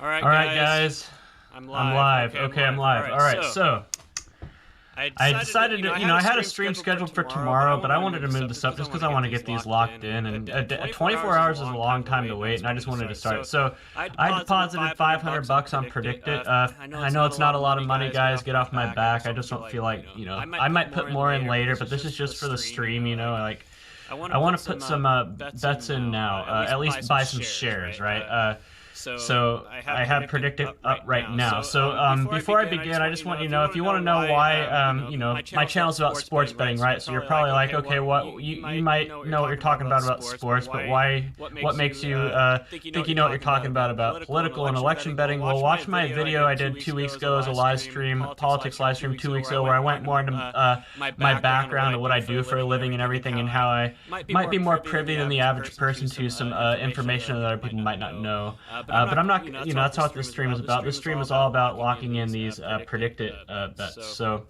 All right, guys. I'm I'm live. live. Okay, I'm live. All right, so I decided to, I had a stream scheduled for tomorrow, but I wanted to move this up just because I want to get these locked in. And 24 hours is a long time to wait, and I just wanted to start. So I deposited 500 bucks on PredictIt. I know it's not a lot of money, guys. Get off my back. I just don't feel like, I might put more in later, but this is just for the stream, like. I want to put some bets in now, at least buy some shares, right? So I have PredictIt up right now. So before I begin, I just want you to know, if you want to know why, my channel's about sports betting, right? So you're probably like, okay, what you might know what you're talking about sports, but why? What makes you think you know what you're talking about political and election betting? Well, watch my video I did 2 weeks ago as a live stream, politics live stream 2 weeks ago, where I went more into my background and what I do for a living and everything, and how I might be more privy than the average person to some information that other people might not know. But I'm not, that's not what this stream is about. This stream is all about locking in these PredictIt bets. So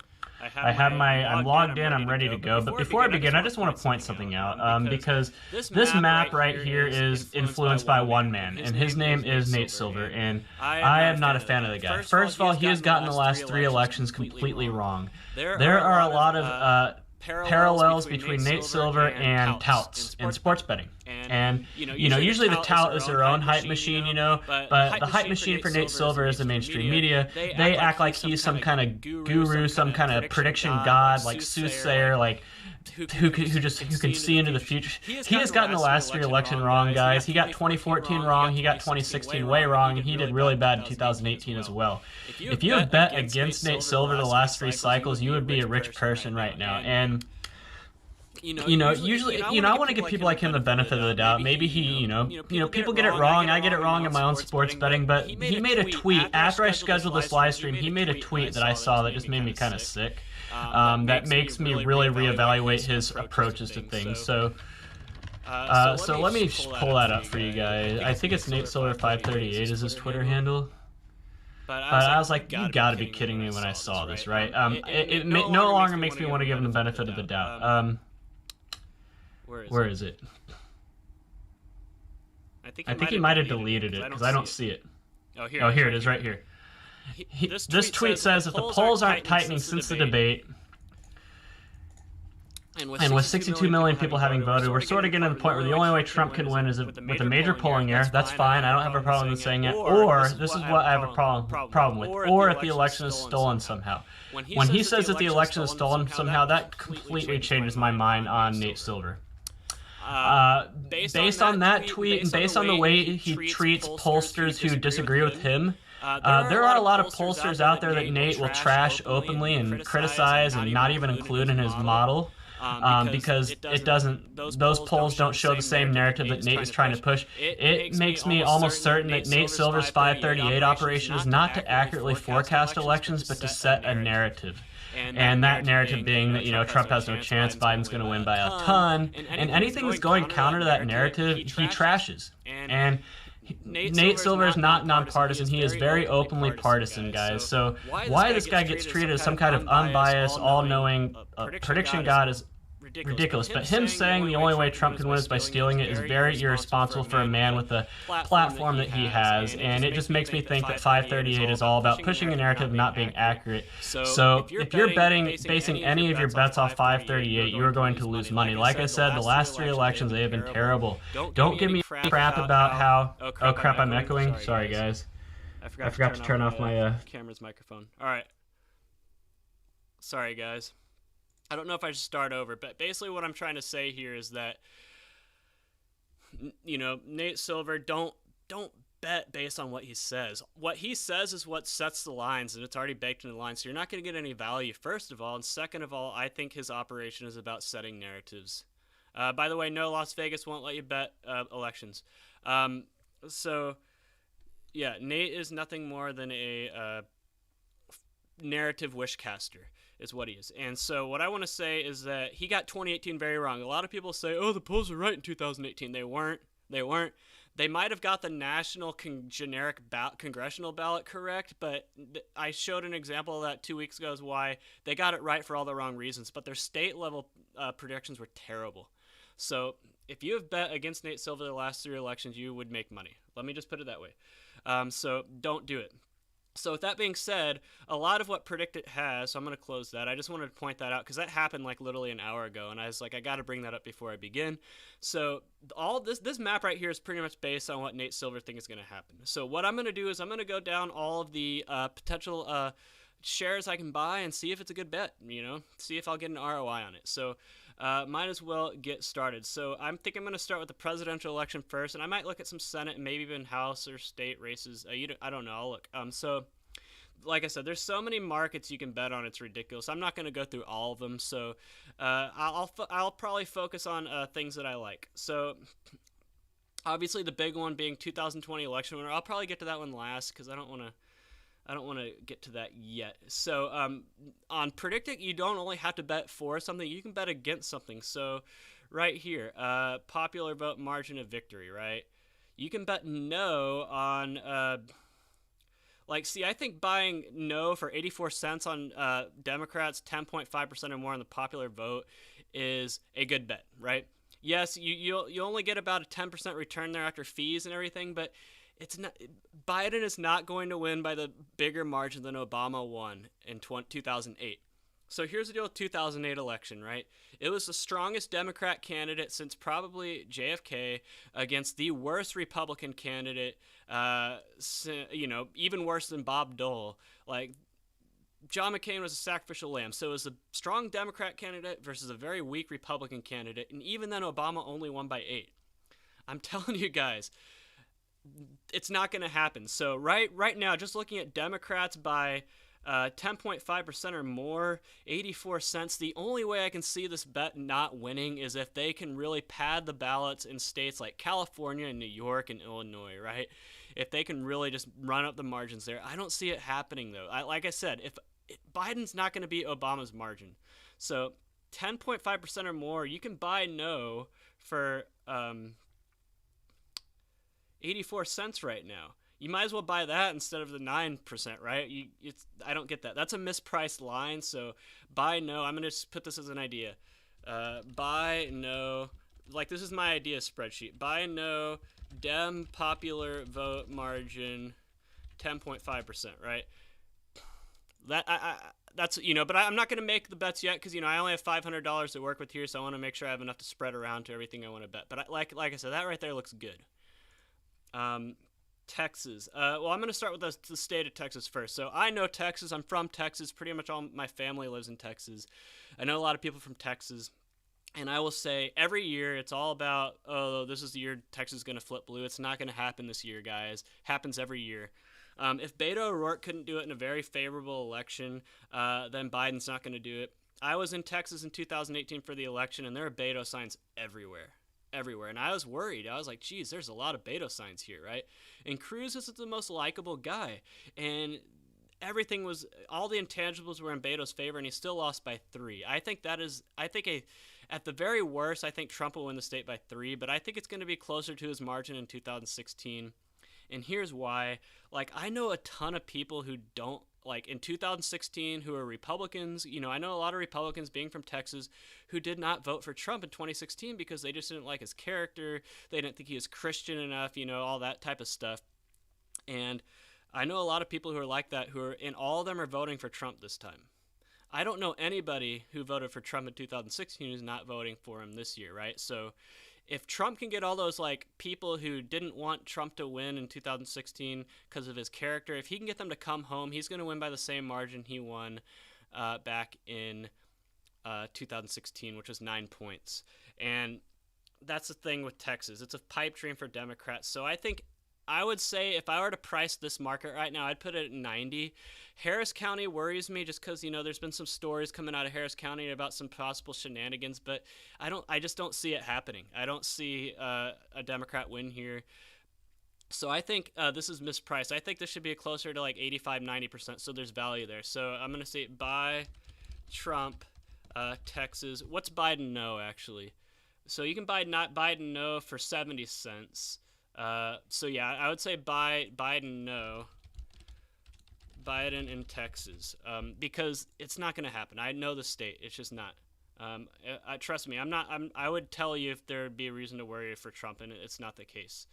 I'm logged in, I'm ready to go. But before I begin, I just want to point something out, because this map right here is influenced by one man, and his name is Nate Silver, and I am not a fan of the guy. First of all, he has gotten the last 3 elections completely wrong. There are a lot of parallels between Nate Silver and touts in sports betting. And, usually the tout is their own hype machine, but the hype machine for Nate Silver is the mainstream media. They act like he's some kind of guru, some kind of prediction god, like soothsayer, like who can see into the future. He has gotten the last 3 elections wrong, guys. He got 2014 wrong, he got 2016 way wrong, and he did really bad in 2018 as well. If you have bet against Nate Silver the last 3 cycles, you would be a rich person right now. And usually, I want to give people like him the benefit of the doubt. Maybe he, people get it wrong. I get it wrong in my own sports betting, but he made a tweet after I scheduled this live stream. He made a tweet that I saw that just made me kind of sick. That makes me really reevaluate his approaches to things. So let me pull that up for you guys. I think it's Nate Silver 538 is his Twitter handle. But I was like, you gotta be kidding me when I saw this, right? It no longer makes me want to give him the benefit of the doubt. Where is it? I think he might have deleted it because I don't see it. Oh, here it is, right here. This tweet says that the polls aren't tightening since the debate, and with 62 million people having voted, we're sort of getting to the point where the only way Trump can win is with a major polling error. That's fine. I don't have a problem with saying it. Or, this is what I have a problem with, or if the election is stolen somehow. When he says that the election is stolen somehow, that completely changes my mind on Nate Silver. Based on that tweet and based on the way he treats pollsters who disagree with him, there are a lot of pollsters out there that Nate will trash openly and criticize and not even include in his model, because those polls don't show the same narrative that Nate is trying to push. It makes me almost certain that Nate Silver's 538 operation is not to accurately forecast elections, but to set a narrative. And that narrative being that, Trump has no chance, Biden's going to win by a ton, and anything that's going counter to that narrative, he trashes. And Nate Silver is not nonpartisan. He is very openly partisan, guys. So why this guy gets treated as some kind of unbiased, all-knowing prediction god is ridiculous. But him saying the only way Trump can win is by stealing it is very irresponsible for a man with the platform that he has, and it just makes me think that 538 is all about pushing a narrative, not being accurate. So if you're basing any of your bets off 538, you're going to lose money. Like I said, the last 3 elections, they have been terrible. Don't give me crap about how... Oh crap, I'm echoing. Sorry, guys. I forgot to turn off my camera's microphone. All right. Sorry, guys. I don't know if I should start over, but basically what I'm trying to say here is that, Nate Silver, don't bet based on what he says. What he says is what sets the lines, and it's already baked into the lines, so you're not going to get any value, first of all. And second of all, I think his operation is about setting narratives. By the way, no, Las Vegas won't let you bet elections. So, yeah, Nate is nothing more than a narrative wishcaster. Is what he is. And so what I want to say is that he got 2018 very wrong. A lot of people say, oh, the polls were right in 2018. They weren't. They might have got the national generic congressional ballot correct, but I showed an example of that 2 weeks ago as why they got it right for all the wrong reasons, but their state level predictions were terrible. So if you have bet against Nate Silver the last 3 elections, you would make money. Let me just put it that way. So don't do it. So with that being said, a lot of what PredictIt has, so I'm going to close that. I just wanted to point that out because that happened like literally an hour ago, and I was like, I got to bring that up before I begin. So all this map right here is pretty much based on what Nate Silver thinks is going to happen. So what I'm going to do is I'm going to go down all of the potential shares I can buy and see if it's a good bet, see if I'll get an ROI on it. So might as well get started. So I think I'm going to start with the presidential election first, and I might look at some Senate and maybe even House or state races. I don't know. I'll look. So like I said, there's so many markets you can bet on. It's ridiculous. I'm not going to go through all of them. So I'll probably focus on things that I like. So obviously the big one being 2020 election winner. I'll probably get to that one last because I don't want to get to that yet. So on PredictIt, you don't only have to bet for something, you can bet against something. So right here, popular vote margin of victory, right? You can bet no on, I think buying no for 84 cents on Democrats, 10.5% or more on the popular vote is a good bet, right? Yes, you only get about a 10% return there after fees and everything, but it's not. Biden is not going to win by the bigger margin than Obama won in 2008. So here's the deal with 2008 election, right? It was the strongest Democrat candidate since probably JFK against the worst Republican candidate, even worse than Bob Dole. Like, John McCain was a sacrificial lamb. So it was a strong Democrat candidate versus a very weak Republican candidate. And even then, Obama only won by 8. I'm telling you guys, it's not going to happen. So right now, just looking at Democrats by 10.5% or more, 84 cents, the only way I can see this bet not winning is if they can really pad the ballots in states like California and New York and Illinois, right? If they can really just run up the margins there. I don't see it happening, though. Like I said, if Biden's not going to beat Obama's margin. So 10.5% or more, you can buy no for 84 cents right now. You might as well buy that instead of the 9%, right? I don't get that. That's a mispriced line, so buy no. I'm going to just put this as an idea. Buy no. Like, this is my idea spreadsheet. Buy no, Dem popular vote margin, 10.5%, right? That's, but I'm not going to make the bets yet because, I only have $500 to work with here, so I want to make sure I have enough to spread around to everything I want to bet. But like I said, that right there looks good. Texas. Well, I'm going to start with the state of Texas first. So I know Texas. I'm from Texas. Pretty much all my family lives in Texas. I know a lot of people from Texas. And I will say every year it's all about, oh, this is the year Texas is going to flip blue. It's not going to happen this year, guys. Happens every year. If Beto O'Rourke couldn't do it in a very favorable election, then Biden's not going to do it. I was in Texas in 2018 for the election, and there are Beto signs everywhere. And I was worried. I was like, geez, there's a lot of Beto signs here, right? And Cruz is the most likable guy, and everything was, all the intangibles were in Beto's favor, and he still lost by 3. At the very worst, I think Trump will win the state by 3, but I think it's going to be closer to his margin in 2016. And here's why. I know a ton of people who don't, in 2016, who are Republicans. I know a lot of Republicans, being from Texas, who did not vote for Trump in 2016 because they just didn't like his character. They didn't think he was Christian enough, all that type of stuff. And I know a lot of people who are like that, and all of them are voting for Trump this time. I don't know anybody who voted for Trump in 2016 who's not voting for him this year, right? So if Trump can get all those people who didn't want Trump to win in 2016 because of his character, if he can get them to come home, he's going to win by the same margin he won back in 2016, which was 9 points. And that's the thing with Texas. It's a pipe dream for Democrats. So I would say if I were to price this market right now, I'd put it at 90. Harris County worries me just because, there's been some stories coming out of Harris County about some possible shenanigans, but I just don't see it happening. I don't see a Democrat win here. So I think this is mispriced. I think this should be closer to 85, 90%, so there's value there. So I'm going to say buy Trump, Texas. What's Biden no, actually? So you can buy not Biden no for 70 cents. So yeah, I would say Biden no. Biden in Texas, because it's not going to happen. I know the state. It's just not. Trust me, I would tell you if there'd be a reason to worry for Trump, and it's not the case.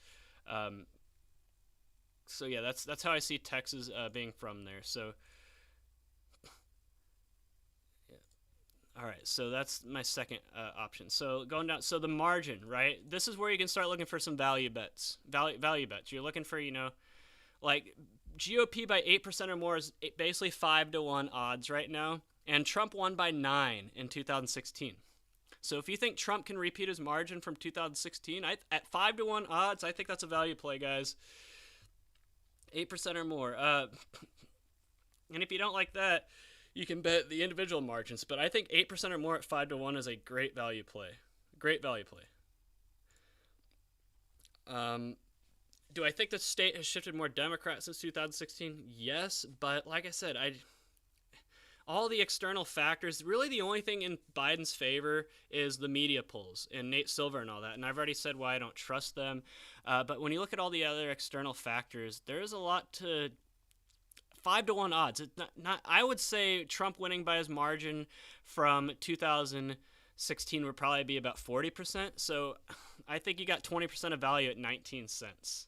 So yeah, that's how I see Texas being from there. So yeah. All right, so that's my second option. So going down, so the margin, right? This is where you can start looking for some value bets. Value bets. You're looking for, like GOP by 8% or more is basically 5-1 odds right now, and Trump won by 9 in 2016. So if you think Trump can repeat his margin from 2016, at 5-1 odds, I think that's a value play, guys. 8% or more. And if you don't like that, you can bet the individual margins. But I think 8% or more at 5-1 is a great value play. Great value play. Do I think the state has shifted more Democrat since 2016? Yes, but like I said, all the external factors, really the only thing in Biden's favor is the media polls and Nate Silver and all that. And I've already said why I don't trust them. But when you look at all the other external factors, there's a lot to 5-1 odds. It's not. I would say Trump winning by his margin from 2016 would probably be about 40%. So I think you got 20% of value at 19 cents.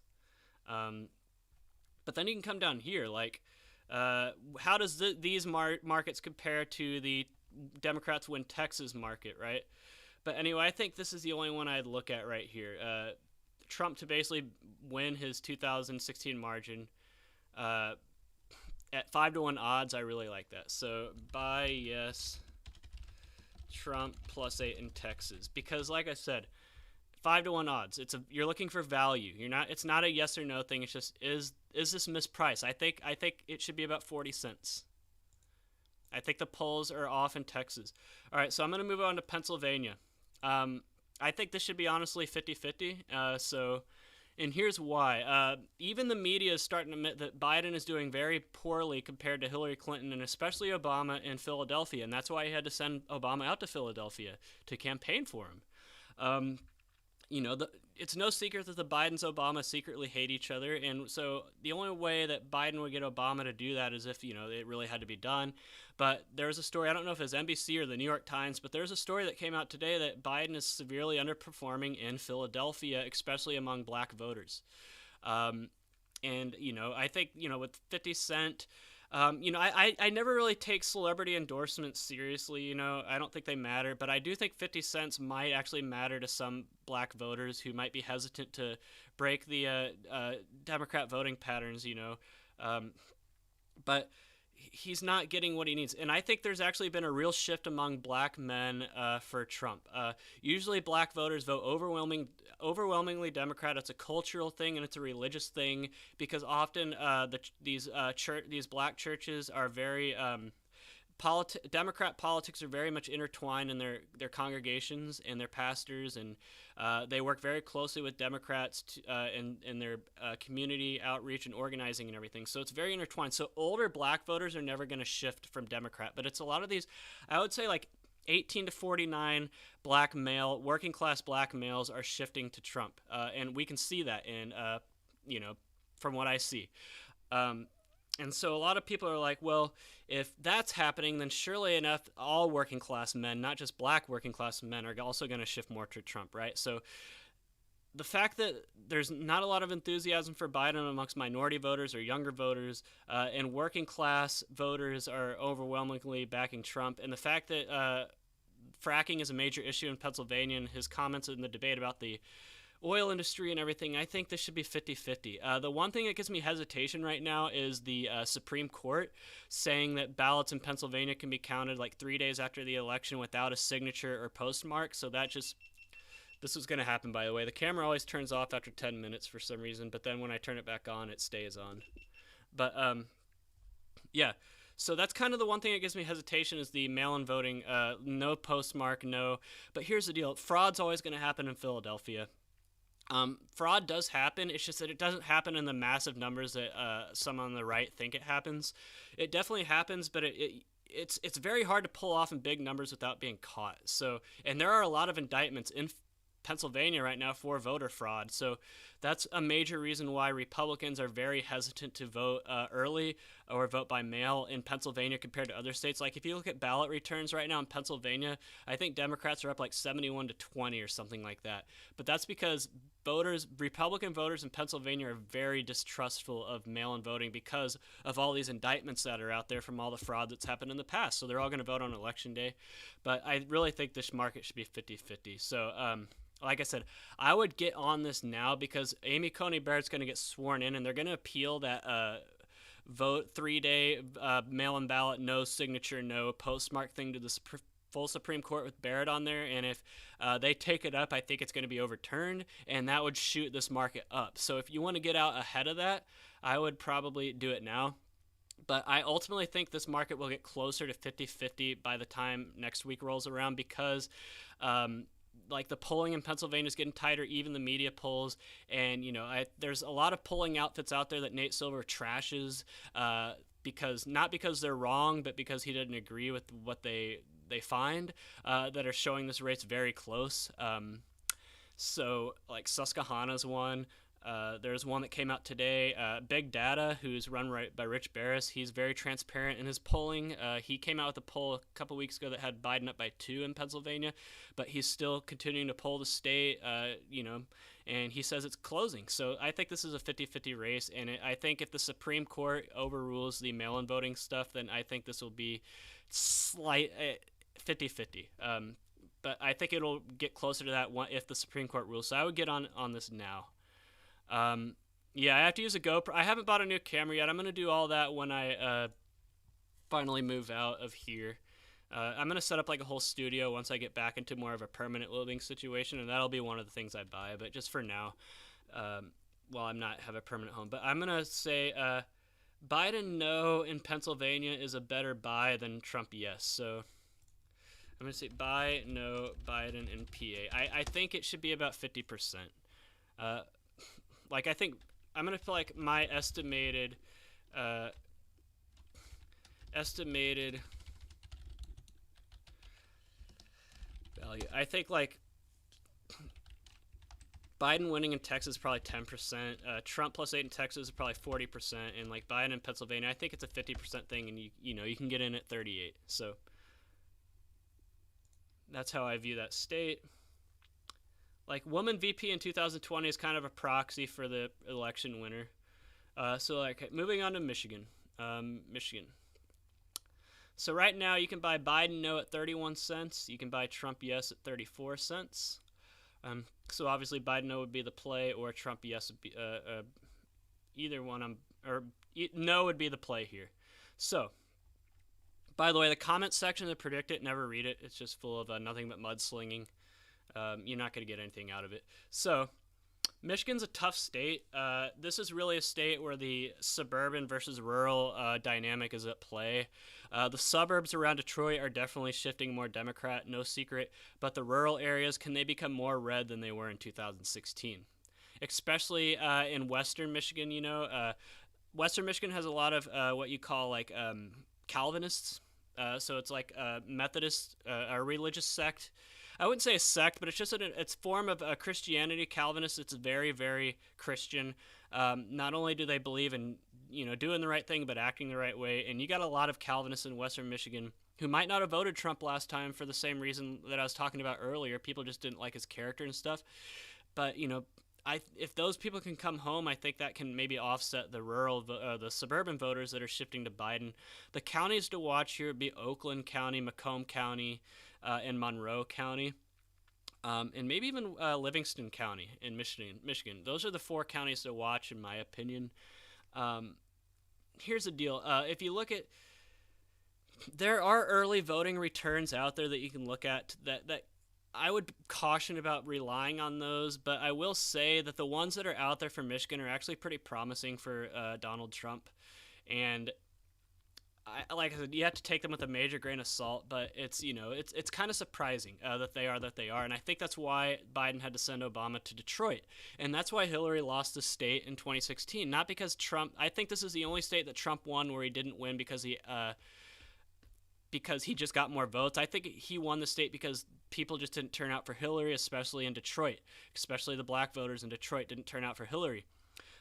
But then you can come down here, like, how does these markets compare to the Democrats win Texas market, right? But anyway, I think this is the only one I'd look at right here. Trump to basically win his 2016 margin at 5-1 odds. I really like that. So buy yes, Trump +8 in Texas, because like I said, 5-1 odds. You're looking for value. It's not a yes or no thing. It's just is this mispriced? I think it should be about 40 cents. I think the polls are off in Texas. All right, so I'm going to move on to Pennsylvania. I think this should be honestly 50-50. And here's why. Even the media is starting to admit that Biden is doing very poorly compared to Hillary Clinton and especially Obama in Philadelphia, and that's why he had to send Obama out to Philadelphia to campaign for him. It's no secret that the Bidens Obama secretly hate each other, and so the only way that Biden would get Obama to do that is if it really had to be done. But there's a story, I don't know if it's NBC or the New York Times, but there's a story that came out today that Biden is severely underperforming in Philadelphia, especially among black voters. I think with 50 Cent. I never really take celebrity endorsements seriously. I don't think they matter, but I do think 50 cents might actually matter to some black voters who might be hesitant to break the Democrat voting patterns, but he's not getting what he needs. And I think there's actually been a real shift among black men for Trump. Usually black voters vote overwhelmingly Democrat. It's a cultural thing and it's a religious thing because often these black churches are very Democrat politics are very much intertwined in their congregations and their pastors, and they work very closely with Democrats in their community outreach and organizing and everything. So it's very intertwined. So older black voters are never going to shift from Democrat, but it's a lot of these, I would say like 18 to 49 working class black males are shifting to Trump, and we can see that in from what I see. And so a lot of people are like, well, if that's happening, then surely enough, all working class men, not just black working class men, are also going to shift more to Trump, right? So the fact that there's not a lot of enthusiasm for Biden amongst minority voters or younger voters, and working class voters are overwhelmingly backing Trump, and the fact that fracking is a major issue in Pennsylvania, and his comments in the debate about the oil industry and everything, I think this should be 50-50. The one thing that gives me hesitation right now is the Supreme Court saying that ballots in Pennsylvania can be counted like 3 days after the election without a signature or postmark. So this was going to happen, by the way. The camera always turns off after 10 minutes for some reason, but then when I turn it back on, it stays on. But yeah. So that's kind of the one thing that gives me hesitation is the mail-in voting. No postmark, no. But here's the deal. Fraud's always going to happen in Philadelphia. Fraud does happen. It's just that it doesn't happen in the massive numbers that some on the right think it happens. It definitely happens, but it's very hard to pull off in big numbers without being caught. So, and there are a lot of indictments in Pennsylvania right now for voter fraud. So that's a major reason why Republicans are very hesitant to vote early or vote by mail in Pennsylvania compared to other states. Like if you look at ballot returns right now in Pennsylvania, I think Democrats are up like 71-20 or something like that. But that's because Republican voters in Pennsylvania are very distrustful of mail-in voting because of all these indictments that are out there from all the fraud that's happened in the past. So they're all going to vote on Election Day. But I really think this market should be 50-50. So, like I said, I would get on this now because Amy Coney Barrett's going to get sworn in, and they're going to appeal that vote 3-day mail-in ballot, no signature, no postmark thing to the full Supreme Court with Barrett on there. And if they take it up, I think it's going to be overturned, and that would shoot this market up. So if you want to get out ahead of that, I would probably do it now. But I ultimately think this market will get closer to 50-50 by the time next week rolls around because like the polling in Pennsylvania is getting tighter, even the media polls. And, there's a lot of polling outfits out there that Nate Silver trashes not because they're wrong, but because he didn't agree with what they find that are showing this race very close. So like Susquehanna's one. There's one that came out today. Big Data, who's run right by Rich Barris, he's very transparent in his polling. He came out with a poll a couple weeks ago that had Biden up by 2 in Pennsylvania, but he's still continuing to poll the state, and he says it's closing. So I think this is a 50-50 race, and I think if the Supreme Court overrules the mail-in voting stuff, then I think this will be slight 50-50. But I think it'll get closer to that one if the Supreme Court rules. So I would get on this now. Yeah, I have to use a GoPro. I haven't bought a new camera yet. I'm going to do all that when I finally move out of here. I'm going to set up like a whole studio once I get back into more of a permanent living situation, and that'll be one of the things I buy. But just for now, while I'm not have a permanent home. But I'm going to say Biden no in Pennsylvania is a better buy than Trump yes. So I'm going to say buy no Biden in PA. I think it should be about 50%. Like I think I'm gonna feel like my estimated value. I think like Biden winning in Texas is probably 10%. Trump plus 8 in Texas is probably 40%, and like Biden in Pennsylvania, I think it's a 50% thing, and you can get in at 38. So that's how I view that state. Like, woman VP in 2020 is kind of a proxy for the election winner. So, like, moving on to Michigan. Michigan. So, right now, you can buy Biden no at 31 cents. You can buy Trump yes at 34 cents. So, obviously, Biden no would be the play, or Trump yes would be either one. No would be the play here. So, by the way, the comment section of PredictIt, never read it. It's just full of nothing but mudslinging. You're not going to get anything out of it. So, Michigan's a tough state. This is really a state where the suburban versus rural dynamic is at play. The suburbs around Detroit are definitely shifting more Democrat, no secret. But the rural areas, can they become more red than they were in 2016? Especially in western Michigan, Western Michigan has a lot of what you call like Calvinists. So it's like a Methodist, a religious sect. I wouldn't say a sect, but it's just it's form of Christianity. Calvinist, it's very, very Christian. Not only do they believe in doing the right thing, but acting the right way. And you got a lot of Calvinists in Western Michigan who might not have voted Trump last time for the same reason that I was talking about earlier. People just didn't like his character and stuff. But if those people can come home, I think that can maybe offset the the suburban voters that are shifting to Biden. The counties to watch here would be Oakland County, Macomb County, and Monroe County, and maybe even Livingston County in Michigan. Those are the 4 counties to watch, in my opinion. Here's the deal. If you look at, there are early voting returns out there that you can look at that I would caution about relying on those, but I will say that the ones that are out there for Michigan are actually pretty promising for Donald Trump. And like I said, you have to take them with a major grain of salt, but it's kind of surprising that they are, and I think that's why Biden had to send Obama to Detroit, and that's why Hillary lost the state in 2016. Not because Trump. I think this is the only state that Trump won where he didn't win because he. Not because Trump. I think this is the only state that Trump won where he didn't win because he. Not because Trump. I think this is the only state that Trump won where he didn't win because he. Not because Trump. I think this is the only state that Trump won where he didn't win because he. because he just got more votes. I think he won the state because people just didn't turn out for Hillary, especially in Detroit. Especially the black voters in Detroit didn't turn out for Hillary.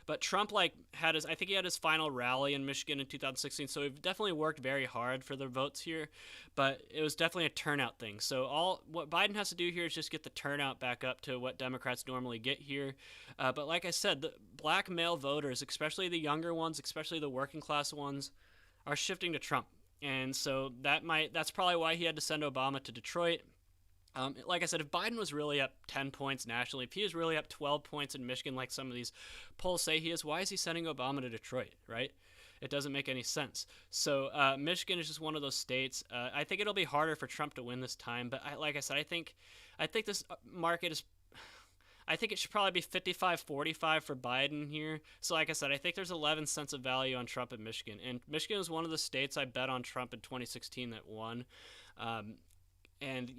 But Trump I think he had his final rally in Michigan in 2016, so he definitely worked very hard for the votes here, but it was definitely a turnout thing. So what Biden has to do here is just get the turnout back up to what Democrats normally get here. But like I said, the black male voters, especially the younger ones, especially the working class ones, are shifting to Trump. And so that's probably why he had to send Obama to Detroit. Like I said, if Biden was really up 10 points nationally, if he was really up 12 points in Michigan like some of these polls say he is, why is he sending Obama to Detroit, right? It doesn't make any sense. So Michigan is just one of those states. I think it'll be harder for Trump to win this time, but like I said, I think this market is... I think it should probably be 55-45 for Biden here. So like I said, I think there's 11 cents of value on Trump in Michigan. And Michigan was one of the states I bet on Trump in 2016 that won. And,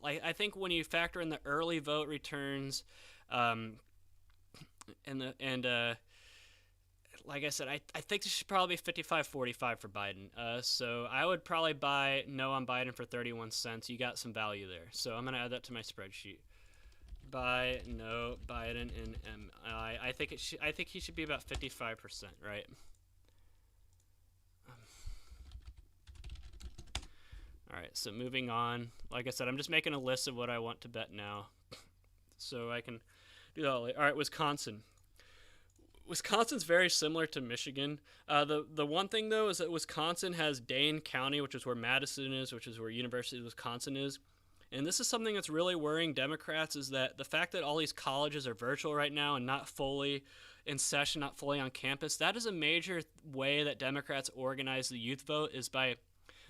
I think when you factor in the early vote returns, like I said, I think this should probably be 55-45 for Biden. So I would probably buy no on Biden for 31 cents. You got some value there. So I'm going to add that to my spreadsheet. Buy no Biden in MI. I think he should be about 55%, right? All right, so moving on. Like I said, I'm just making a list of what I want to bet now, so I can do that. All right, Wisconsin. Wisconsin's very similar to Michigan. The one thing though is that Wisconsin has Dane County, which is where Madison is, which is where University of Wisconsin is. And this is something that's really worrying Democrats, is that the fact that all these colleges are virtual right now and not fully in session, not fully on campus, that is a major way that Democrats organize the youth vote, is by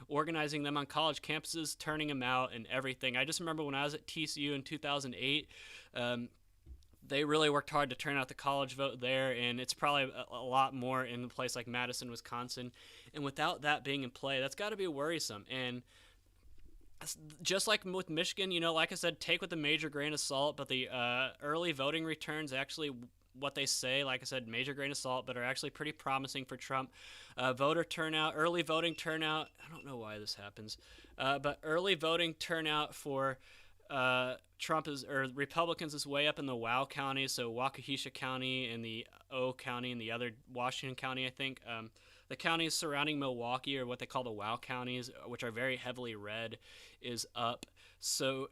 organizing them on college campuses, turning them out and everything. I just remember when I was at TCU in 2008, they really worked hard to turn out the college vote there, and it's probably a lot more in a place like Madison, Wisconsin. And without that being in play, that's got to be worrisome. And just like with Michigan, like I said, take with a major grain of salt, but the early voting returns actually, what they say, like I said, major grain of salt, but are actually pretty promising for Trump. Voter turnout, early voting turnout, I don't know why this happens, but early voting turnout for Republicans is way up in the WOW counties, so Waukesha County and the O County and the other Washington County, I think. The counties surrounding Milwaukee, or what they call the WOW counties, which are very heavily red, is up. So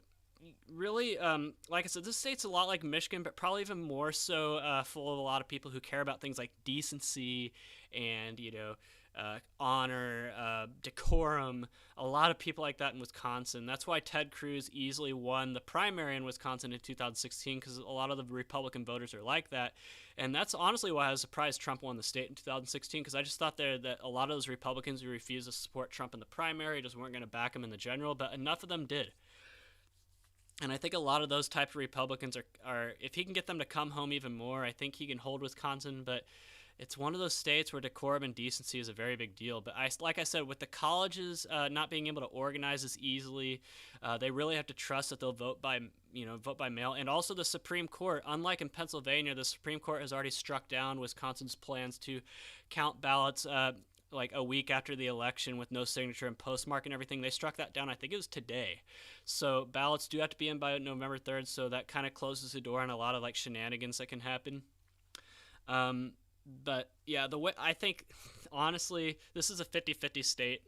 really, like I said, this state's a lot like Michigan, but probably even more so full of a lot of people who care about things like decency and, honor, decorum, a lot of people like that in Wisconsin. That's why Ted Cruz easily won the primary in Wisconsin in 2016, because a lot of the Republican voters are like that. And that's honestly why I was surprised Trump won the state in 2016, because I just thought that a lot of those Republicans who refused to support Trump in the primary just weren't going to back him in the general, but enough of them did. And I think a lot of those types of Republicans are, if he can get them to come home even more, I think he can hold Wisconsin. But it's one of those states where decorum and decency is a very big deal. But like I said, with the colleges not being able to organize as easily, they really have to trust that they'll vote by mail. And also the Supreme Court, unlike in Pennsylvania, the Supreme Court has already struck down Wisconsin's plans to count ballots like a week after the election with no signature and postmark and everything. They struck that down, I think it was today. So ballots do have to be in by November 3rd, so that kind of closes the door on a lot of shenanigans that can happen. But yeah, the way I think, honestly, this is a 50-50 state.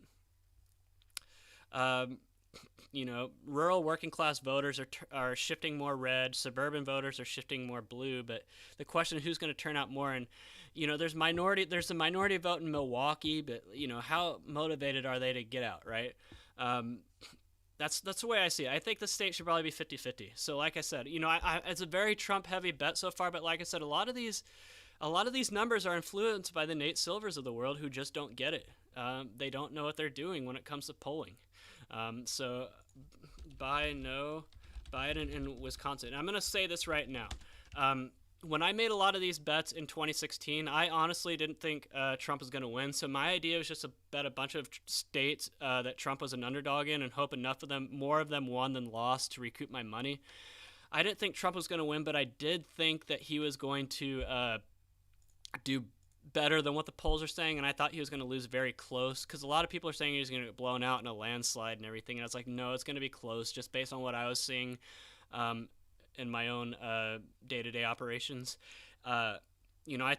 Rural working class voters are shifting more red. Suburban voters are shifting more blue. But the question is who's going to turn out more. And there's a minority vote in Milwaukee, but how motivated are they to get out, right? That's the way I see it. I think the state should probably be 50-50. So like I said, it's a very Trump heavy bet so far. But like I said, a lot of these numbers are influenced by the Nate Silvers of the world who just don't get it. They don't know what they're doing when it comes to polling. So Biden in Wisconsin. I'm going to say this right now. When I made a lot of these bets in 2016, I honestly didn't think Trump was going to win. So my idea was just to bet a bunch of states that Trump was an underdog in and hope more of them won than lost to recoup my money. I didn't think Trump was going to win, but I did think that he was going to do better than what the polls are saying, and I thought he was going to lose very close, because a lot of people are saying he's going to get blown out in a landslide and everything, and I was like, no, it's going to be close, just based on what I was seeing in my own day-to-day operations. I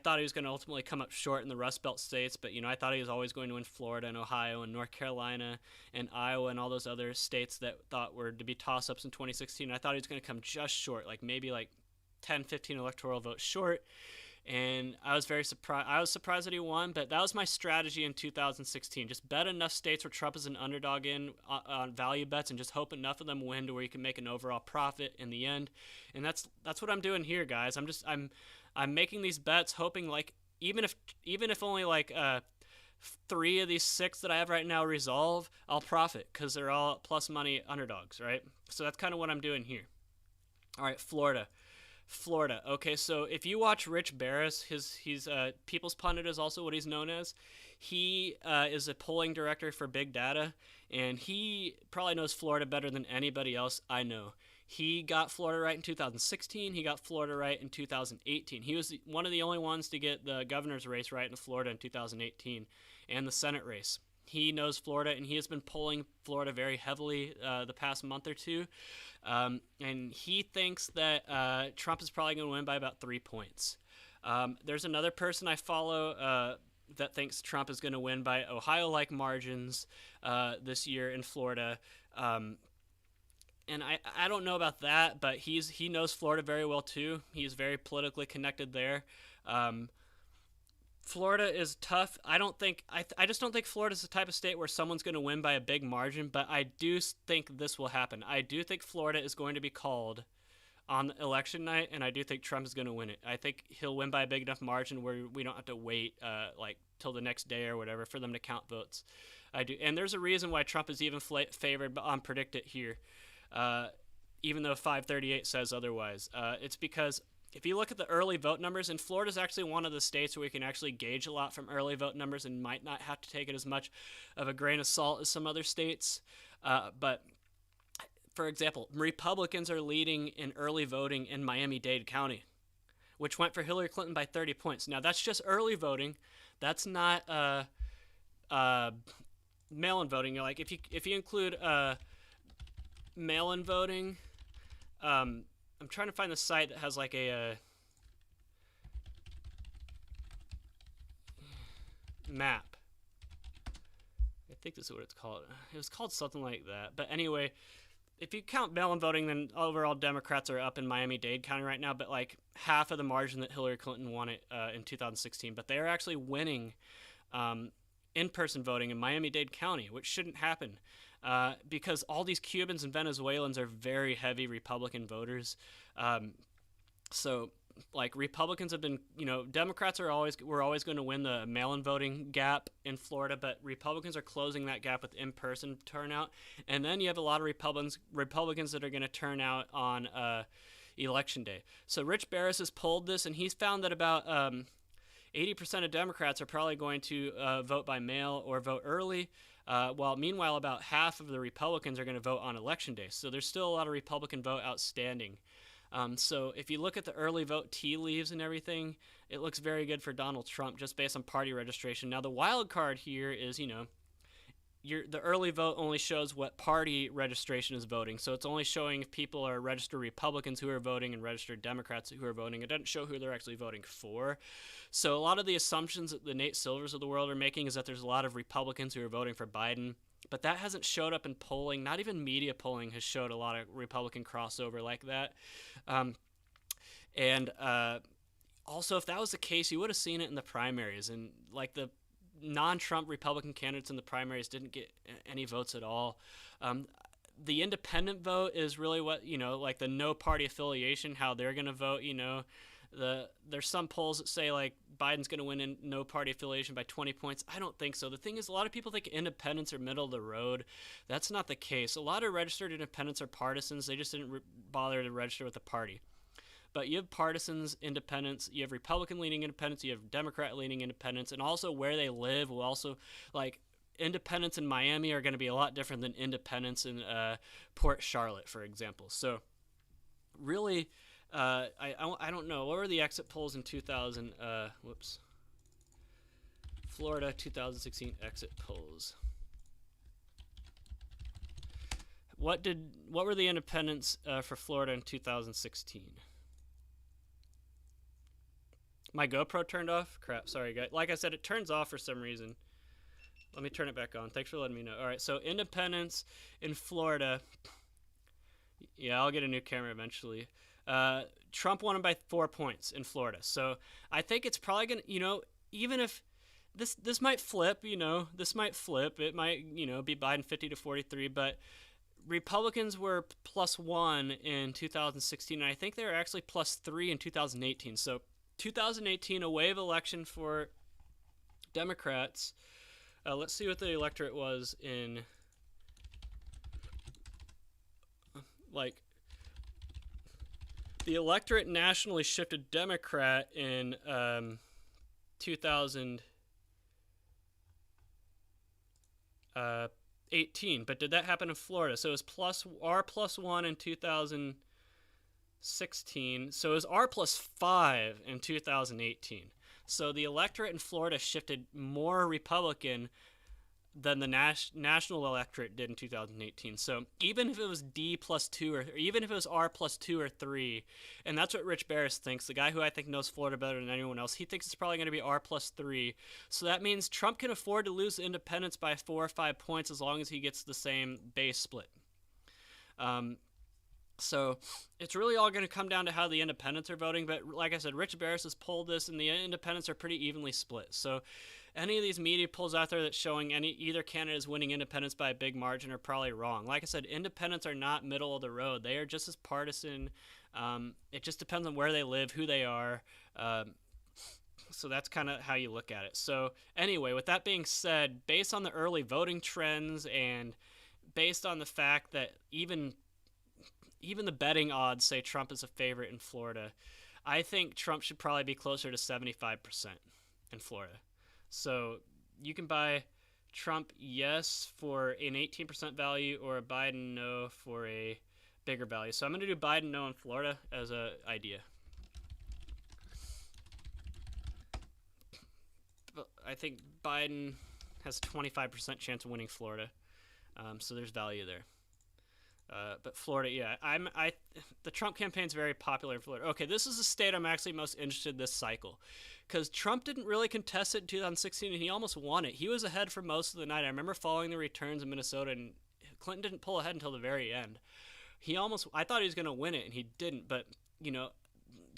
thought he was going to ultimately come up short in the Rust Belt states, but, I thought he was always going to win Florida and Ohio and North Carolina and Iowa and all those other states that thought were to be toss-ups in 2016. I thought he was going to come just short, like maybe like 10, 15 electoral votes short. And I was very surprised. I was surprised that he won, but that was my strategy in 2016. Just bet enough states where Trump is an underdog in on value bets, and just hope enough of them win to where you can make an overall profit in the end. And that's what I'm doing here, guys. I'm making these bets, hoping like even if only like 3 of these 6 that I have right now resolve, I'll profit, because they're all plus money underdogs, right? So that's kind of what I'm doing here. All right, Florida. Okay, so if you watch Rich Barris, he's People's Pundit is also what he's known as. He is a polling director for Big Data, and he probably knows Florida better than anybody else I know. He got Florida right in 2016. He got Florida right in 2018. He was one of the only ones to get the governor's race right in Florida in 2018, and the Senate race. He knows Florida, and he has been polling Florida very heavily the past month or two. And he thinks that Trump is probably going to win by about 3 points. There's another person I follow that thinks Trump is going to win by Ohio-like margins this year in Florida. And I don't know about that, but he knows Florida very well too. He's very politically connected there. Florida is tough. I just don't think Florida's the type of state where someone's going to win by a big margin, but I do think this will happen. I do think Florida is going to be called on election night, and I do think Trump is going to win it. I think he'll win by a big enough margin where we don't have to wait like till the next day or whatever for them to count votes. I do, and there's a reason why Trump is even favored on PredictIt here, even though 538 says otherwise. It's because if you look at the early vote numbers, and Florida's actually one of the states where we can actually gauge a lot from early vote numbers and might not have to take it as much of a grain of salt as some other states. But, for example, Republicans are leading in early voting in Miami-Dade County, which went for Hillary Clinton by 30 points. Now, that's just early voting. That's not mail-in voting. Like, if you include mail-in voting, I'm trying to find the site that has like a map. I think this is what it's called. It was called something like that. But anyway, if you count mail-in voting, then overall Democrats are up in Miami-Dade County right now, but like half of the margin that Hillary Clinton won it in 2016. But they are actually winning in-person voting in Miami-Dade County, which shouldn't happen. Because all these Cubans and Venezuelans are very heavy Republican voters. So, like, Republicans have been, Democrats were always going to win the mail-in voting gap in Florida, but Republicans are closing that gap with in-person turnout. And then you have a lot of Republicans that are going to turn out on Election Day. So Rich Barris has polled this, and he's found that about 80% of Democrats are probably going to vote by mail or vote early. While meanwhile, about half of the Republicans are going to vote on Election Day. So there's still a lot of Republican vote outstanding. So if you look at the early vote tea leaves and everything, it looks very good for Donald Trump just based on party registration. Now, the wild card here is, the early vote only shows what party registration is voting. So it's only showing if people are registered Republicans who are voting and registered Democrats who are voting. It doesn't show who they're actually voting for. So a lot of the assumptions that the Nate Silvers of the world are making is that there's a lot of Republicans who are voting for Biden. But that hasn't showed up in polling. Not even media polling has showed a lot of Republican crossover like that. Also, if that was the case, you would have seen it in the primaries. And like the non-Trump Republican candidates in the primaries didn't get any votes at all. The independent vote is really what, like the no party affiliation, how they're going to vote, there's some polls that say like Biden's going to win in no party affiliation by 20 points. I don't think so. The thing is, a lot of people think independents are middle of the road. That's not the case. A lot of registered independents are partisans. They just didn't bother to register with the party. But you have partisans, independents, you have Republican-leaning independents, you have Democrat-leaning independents, and also where they live will also, like, independents in Miami are going to be a lot different than independents in Port Charlotte, for example. So, really, I don't know. What were the exit polls in 2000? Florida 2016 exit polls. What were the independents for Florida in 2016? My GoPro turned off? Crap, sorry guys. Like I said, it turns off for some reason. Let me turn it back on. Thanks for letting me know. All right, so independents in Florida. Yeah, I'll get a new camera eventually. Trump won by 4 points in Florida. So I think it's probably going to, even if this might flip, this might flip. It might, be Biden 50-43, but Republicans were +1 in 2016, and I think they were actually +3 in 2018. So 2018, a wave election for Democrats. Let's see what the electorate was in, the electorate nationally shifted Democrat in 2018, but did that happen in Florida? So it was R+1 in 2016, so it was R+5 in 2018. So the electorate in Florida shifted more Republican than the national electorate did in 2018. So even if it was D+2 or even if it was R+2 or 3, and that's what Rich Barris thinks, the guy who I think knows Florida better than anyone else, he thinks it's probably going to be R+3. So that means Trump can afford to lose the independents by 4 or 5 points as long as he gets the same base split. So it's really all going to come down to how the independents are voting. But like I said, Rich Barris has polled this, and the independents are pretty evenly split. So any of these media polls out there that's showing either candidate is winning independents by a big margin are probably wrong. Like I said, independents are not middle of the road. They are just as partisan. It just depends on where they live, who they are. So that's kind of how you look at it. So anyway, with that being said, based on the early voting trends and based on the fact that even the betting odds say Trump is a favorite in Florida, I think Trump should probably be closer to 75% in Florida. So you can buy Trump yes for an 18% value or a Biden no for a bigger value. So I'm going to do Biden no in Florida as an idea. But I think Biden has a 25% chance of winning Florida. So there's value there. But Florida, yeah, the Trump campaign's very popular in Florida. Okay, this is the state I'm actually most interested in this cycle, because Trump didn't really contest it in 2016, and he almost won it. He was ahead for most of the night. I remember following the returns in Minnesota, and Clinton didn't pull ahead until the very end. I thought he was going to win it, and he didn't. But the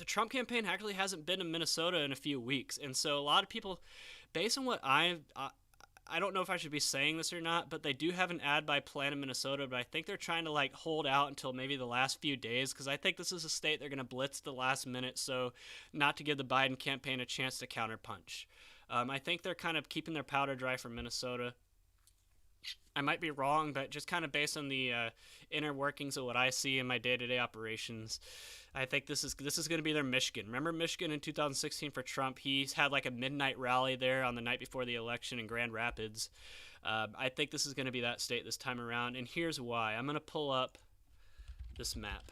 Trump campaign actually hasn't been in Minnesota in a few weeks, and so a lot of people, based on what I don't know if I should be saying this or not, but they do have an ad buy plan in Minnesota, but I think they're trying to hold out until maybe the last few days, because I think this is a state they're going to blitz the last minute, so not to give the Biden campaign a chance to counterpunch. I think they're kind of keeping their powder dry for Minnesota. I might be wrong, but just kind of based on the inner workings of what I see in my day-to-day operations, I think this is going to be their Michigan. Remember Michigan in 2016 for Trump? He's had a midnight rally there on the night before the election in Grand Rapids. I think this is going to be that state this time around, and here's why. I'm going to pull up this map.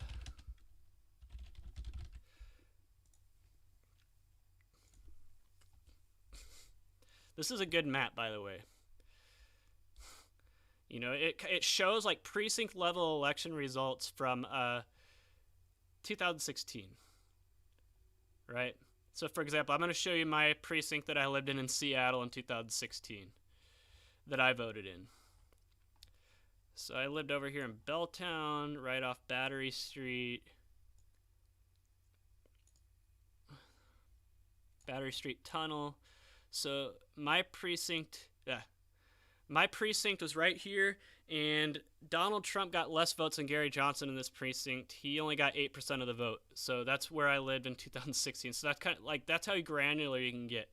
This is a good map, by the way. It shows precinct level election results from 2016, right? So for example, I'm going to show you my precinct that I lived in Seattle in 2016 that I voted in. So I lived over here in Belltown, right off Battery Street. Tunnel. So my precinct was right here, and Donald Trump got less votes than Gary Johnson in this precinct. He only got 8% of the vote. So that's where I lived in 2016. So that's kind of that's how granular you can get.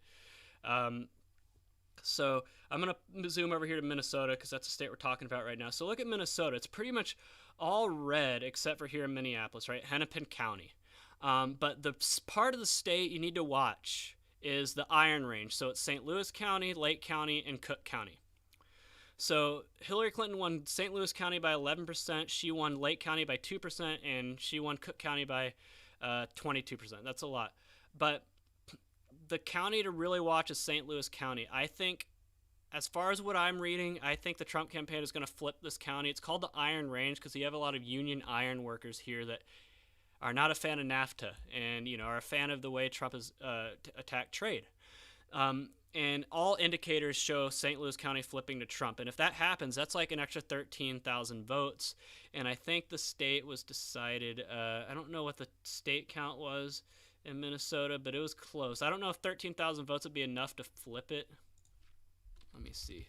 So I'm going to zoom over here to Minnesota, because that's the state we're talking about right now. So look at Minnesota. It's pretty much all red except for here in Minneapolis, right? Hennepin County. But the part of the state you need to watch is the Iron Range. So it's St. Louis County, Lake County, and Cook County. So Hillary Clinton won St. Louis County by 11%, she won Lake County by 2%, and she won Cook County by 22%. That's a lot. But the county to really watch is St. Louis County. I think, as far as what I'm reading, I think the Trump campaign is going to flip this county. It's called the Iron Range because you have a lot of union iron workers here that are not a fan of NAFTA and, are a fan of the way Trump has attacked trade. And all indicators show St. Louis County flipping to Trump. And if that happens, that's like an extra 13,000 votes. And I think the state was decided, I don't know what the state count was in Minnesota, but it was close. I don't know if 13,000 votes would be enough to flip it. Let me see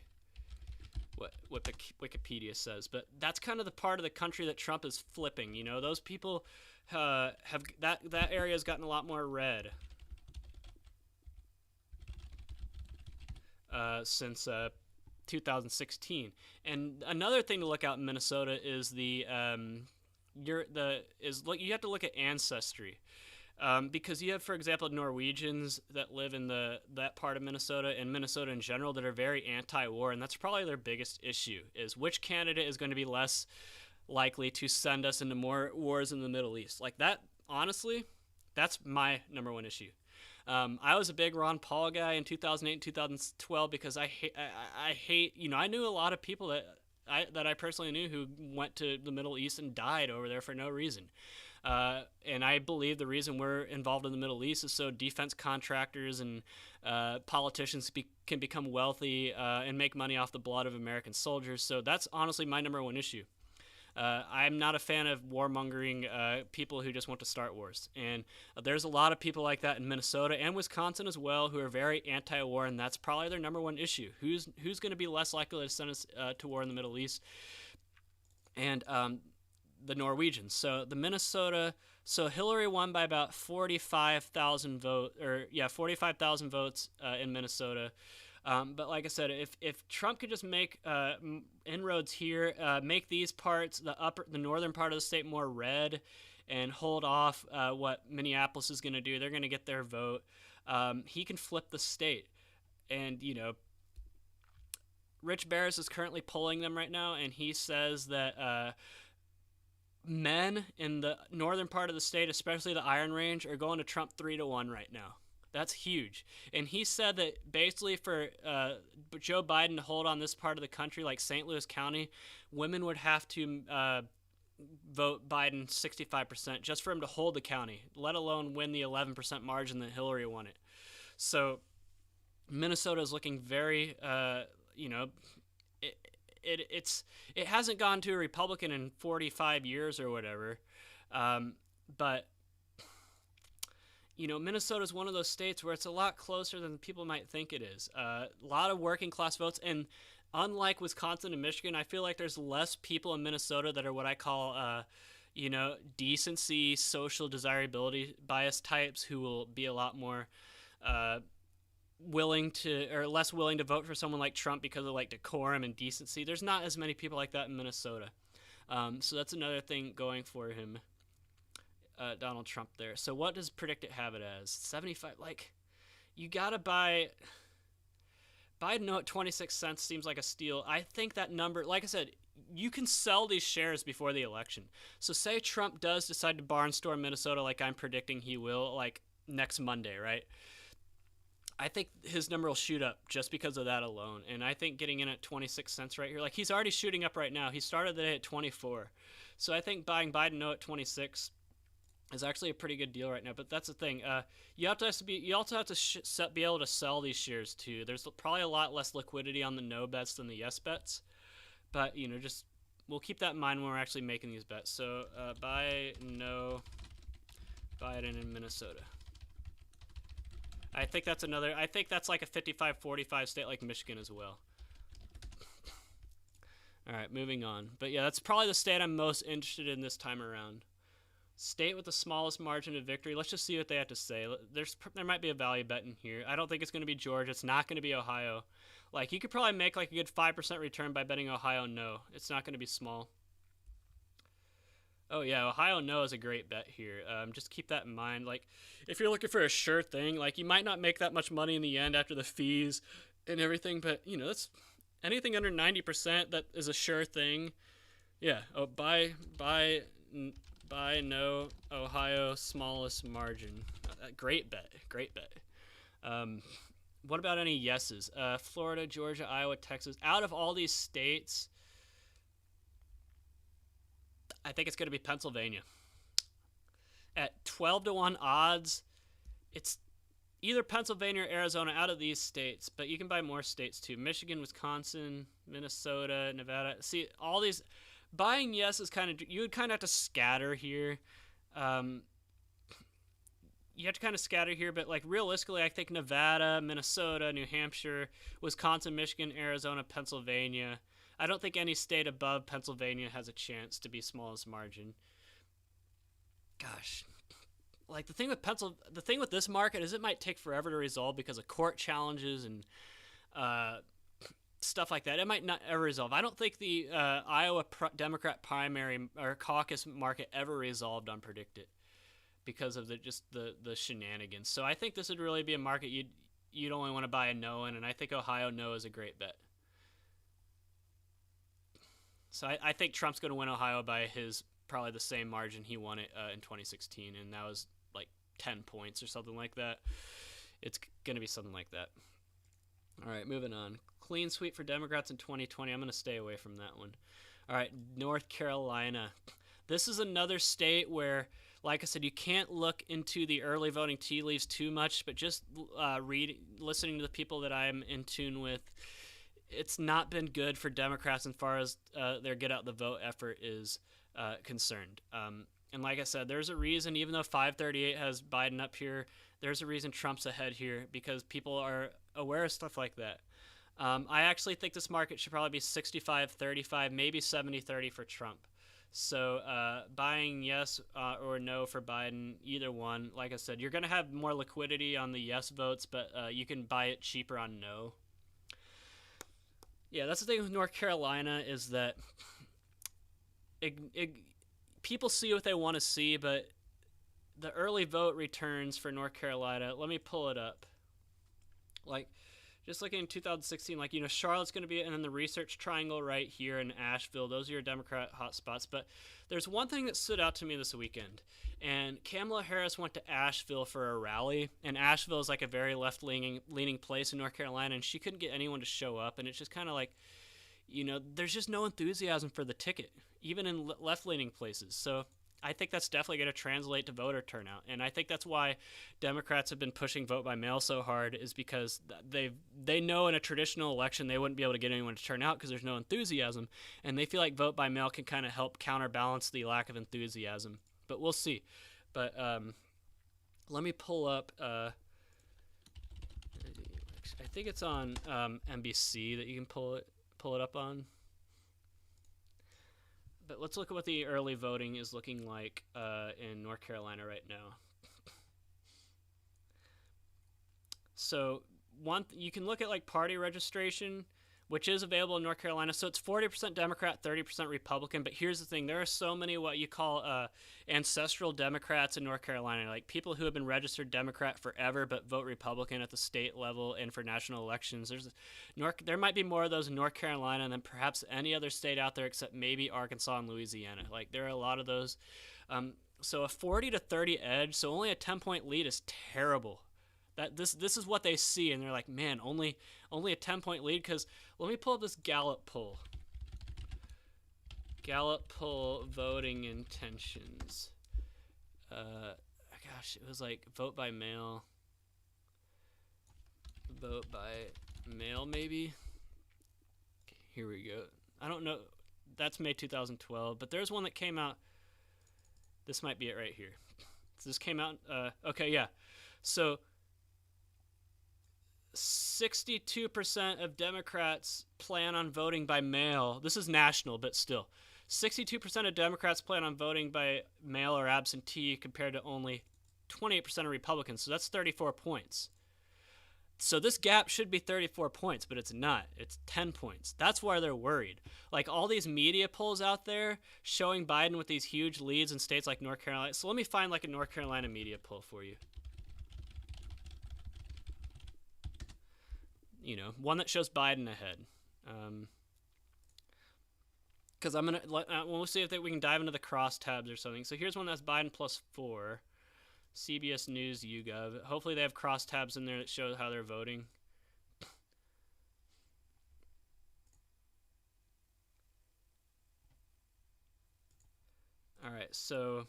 what the Wikipedia says. But that's kind of the part of the country that Trump is flipping. Those people have that area has gotten a lot more red since 2016. And another thing to look out in Minnesota is you have to look at ancestry. Because you have, for example, Norwegians that live in that part of Minnesota and Minnesota in general that are very anti-war, and that's probably their biggest issue, is which candidate is going to be less likely to send us into more wars in the Middle East. Like that, honestly, that's my number one issue. I was a big Ron Paul guy in 2008 and 2012 because I hate, I knew a lot of people that I personally knew who went to the Middle East and died over there for no reason. And I believe the reason we're involved in the Middle East is so defense contractors and politicians can become wealthy and make money off the blood of American soldiers. So that's honestly my number one issue. I'm not a fan of warmongering people who just want to start wars. And there's a lot of people like that in Minnesota and Wisconsin as well who are very anti-war, and that's probably their number one issue. Who's going to be less likely to send us to war in the Middle East? And the Norwegians. So Hillary won by about 45,000 votes in Minnesota. But like I said, if Trump could just make inroads here, make these parts, the northern part of the state more red, and hold off what Minneapolis is going to do, they're going to get their vote. He can flip the state, and Rich Barris is currently polling them right now, and he says that men in the northern part of the state, especially the Iron Range, are going to Trump 3-1 right now. That's huge. And he said that basically for Joe Biden to hold on this part of the country, like St. Louis County, women would have to vote Biden 65% just for him to hold the county, let alone win the 11% margin that Hillary won it. So Minnesota is looking very, it hasn't gone to a Republican in 45 years or whatever, but Minnesota is one of those states where it's a lot closer than people might think it is. A lot of working class votes, and unlike Wisconsin and Michigan, I feel like there's less people in Minnesota that are what I call, decency, social desirability bias types who will be a lot more less willing to vote for someone like Trump because of like decorum and decency. There's not as many people like that in Minnesota. So that's another thing going for him. Donald Trump there. So what does PredictIt have it as? 75. Like, you gotta buy Biden at 26 cents seems like a steal. I think that number, like I said, you can sell these shares before the election. So say Trump does decide to barnstorm Minnesota like I'm predicting he will, like next Monday, right? I think his number will shoot up just because of that alone. And I think getting in at 26 cents right here, like he's already shooting up right now. He started the day at 24. So I think buying Biden no at 26 is actually a pretty good deal right now. But that's the thing. You also have to be able to sell these shares too. There's probably a lot less liquidity on the no bets than the yes bets. But just we'll keep that in mind when we're actually making these bets. So buy no Biden in Minnesota. I think that's like a 55-45 state like Michigan as well. All right, moving on. But yeah, that's probably the state I'm most interested in this time around. State with the smallest margin of victory. Let's just see what they have to say. There might be a value bet in here. I don't think it's going to be Georgia. It's not going to be Ohio. Like, you could probably make like a good 5% return by betting Ohio no. It's not going to be small. Oh yeah, Ohio no is a great bet here. Just keep that in mind. Like, if you're looking for a sure thing, like you might not make that much money in the end after the fees and everything, but that's anything under 90% that is a sure thing. Yeah. Oh, buy no Ohio smallest margin. Great bet. What about any yeses? Florida, Georgia, Iowa, Texas. Out of all these states, I think it's going to be Pennsylvania. At 12-1 odds, it's either Pennsylvania or Arizona out of these states, but you can buy more states too. Michigan, Wisconsin, Minnesota, Nevada. See, all these buying yes is you would kind of have to scatter here. You have to kind of scatter here, but like realistically, I think Nevada, Minnesota, New Hampshire, Wisconsin, Michigan, Arizona, Pennsylvania. I don't think any state above Pennsylvania has a chance to be smallest margin. Gosh, like the thing with this market is it might take forever to resolve because of court challenges and stuff like that. It might not ever resolve. I don't think the Iowa Democrat primary or caucus market ever resolved on PredictIt because of the shenanigans. So I think this would really be a market you'd only want to buy a no in, and I think Ohio no is a great bet. So I think Trump's going to win Ohio by probably the same margin he won it in 2016, and that was like 10 points or something like that. It's going to be something like that. All right, moving on. Clean sweep for Democrats in 2020. I'm going to stay away from that one. All right, North Carolina. This is another state where, like I said, you can't look into the early voting tea leaves too much, but just listening to the people that I'm in tune with, it's not been good for Democrats as far as their get out the vote effort is concerned. And like I said, there's a reason, even though 538 has Biden up here, there's a reason Trump's ahead here because people are aware of stuff like that. I actually think this market should probably be 65-35, maybe 70-30 for Trump. So buying yes or no for Biden, either one. Like I said, you're going to have more liquidity on the yes votes, but you can buy it cheaper on no. Yeah, that's the thing with North Carolina is that people see what they want to see, but the early vote returns for North Carolina, let me pull it up. Like, just looking in 2016, like, Charlotte's going to be, and then the research triangle right here in Asheville. Those are your Democrat hotspots. But there's one thing that stood out to me this weekend. And Kamala Harris went to Asheville for a rally. And Asheville is like a very left-leaning place in North Carolina. And she couldn't get anyone to show up. And it's just kind of like, there's just no enthusiasm for the ticket, even in left-leaning places. So I think that's definitely going to translate to voter turnout. And I think that's why Democrats have been pushing vote by mail so hard, is because they know in a traditional election they wouldn't be able to get anyone to turn out because there's no enthusiasm. And they feel like vote by mail can kind of help counterbalance the lack of enthusiasm. But we'll see. But let me pull up. I think it's on NBC that you can pull it up on. But let's look at what the early voting is looking like in North Carolina right now. So you can look at like party registration, which is available in North Carolina. So it's 40% Democrat, 30% Republican. But here's the thing. There are so many what you call ancestral Democrats in North Carolina, like people who have been registered Democrat forever but vote Republican at the state level and for national elections. There might be more of those in North Carolina than perhaps any other state out there except maybe Arkansas and Louisiana. Like there are a lot of those. So a 40-30 edge, so only a 10-point lead is terrible. This is what they see, and they're like, man, only a 10-point lead. Because let me pull up this Gallup poll. Gallup poll voting intentions. Gosh, it was like vote by mail. Vote by mail, maybe. Okay, here we go. I don't know. That's May 2012, but there's one that came out. This might be it right here. So this came out. Okay, yeah. So 62% of Democrats plan on voting by mail. This is national, but still. 62% of Democrats plan on voting by mail or absentee compared to only 28% of Republicans. So that's 34 points. So this gap should be 34 points, but it's not. It's 10 points. That's why they're worried. Like all these media polls out there showing Biden with these huge leads in states like North Carolina. So let me find like a North Carolina media poll for you. One that shows Biden ahead. Because we'll see if we can dive into the crosstabs or something. So here's one that's Biden +4. CBS News, YouGov. Hopefully they have crosstabs in there that show how they're voting. All right, so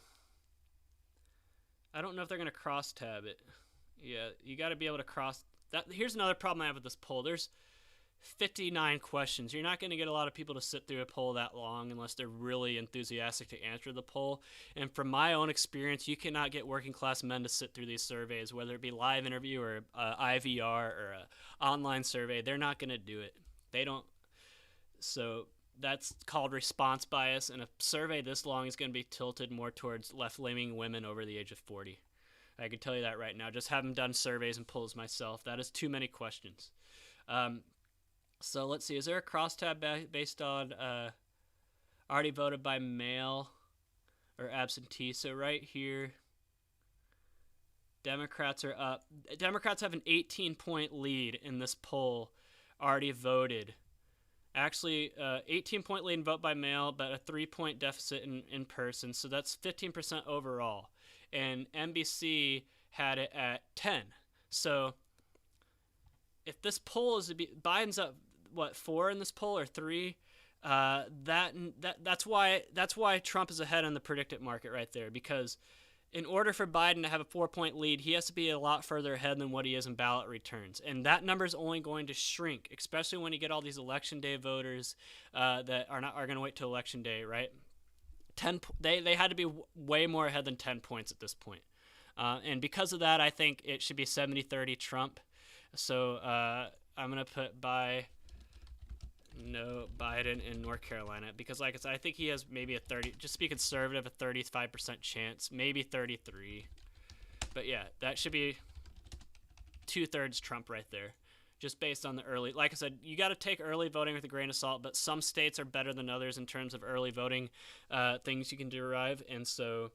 I don't know if they're going to crosstab it. Yeah, you got to be able to cross that. Here's another problem I have with this poll. There's 59 questions. You're not going to get a lot of people to sit through a poll that long unless they're really enthusiastic to answer the poll. And from my own experience, you cannot get working class men to sit through these surveys, whether it be live interview or IVR or a online survey. They're not going to do it. They don't. So that's called response bias, and a survey this long is going to be tilted more towards left-leaning women over the age of 40. I can tell you that right now. Just having done surveys and polls myself, that is too many questions. So let's see. Is there a crosstab based on already voted by mail or absentee? So right here, Democrats are up. Democrats have an 18-point lead in this poll, already voted. Actually, 18-point lead in vote by mail, but a 3-point deficit in person. So that's 15% overall. And NBC had it at 10. So if this poll is to be, Biden's up, what, 4 in this poll or 3? That's why Trump is ahead in the PredictIt market right there, because in order for Biden to have a 4-point lead, he has to be a lot further ahead than what he is in ballot returns. And that number is only going to shrink, especially when you get all these election day voters that are going to wait till election day, right? They had to be way more ahead than 10 points at this point. And because of that, I think it should be 70-30 Trump. So I'm going to put Biden in North Carolina, because like I said, I think he has maybe a 30, just to be conservative, a 35% chance, maybe 33. But yeah, that should be 2/3 Trump right there, just based on the early. Like I said, you got to take early voting with a grain of salt, but some states are better than others in terms of early voting things you can derive, and so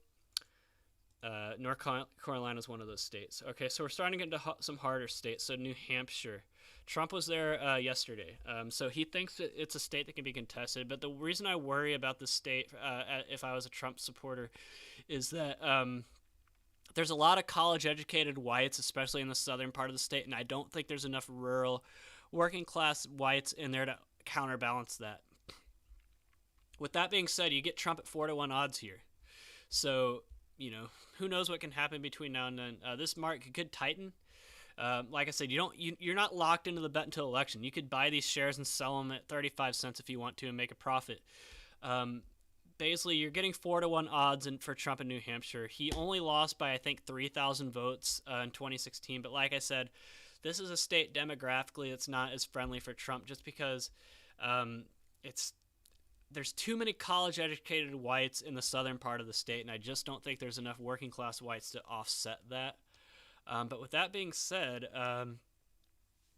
North Carolina is one of those states. Okay, so we're starting to get into some harder states. So New Hampshire. Trump was there yesterday, so he thinks that it's a state that can be contested. But the reason I worry about this state, if I was a Trump supporter, is that there's a lot of college-educated whites, especially in the southern part of the state, and I don't think there's enough rural, working-class whites in there to counterbalance that. With that being said, you get Trump at 4-1 odds here. So, you know, who knows what can happen between now and then. This market could tighten. Like I said, you're not locked into the bet until election. You could buy these shares and sell them at 35 cents if you want to and make a profit. Basically, you're getting 4-1 odds for Trump in New Hampshire. He only lost by, I think, 3,000 votes in 2016. But like I said, this is a state demographically that's not as friendly for Trump, just because there's too many college-educated whites in the southern part of the state, and I just don't think there's enough working-class whites to offset that. But with that being said,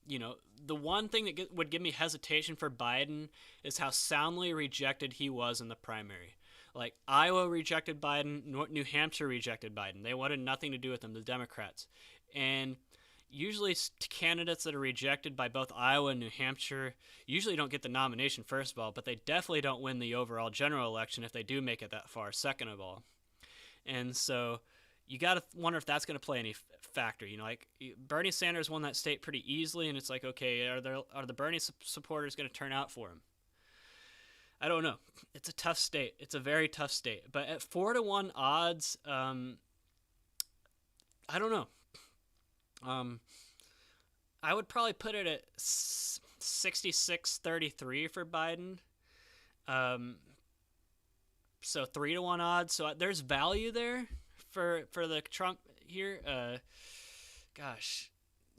you know, the one thing that would give me hesitation for Biden is how soundly rejected he was in the primary. Like, Iowa rejected Biden, New Hampshire rejected Biden. They wanted nothing to do with him, the Democrats. And usually candidates that are rejected by both Iowa and New Hampshire usually don't get the nomination, first of all, but they definitely don't win the overall general election if they do make it that far, second of all. And so you got to wonder if that's going to play any factor. You know, like Bernie Sanders won that state pretty easily, and it's like, okay, are the Bernie supporters going to turn out for him? I don't know. It's a tough state. It's a very tough state. But at 4-1 odds, I don't know. I would probably put it at 66-33 for Biden. So 3-1 odds. So there's value there for the Trump here. Gosh,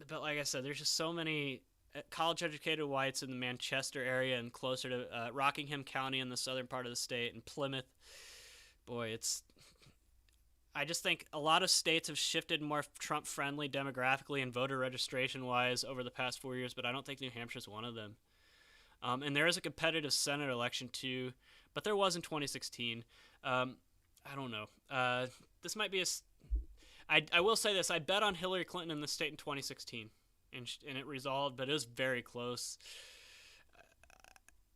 but like I said, there's just so many college-educated whites in the Manchester area and closer to Rockingham County in the southern part of the state, and Plymouth. Boy, I just think a lot of states have shifted more Trump-friendly demographically and voter registration-wise over the past 4 years, but I don't think New Hampshire's one of them. And there is a competitive Senate election too, but there was in 2016. I don't know. This might be I will say this. I bet on Hillary Clinton in the state in 2016, and it resolved, but it was very close.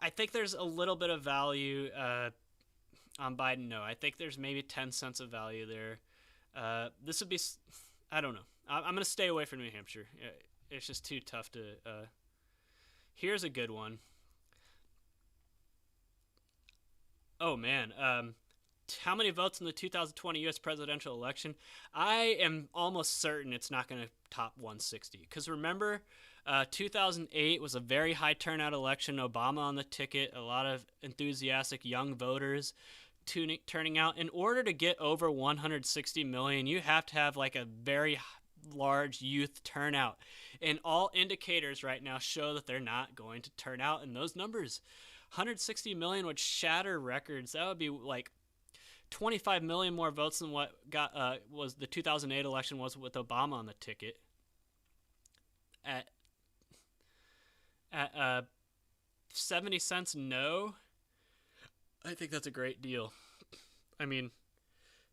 I think there's a little bit of value on Biden. No, I think there's maybe 10 cents of value there. This would be, I don't know. I'm going to stay away from New Hampshire. It's just too tough to. Here's a good one. Oh man, how many votes in the 2020 U.S. presidential election? I am almost certain it's not going to top 160. Because remember, 2008 was a very high turnout election. Obama on the ticket, a lot of enthusiastic young voters turning out. In order to get over 160 million, you have to have like a very large youth turnout. And all indicators right now show that they're not going to turn out in those numbers. 160 million would shatter records. That would be like 25 million more votes than what was the 2008 election was with Obama on the ticket. At 70 cents no, I think that's a great deal. I mean,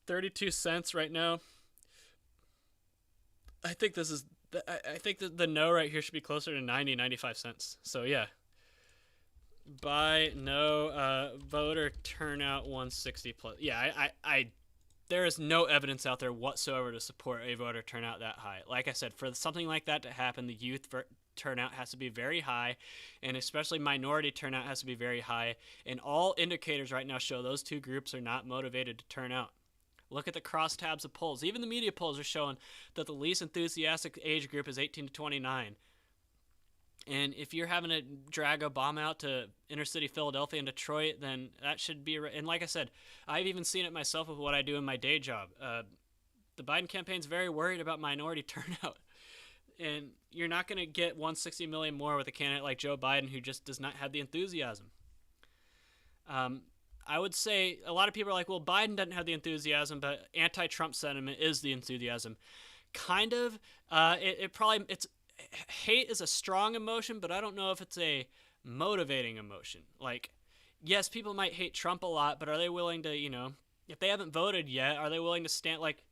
32 cents right now. I think this is. I think that the no right here should be closer to 90, 95 cents. So yeah. Buy no voter turnout 160 plus. Yeah, I there is no evidence out there whatsoever to support a voter turnout that high. Like I said, for something like that to happen, the youth turnout has to be very high, and especially minority turnout has to be very high. And all indicators right now show those two groups are not motivated to turn out. Look at the crosstabs of polls. Even the media polls are showing that the least enthusiastic age group is 18 to 29. And if you're having to drag Obama out to inner city Philadelphia and Detroit, then that should be. And like I said, I've even seen it myself with what I do in my day job. The Biden campaign's very worried about minority turnout. And you're not going to get 160 million more with a candidate like Joe Biden who just does not have the enthusiasm. I would say a lot of people are like, well, Biden doesn't have the enthusiasm, but anti-Trump sentiment is the enthusiasm. Kind of. It's hate is a strong emotion, but I don't know if it's a motivating emotion. Like, yes, people might hate Trump a lot, but are they willing to, if they haven't voted yet, are they willing to stand, like,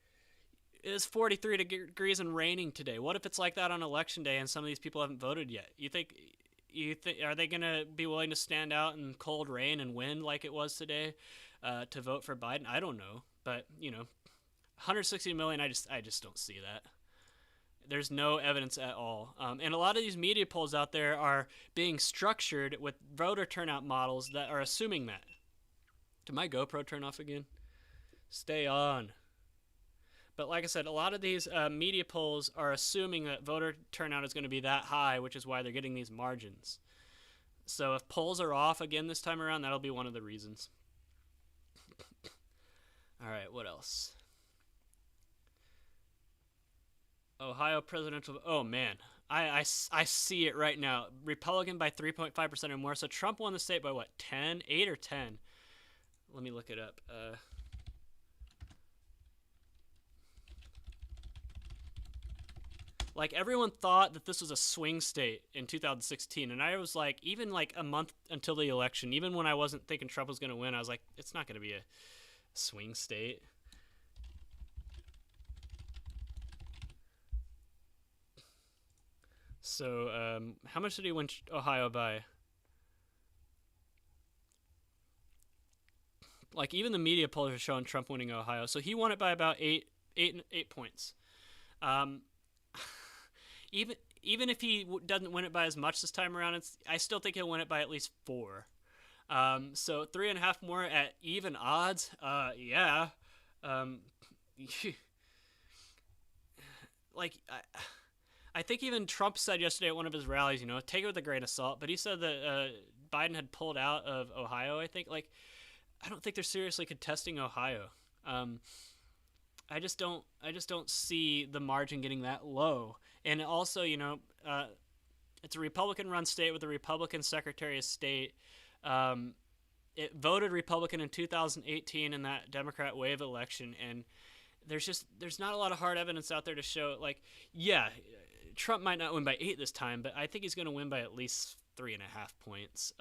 it is 43 degrees and raining today. What if it's like that on election day and some of these people haven't voted yet? You think are they going to be willing to stand out in cold rain and wind like it was today to vote for Biden? I don't know, but 160 million, I just don't see that. There's no evidence at all. And a lot of these media polls out there are being structured with voter turnout models that are assuming that. Did my GoPro turn off again? Stay on. But like I said, a lot of these media polls are assuming that voter turnout is going to be that high, which is why they're getting these margins. So if polls are off again this time around, that'll be one of the reasons. All right, what else? Ohio presidential. Oh man, I see it right now. Republican by 3.5% or more. So Trump won the state by what? 8 or 10? Let me look it up. Like everyone thought that this was a swing state in 2016, and I was like, even like a month until the election, even when I wasn't thinking Trump was going to win, I was like, it's not going to be a swing state. So, how much did he win Ohio by? Like, even the media polls are showing Trump winning Ohio. So he won it by about 8 points. Even if he doesn't win it by as much this time around, I still think he'll win it by at least 4. So 3.5 more at even odds. Yeah. Like, I think even Trump said yesterday at one of his rallies, take it with a grain of salt. But he said that Biden had pulled out of Ohio, I think. Like, I don't think they're seriously contesting Ohio. I just don't see the margin getting that low. And also, it's a Republican-run state with a Republican Secretary of State. It voted Republican in 2018 in that Democrat wave election, and there's not a lot of hard evidence out there to show, like, yeah, Trump might not win by 8 this time, but I think he's going to win by at least 3.5 points.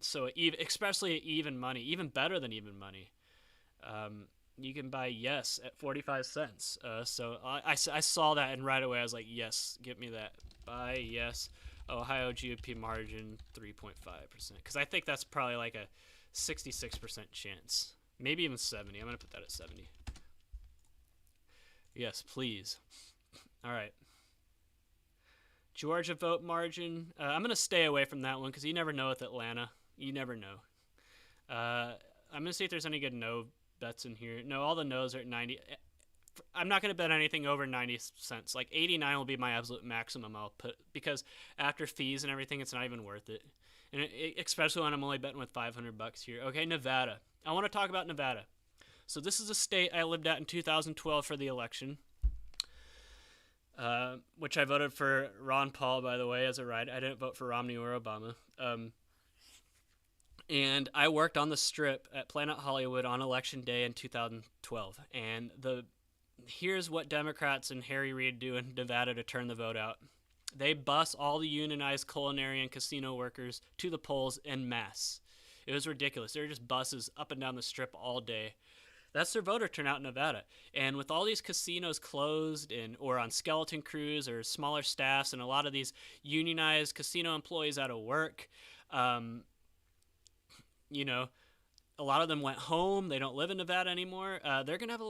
So especially at even money, even better than even money. You can buy yes at 45 cents. So I saw that, and right away I was like, yes, get me that. Buy yes. Ohio GOP margin 3.5%. Because I think that's probably like a 66% chance. Maybe even 70. I'm going to put that at 70. Yes, please. All right. Georgia vote margin. I'm going to stay away from that one because you never know with Atlanta. You never know. I'm going to see if there's any good no bets in here. No, all the no's are at 90. I'm not going to bet anything over 90 cents. Like 89 will be my absolute maximum I'll put, because after fees and everything, it's not even worth it. And especially when I'm only betting with $500 here. Okay, Nevada. I want to talk about Nevada. So this is a state I lived at in 2012 for the election, which I voted for Ron Paul, by the way, as a ride. I didn't vote for Romney or Obama. And I worked on the Strip at Planet Hollywood on Election Day in 2012. And here's what Democrats and Harry Reid do in Nevada to turn the vote out. They bus all the unionized culinary and casino workers to the polls en masse. It was ridiculous. There were just buses up and down the Strip all day. That's their voter turnout in Nevada. And with all these casinos closed or on skeleton crews or smaller staffs, and a lot of these unionized casino employees out of work, a lot of them went home. They don't live in Nevada anymore. They're gonna have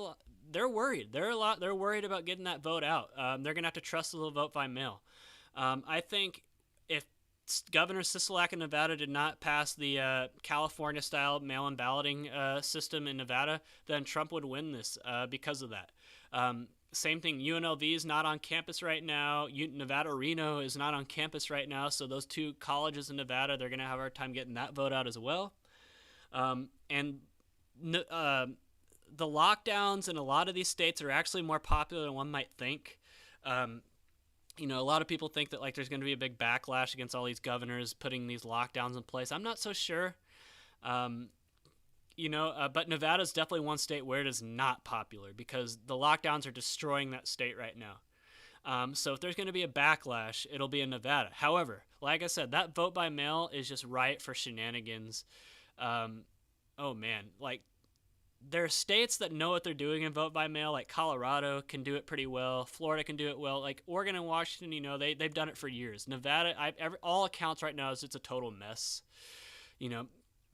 they're worried. They're worried about getting that vote out. They're gonna have to trust the little vote by mail. I think if Governor Sisolak in Nevada did not pass the California-style mail-in balloting system in Nevada, then Trump would win this because of that. Same thing, UNLV is not on campus right now. Nevada Reno is not on campus right now, so those two colleges in Nevada, they're going to have a hard time getting that vote out as well. And the lockdowns in a lot of these states are actually more popular than one might think. A lot of people think that there's going to be a big backlash against all these governors putting these lockdowns in place. I'm not so sure. But Nevada's definitely one state where it is not popular because the lockdowns are destroying that state right now. So if there's going to be a backlash, it'll be in Nevada. However, like I said, that vote by mail is just ripe for shenanigans. There are states that know what they're doing in vote by mail, like Colorado can do it pretty well. Florida can do it well. Like Oregon and Washington, they've done it for years. Nevada, all accounts right now is it's a total mess.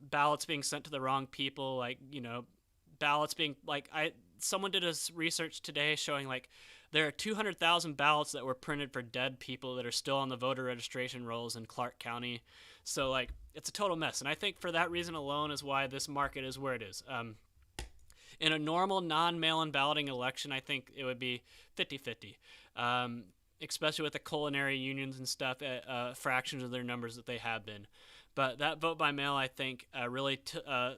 Ballots being sent to the wrong people, ballots being someone did a research today showing there are 200,000 ballots that were printed for dead people that are still on the voter registration rolls in Clark County. So it's a total mess. And I think for that reason alone is why this market is where it is. In a normal non-mail-in balloting election, I think it would be 50-50, especially with the culinary unions and stuff at fractions of their numbers that they have been. But that vote by mail, I think, really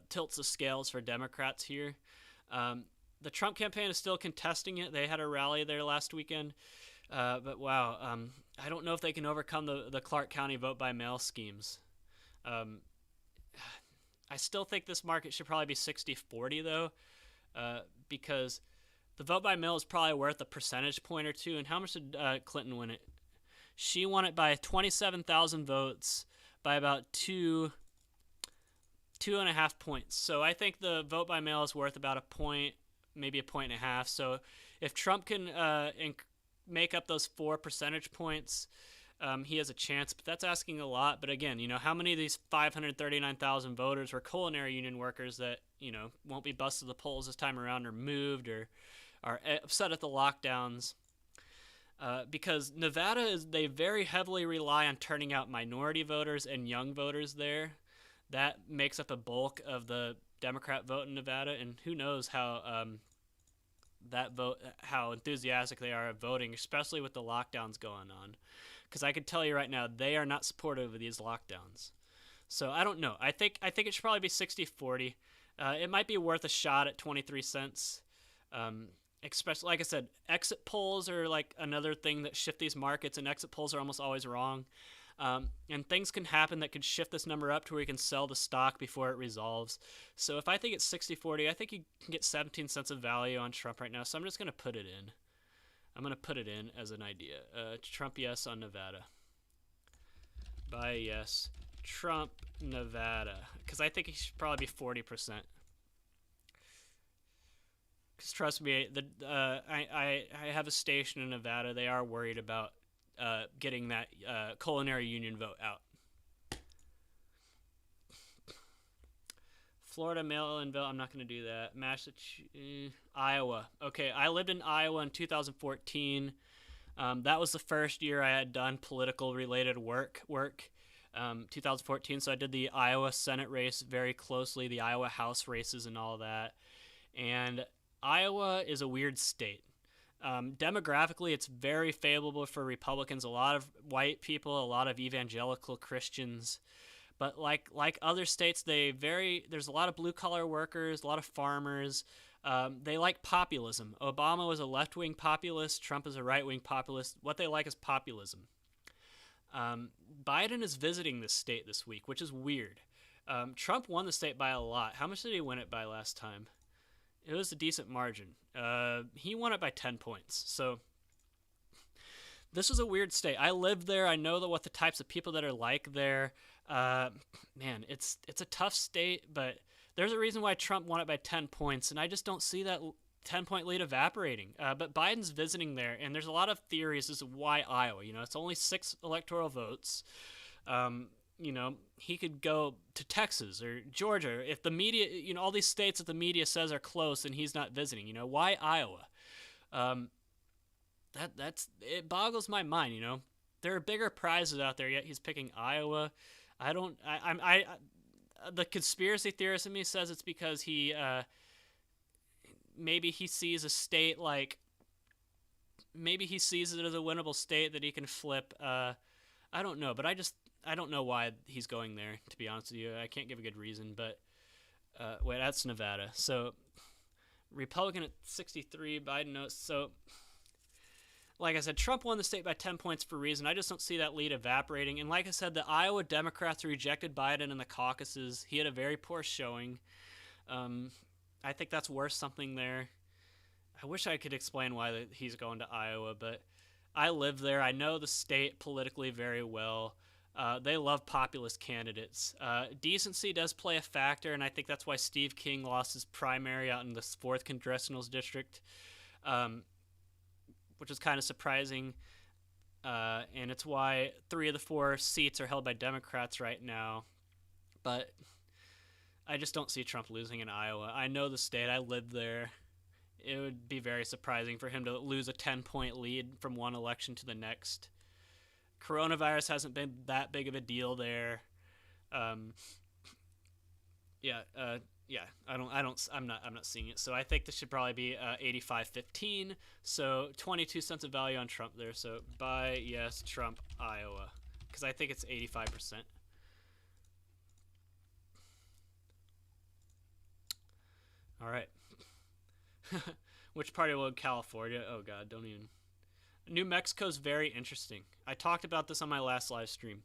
tilts the scales for Democrats here. The Trump campaign is still contesting it. They had a rally there last weekend. But wow, I don't know if they can overcome the Clark County vote by mail schemes. I still think this market should probably be 60-40 though. Because the vote by mail is probably worth a percentage point or two. And how much did Clinton win it? She won it by 27,000 votes by about 2.5 points. So I think the vote by mail is worth about a point, maybe a point and a half. So if Trump can make up those 4 percentage points, he has a chance, but that's asking a lot. But again, how many of these 539,000 voters were culinary union workers that, won't be busted to the polls this time around or moved or are upset at the lockdowns? Because Nevada they very heavily rely on turning out minority voters and young voters there. That makes up a bulk of the Democrat vote in Nevada, and who knows how how enthusiastic they are at voting, especially with the lockdowns going on. Because I can tell you right now, they are not supportive of these lockdowns. So I don't know. I think it should probably be 60-40. It might be worth a shot at 23 cents. Especially, like I said, exit polls are another thing that shift these markets, and exit polls are almost always wrong. And things can happen that could shift this number up to where you can sell the stock before it resolves. So if I think it's 60-40, I think you can get 17 cents of value on Trump right now. So I'm just going to put it in. I'm going to put it in as an idea. Trump yes on Nevada. Buy yes. Trump, Nevada. Because I think he should probably be 40%. Because trust me, I have a station in Nevada. They are worried about getting that culinary union vote out. Florida mail-in vote. I'm not going to do that. Iowa. Okay, I lived in Iowa in 2014. That was the first year I had done political-related work. 2014, so I did the Iowa Senate race very closely, the Iowa House races and all that. And Iowa is a weird state. Demographically, it's very favorable for Republicans. A lot of white people, a lot of evangelical Christians. But like other states, there's a lot of blue-collar workers, a lot of farmers. They like populism. Obama was a left-wing populist. Trump is a right-wing populist. What they like is populism. Biden is visiting this state this week, which is weird. Trump won the state by a lot. How much did he win it by last time? It was a decent margin. He won it by 10 points. So this is a weird state. I lived there. I know what the types of people that are like there. Man, it's a tough state, but there's a reason why Trump won it by 10 points, and I just don't see that 10-point lead evaporating. But Biden's visiting there, and there's a lot of theories as to why Iowa. It's only 6 electoral votes. He could go to Texas or Georgia. If the media, all these states that the media says are close and he's not visiting, why Iowa? It boggles my mind, There are bigger prizes out there, yet he's picking Iowa. The conspiracy theorist in me says it's because maybe he sees a state maybe he sees it as a winnable state that he can flip. I don't know, but I don't know why he's going there, to be honest with you. I can't give a good reason, but wait, that's Nevada. So Republican at 63, Biden notes. So like I said, Trump won the state by 10 points for a reason. I just don't see that lead evaporating. And like I said, the Iowa Democrats rejected Biden in the caucuses. He had a very poor showing. I think that's worth something there. I wish I could explain why he's going to Iowa, but I live there. I know the state politically very well. They love populist candidates. Decency does play a factor, and I think that's why Steve King lost his primary out in the 4th Congressional District, which is kind of surprising. And it's why 3 of the 4 seats are held by Democrats right now. But I just don't see Trump losing in Iowa. I know the state. I lived there. It would be very surprising for him to lose a 10-point lead from one election to the next. Coronavirus hasn't been that big of a deal there. I'm not seeing it. So I think this should probably be 85-15. So 22 cents of value on Trump there. So buy yes Trump Iowa, because I think it's 85%. All right. Which party will California? Oh God, don't even. New Mexico's very interesting. I talked about this on my last live stream.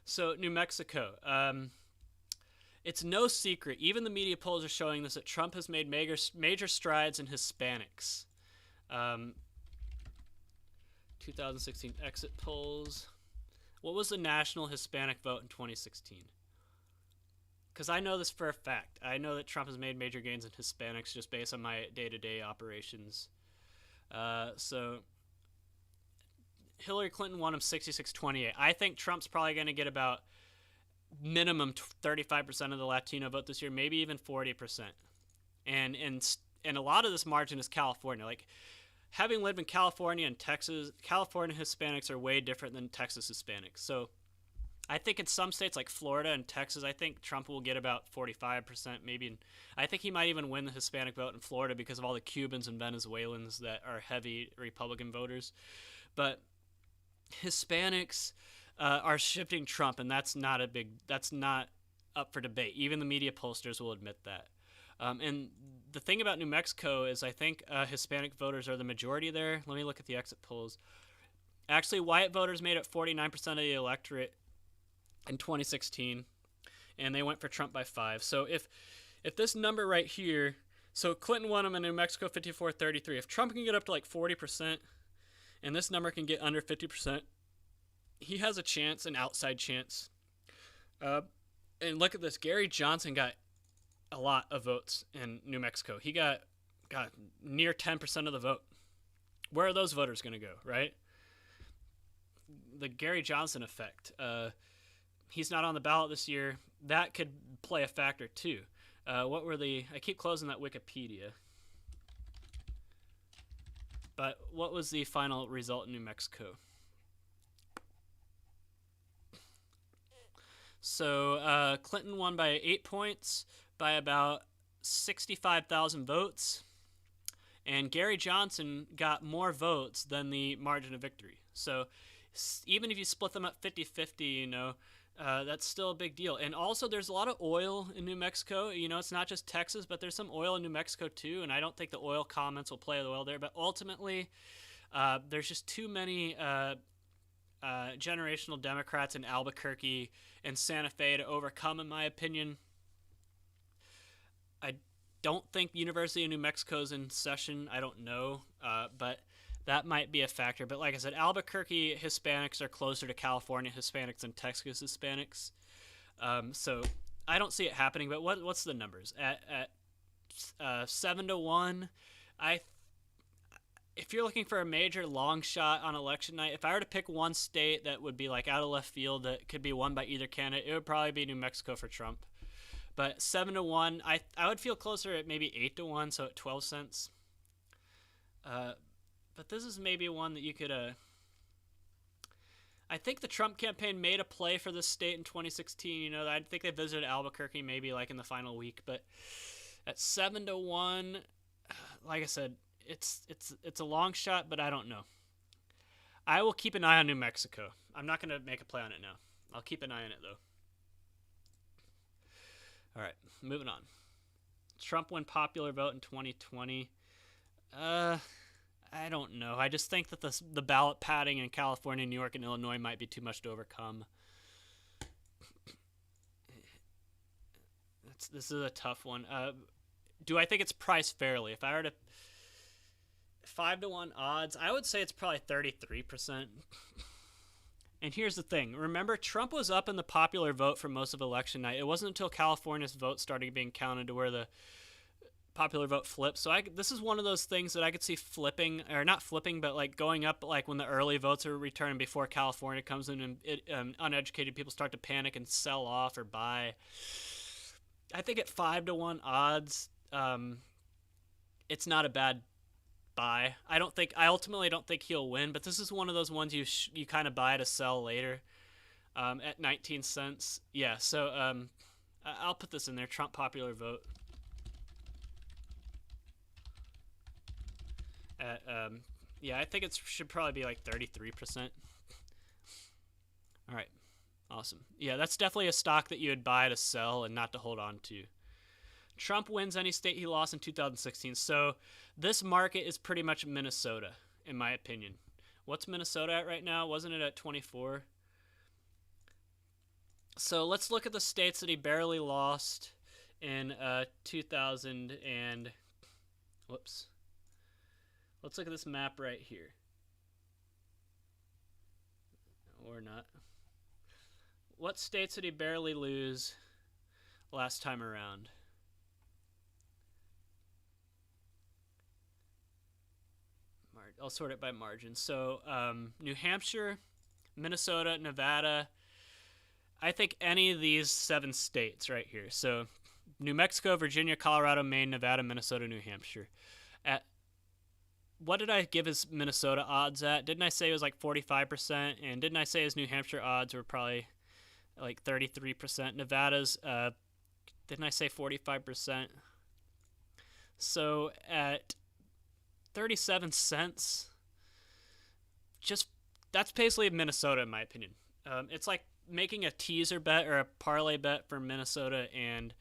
So New Mexico, it's no secret, even the media polls are showing this, that Trump has made major strides in Hispanics. 2016 exit polls. What was the national Hispanic vote in 2016? Because I know this for a fact. I know that Trump has made major gains in Hispanics just based on my day-to-day operations. So Hillary Clinton won him 66-28. I think Trump's probably going to get about minimum 35% of the Latino vote this year, maybe even 40%. And a lot of this margin is California. Like, having lived in California and Texas, California Hispanics are way different than Texas Hispanics. So I think in some states like Florida and Texas, I think Trump will get about 45%, maybe. I think he might even win the Hispanic vote in Florida because of all the Cubans and Venezuelans that are heavy Republican voters. But Hispanics are shifting Trump, and that's not up for debate. Even the media pollsters will admit that. And the thing about New Mexico is I think Hispanic voters are the majority there. Let me look at the exit polls. Actually, white voters made up 49% of the electorate in 2016, and they went for Trump by 5. So if this number right here, so Clinton won him in New Mexico 54-33. If Trump can get up to like 40%, and this number can get under 50%, he has a chance, an outside chance. And look at this. Gary Johnson got a lot of votes in New Mexico. He got near 10% of the vote. Where are those voters going to go, right? The Gary Johnson effect. He's not on the ballot this year. That could play a factor too. What were the... I keep closing that Wikipedia. But what was the final result in New Mexico? So Clinton won by 8 points by about 65,000 votes. And Gary Johnson got more votes than the margin of victory. So even if you split them up 50-50, you know, that's still a big deal. And also there's a lot of oil in New Mexico. You know, it's not just Texas, but there's some oil in New Mexico too. And I don't think the oil comments will play the oil there. But ultimately, there's just too many generational Democrats in Albuquerque and Santa Fe to overcome, in my opinion. I don't think University of New Mexico's in session. I don't know, but that might be a factor. But like I said, Albuquerque Hispanics are closer to California Hispanics than Texas Hispanics. So I don't see it happening. But what's the numbers? At 7-1, if you're looking for a major long shot on election night, if I were to pick one state that would be like out of left field that could be won by either candidate, it would probably be New Mexico for Trump. But 7-1, I would feel closer at maybe 8-1, so at 12 cents. But this is maybe one that you could. I think the Trump campaign made a play for this state in 2016. You know, I think they visited Albuquerque maybe like in the final week. But at 7-1, like I said, it's a long shot, but I don't know. I will keep an eye on New Mexico. I'm not going to make a play on it now. I'll keep an eye on it though. All right, moving on. Trump won popular vote in 2020. I don't know. I just think that the ballot padding in California, New York, and Illinois might be too much to overcome. This is a tough one. Do I think it's priced fairly? If I were to 5-1 odds, I would say it's probably 33%. And here's the thing. Remember, Trump was up in the popular vote for most of election night. It wasn't until California's vote started being counted to where the popular vote flipped. So this is one of those things that I could see flipping, or not flipping, but like going up like when the early votes are returned before California comes in and uneducated people start to panic and sell off or buy. I think at 5-1 odds, it's not a bad buy. I ultimately don't think he'll win, but this is one of those ones you kind of buy to sell later. At 19 cents. Yeah, so I'll put this in there. Trump popular vote. Yeah, I think it should probably be like 33%. All right, awesome. Yeah, that's definitely a stock that you would buy to sell and not to hold on to. Trump wins any state he lost in 2016. So this market is pretty much Minnesota, in my opinion. What's Minnesota at right now? Wasn't it at 24? So let's look at the states that he barely lost in 2000 and... Whoops. Let's look at this map right here. Or not. What states did he barely lose last time around? I'll sort it by margin. So New Hampshire, Minnesota, Nevada. I think any of these 7 states right here. So New Mexico, Virginia, Colorado, Maine, Nevada, Minnesota, New Hampshire. What did I give his Minnesota odds at? Didn't I say it was like 45%? And didn't I say his New Hampshire odds were probably like 33%? Nevada's, didn't I say 45%? So at 37 cents, that's basically Minnesota in my opinion. It's like making a teaser bet or a parlay bet for Minnesota and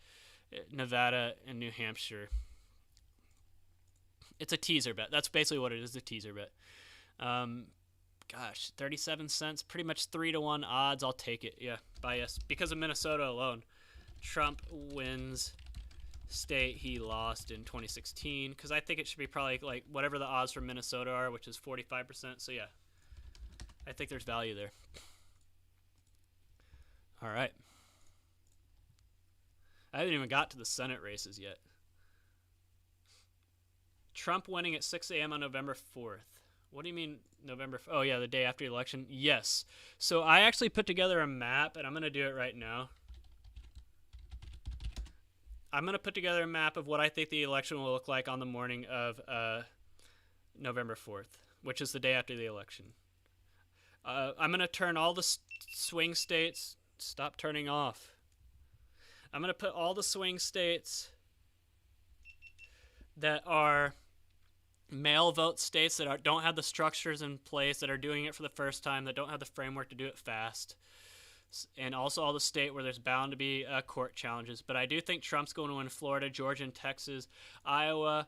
Nevada and New Hampshire. It's a teaser bet. That's basically what it is, a teaser bet. Gosh, 37 cents, pretty much 3-1 odds. I'll take it. Yeah, by yes, because of Minnesota alone. Trump wins state he lost in 2016, because I think it should be probably like whatever the odds for Minnesota are, which is 45%. So yeah, I think there's value there. All right. I haven't even got to the Senate races yet. Trump winning at 6 a.m. on November 4th. What do you mean November? Oh yeah, the day after the election. Yes. So I actually put together a map, and I'm going to do it right now. I'm going to put together a map of what I think the election will look like on the morning of November 4th, which is the day after the election. I'm going to turn all the swing states... Stop turning off. I'm going to put all the swing states that are mail vote states that don't have the structures in place, that are doing it for the first time, that don't have the framework to do it fast, and also all the state where there's bound to be court challenges. But I do think Trump's going to win Florida, Georgia, and Texas, Iowa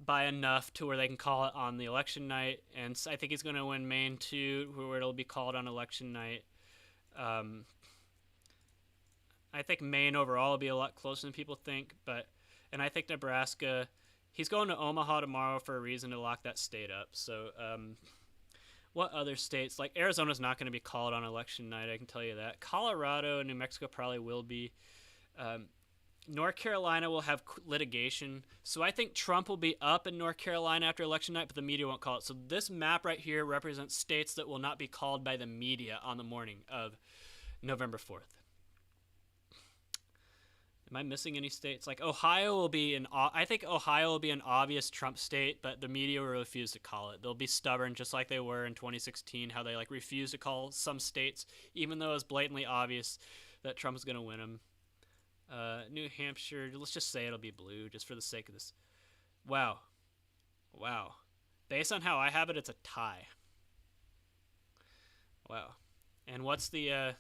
by enough to where they can call it on the election night, and I think he's going to win Maine too, where it'll be called on election night. I think Maine overall will be a lot closer than people think, and I think Nebraska, he's going to Omaha tomorrow for a reason to lock that state up. So what other states? Like Arizona's not going to be called on election night, I can tell you that. Colorado and New Mexico probably will be. North Carolina will have litigation. So I think Trump will be up in North Carolina after election night, but the media won't call it. So this map right here represents states that will not be called by the media on the morning of November 4th. Am I missing any states? Like Ohio will be I think Ohio will be an obvious Trump state, but the media will refuse to call it. They'll be stubborn, just like they were in 2016, how they refuse to call some states, even though it's blatantly obvious that Trump is going to win them. New Hampshire, let's just say it'll be blue, just for the sake of this. Wow. Based on how I have it, it's a tie. Wow. And what's the? Am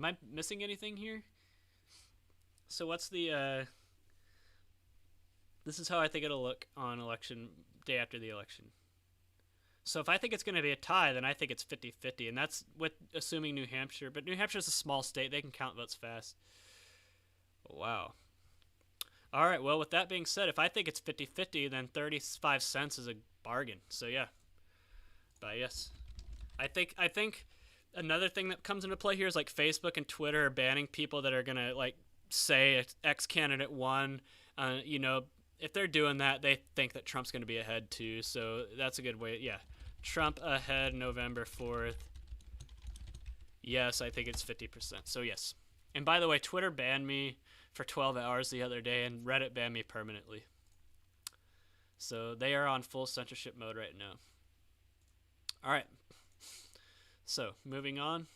I missing anything here? So what's the, this is how I think it'll look on election day after the election. So if I think it's going to be a tie, then I think it's 50-50, and that's with assuming New Hampshire. But New Hampshire's a small state. They can count votes fast. Wow. All right, well, with that being said, if I think it's 50-50, then 35 cents is a bargain. So, yeah. But, yes. I think another thing that comes into play here is, Facebook and Twitter are banning people that are going to, say X candidate won. If they're doing that, they think that Trump's going to be ahead too. So that's a good way. Yeah, Trump ahead November 4th. Yes, I think it's 50%. So yes. And by the way, Twitter banned me for 12 hours the other day, and Reddit banned me permanently. So they are on full censorship mode right now. All right. So moving on.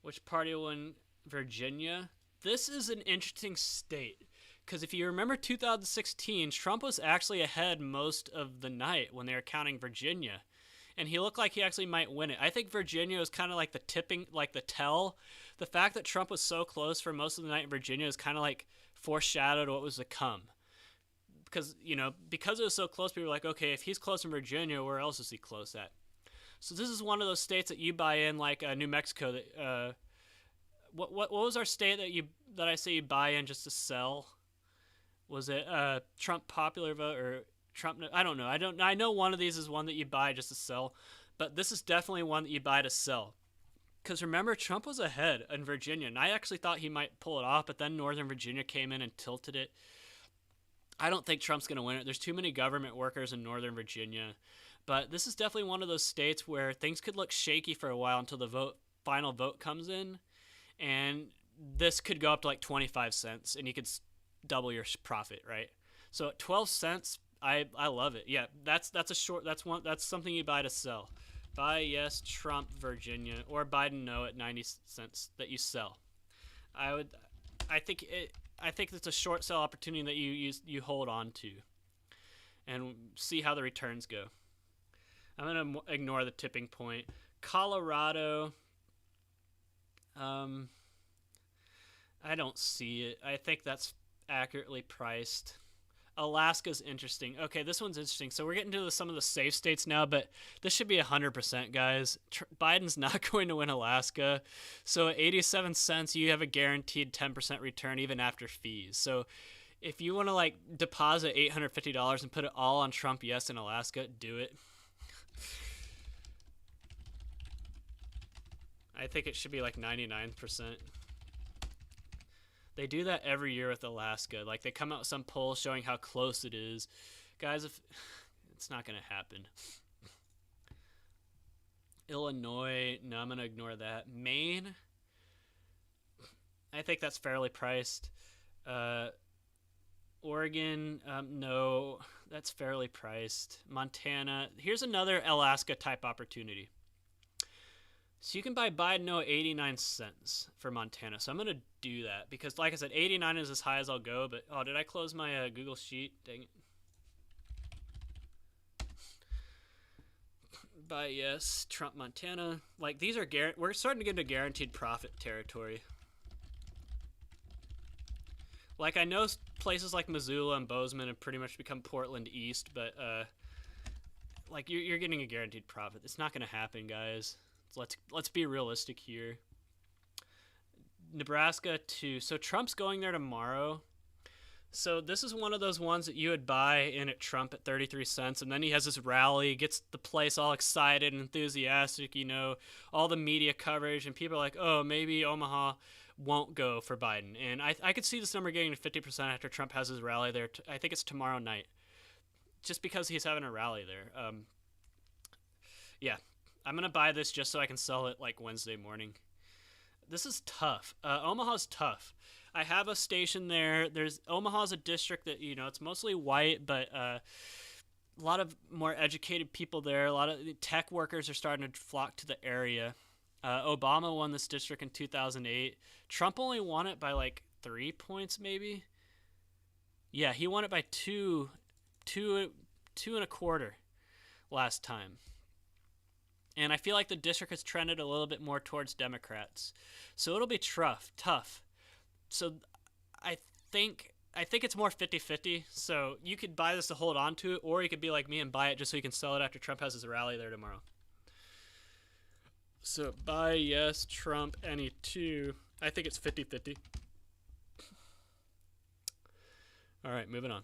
Which party will win Virginia? This is an interesting state, because if you remember 2016, Trump was actually ahead most of the night when they were counting Virginia, and he looked like he actually might win it. I think Virginia was kind of like the tipping, like the tell. The fact that Trump was so close for most of the night in Virginia is kind of foreshadowed what was to come, because it was so close, people were like, okay, if he's close in Virginia, where else is he close at? So this is one of those states that you buy in, like New Mexico, that What was our state that I say you buy in just to sell? Was it Trump popular vote or Trump? I don't know. I know one of these is one that you buy just to sell, but this is definitely one that you buy to sell. Because remember, Trump was ahead in Virginia, and I actually thought he might pull it off, but then Northern Virginia came in and tilted it. I don't think Trump's going to win it. There's too many government workers in Northern Virginia, but this is definitely one of those states where things could look shaky for a while until the final vote comes in. And this could go up to 25 cents, and you could double your profit, right? So at 12 cents, I love it. Yeah, that's something you buy to sell. Buy yes, Trump, Virginia, or Biden no at 90 cents that you sell. I think it's a short sell opportunity that you hold on to, and see how the returns go. I'm gonna ignore the tipping point. Colorado. I don't see it. I think that's accurately priced. Alaska's interesting. Okay, this one's interesting. So we're getting to some of the safe states now, but this should be 100%, guys. Biden's not going to win Alaska. So at 87 cents, you have a guaranteed 10% return even after fees. So if you want to deposit $850 and put it all on Trump yes in Alaska, do it. I think it should be 99%. They do that every year with Alaska. They come out with some poll showing how close it is. Guys, it's not going to happen. Illinois, no, I'm going to ignore that. Maine, I think that's fairly priced. Oregon, no, that's fairly priced. Montana, here's another Alaska type opportunity. So you can buy Biden at 89 cents for Montana. So I'm going to do that because, like I said, 89 is as high as I'll go. But, oh, did I close my Google Sheet? Dang it. Buy yes, Trump, Montana. Like, these are, we're starting to get into guaranteed profit territory. Like, I know places like Missoula and Bozeman have pretty much become Portland East, but, like, you're getting a guaranteed profit. It's not going to happen, guys. Let's be realistic here. Nebraska too. So Trump's going there tomorrow. So this is one of those ones that you would buy in at Trump at 33 cents, and then he has this rally, gets the place all excited and enthusiastic, you know, all the media coverage, and people are like, oh, maybe Omaha won't go for Biden. And I could see this number getting to 50% after Trump has his rally there. I think it's tomorrow night, just because he's having a rally there. Yeah. I'm going to buy this just so I can sell it like Wednesday morning. This is tough. Omaha's tough. I have a station there. Omaha's a district that, you know, it's mostly white, but a lot of more educated people there. A lot of tech workers are starting to flock to the area. Obama won this district in 2008. Trump only won it by like 3 points maybe. Yeah, he won it by two and a quarter last time. And I feel like the district has trended a little bit more towards Democrats. So it'll be tough. So I think it's more 50-50. So you could buy this to hold on to it, or you could be like me and buy it just so you can sell it after Trump has his rally there tomorrow. So buy yes, Trump, any two. I think it's 50-50. All right, moving on.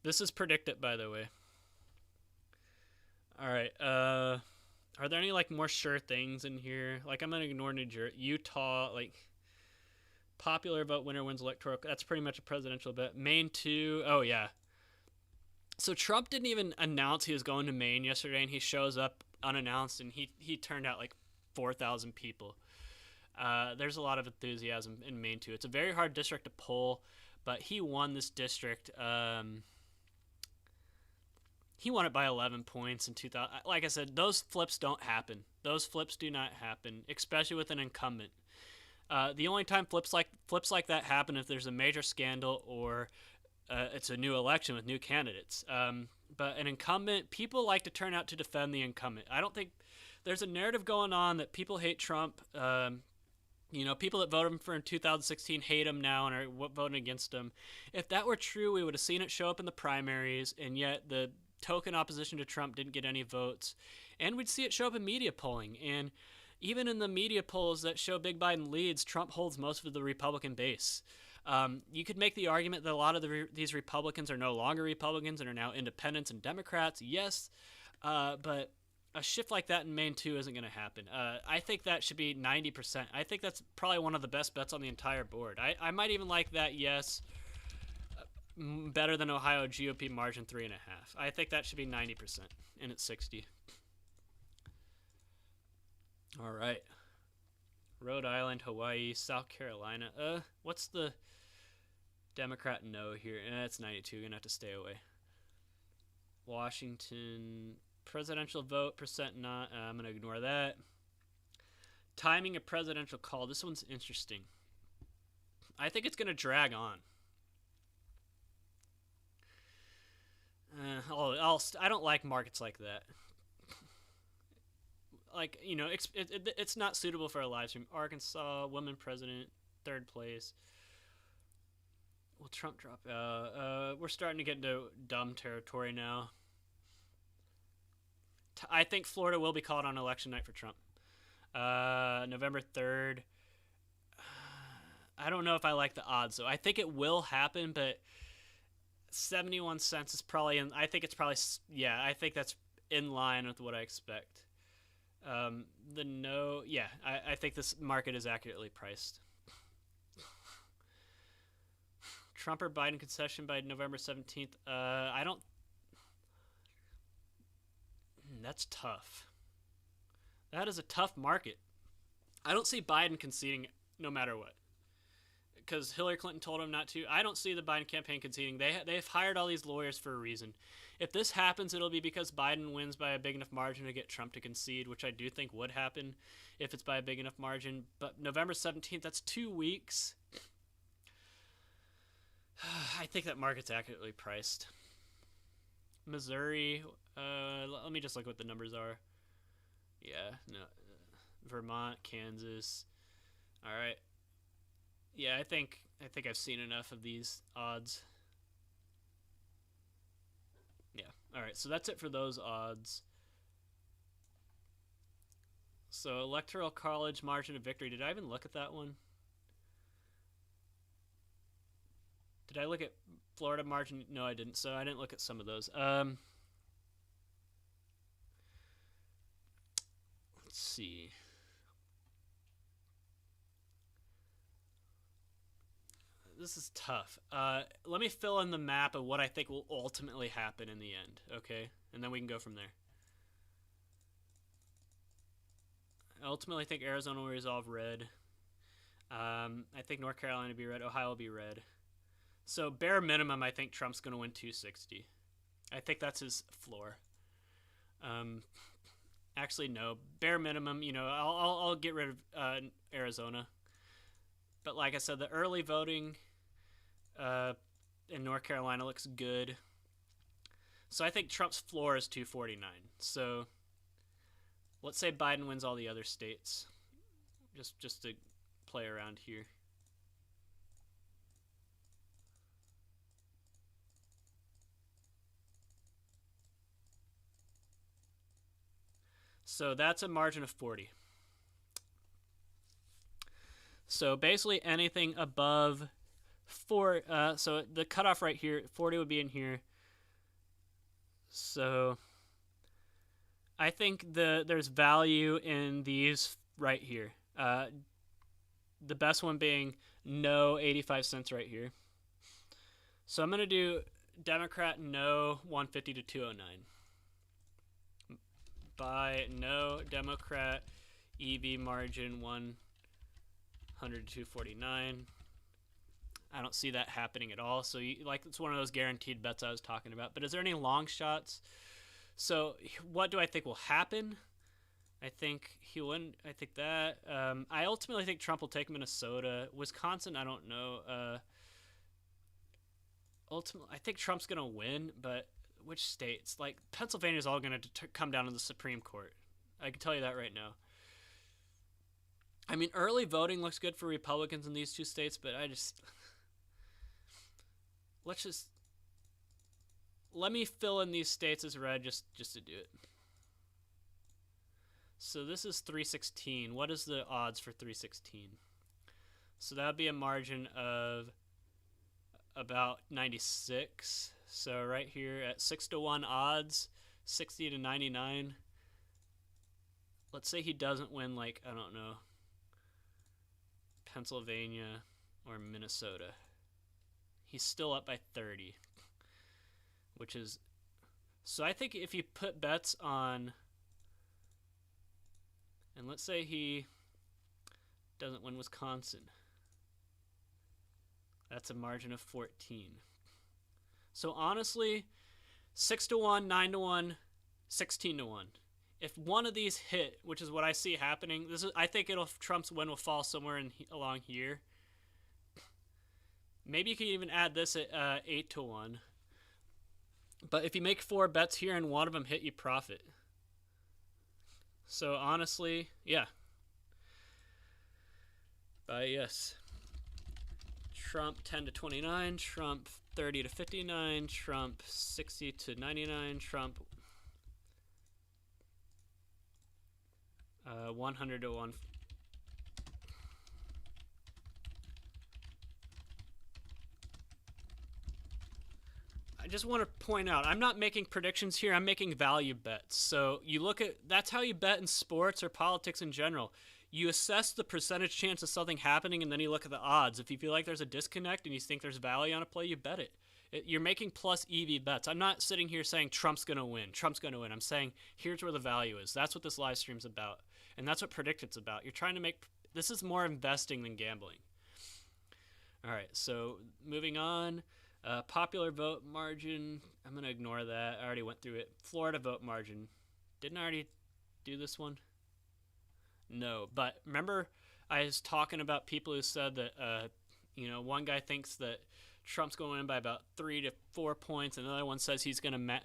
This is PredictIt, by the way. All right. Are there any like more sure things in here? Like I'm gonna ignore New Jersey, Utah. Like popular vote winner wins electoral. That's pretty much a presidential bet. Maine too. Oh yeah. So Trump didn't even announce he was going to Maine yesterday, and he shows up unannounced, and he turned out like 4,000 people. There's a lot of enthusiasm in Maine too. It's a very hard district to pull, but he won this district. He won it by 11 points in 2000. Like I said, those flips don't happen. Those flips do not happen, especially with an incumbent. The only time flips like that happen if there's a major scandal or it's a new election with new candidates. But an incumbent, people like to turn out to defend the incumbent. I don't think there's a narrative going on that people hate Trump. You know, people that voted for him in 2016 hate him now and are voting against him. If that were true, we would have seen it show up in the primaries, and yet the token opposition to Trump didn't get any votes, and we'd see it show up in media polling. And even in the media polls that show Big Biden leads, Trump holds most of the Republican base. You could make the argument that a lot of these Republicans are no longer Republicans and are now independents and Democrats. Yes, but a shift like that in Maine too isn't going to happen. I think that should be 90%. I think that's probably one of the best bets on the entire board. I might even like that. Yes. Better than Ohio GOP margin 3.5. I think that should be 90%, and it's 60. All right. Rhode Island, Hawaii, South Carolina. What's the Democrat no here? It's 92. You're gonna have to stay away. Washington presidential vote percent not. I'm gonna ignore that. Timing a presidential call. This one's interesting. I think it's gonna drag on. I don't like markets like that. Like, you know, it's not suitable for a live stream. Arkansas, woman president, third place. Will Trump drop out? We're starting to get into dumb territory now. I think Florida will be called on election night for Trump. November 3rd. I don't know if I like the odds, though. I think it will happen, but 71 cents is probably in. I think it's probably, yeah, I think that's in line with what I expect. The no, yeah, I think this market is accurately priced. Trump or Biden concession by November 17th. I don't. That's tough. That is a tough market. I don't see Biden conceding no matter what, because Hillary Clinton told him not to. I don't see the Biden campaign conceding. They've hired all these lawyers for a reason. If this happens, it'll be because Biden wins by a big enough margin to get Trump to concede, which I do think would happen if it's by a big enough margin. But November 17th, that's 2 weeks. I think that market's accurately priced. Missouri, let me just look what the numbers are. Yeah, no, Vermont, Kansas. All right. Yeah, I think I've seen enough of these odds. Yeah. All right, so that's it for those odds. So Electoral College margin of victory. Did I even look at that one? Did I look at Florida margin? No, I didn't. So I didn't look at some of those. Let's see. This is tough. Let me fill in the map of what I think will ultimately happen in the end, okay? And then we can go from there. I ultimately think Arizona will resolve red. I think North Carolina will be red. Ohio will be red. So bare minimum, I think Trump's going to win 260. I think that's his floor. Actually, no. Bare minimum, you know, I'll get rid of Arizona. But like I said, the early voting in North Carolina looks good. So I think Trump's floor is 249. So let's say Biden wins all the other states. Just to play around here. So that's a margin of 40. So basically anything above 4, so the cutoff right here, 40 would be in here. So I think there's value in these right here. The best one being no 85 cents right here. So I'm going to do Democrat no 150 to 209. Buy no Democrat EV margin 100 to 249. I don't see that happening at all. So it's one of those guaranteed bets I was talking about. But is there any long shots? So what do I think will happen? I think he'll win. I think that. I ultimately think Trump will take Minnesota. Wisconsin, I don't know. Ultimately, I think Trump's going to win, but which states? Like, Pennsylvania is all going to come down to the Supreme Court. I can tell you that right now. I mean, early voting looks good for Republicans in these two states, but let me fill in these states as red just to do it. So this is 316. What is the odds for 316? So that would be a margin of about 96. So right here at 6-1 odds, 60 to 99. Let's say he doesn't win, like, I don't know, Pennsylvania or Minnesota. He's still up by 30, which is, so I think if you put bets on, and let's say he doesn't win Wisconsin, that's a margin of 14. So honestly, 6-1, 9-1, 16-1. If one of these hit, which is what I see happening, I think Trump's win will fall somewhere along here. Maybe you can even add this at 8-1. But if you make 4 bets here and one of them hit, you profit. So honestly, yeah. Yes. Trump 10 to 29, Trump 30 to 59, Trump 60 to 99, Trump 100 to 1. I just want to point out, I'm not making predictions here, I'm making value bets. So you look at, that's how you bet in sports or politics in general. You assess the percentage chance of something happening, and then you look at the odds. If you feel like there's a disconnect and you think there's value on a play, you bet it. You're making plus EV bets. I'm not sitting here saying Trump's going to win. Trump's going to win. I'm saying here's where the value is. That's what this live stream's about. And that's what PredictIt's about. You're trying to make this is more investing than gambling. All right, so moving on. Popular vote margin. I'm going to ignore that. I already went through it. Florida vote margin. Didn't I already do this one? No, but remember I was talking about people who said that, one guy thinks that Trump's going to win by about 3 to 4 points. Another one says he's going to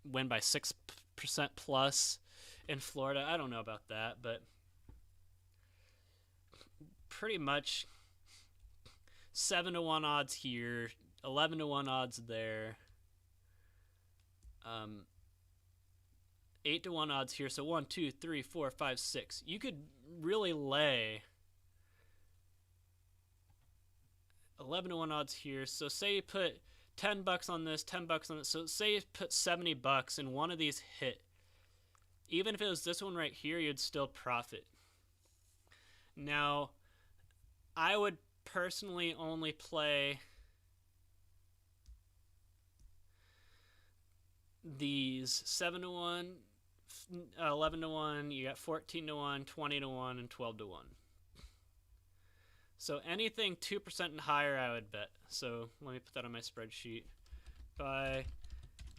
win by 6% plus in Florida. I don't know about that, but pretty much 7-1 odds here, 11-1 odds there, 8-1 odds here. So 1, 2, 3, 4, 5, 6. You could really lay 11-1 odds here. So say you put $10 on this, $10 on this. So say you put $70 and one of these hit. Even if it was this one right here, you'd still profit. Now, I would personally only play these 7-1, 11-1, you got 14-1, 20-1, and 12-1. So anything 2% and higher, I would bet. So let me put that on my spreadsheet. By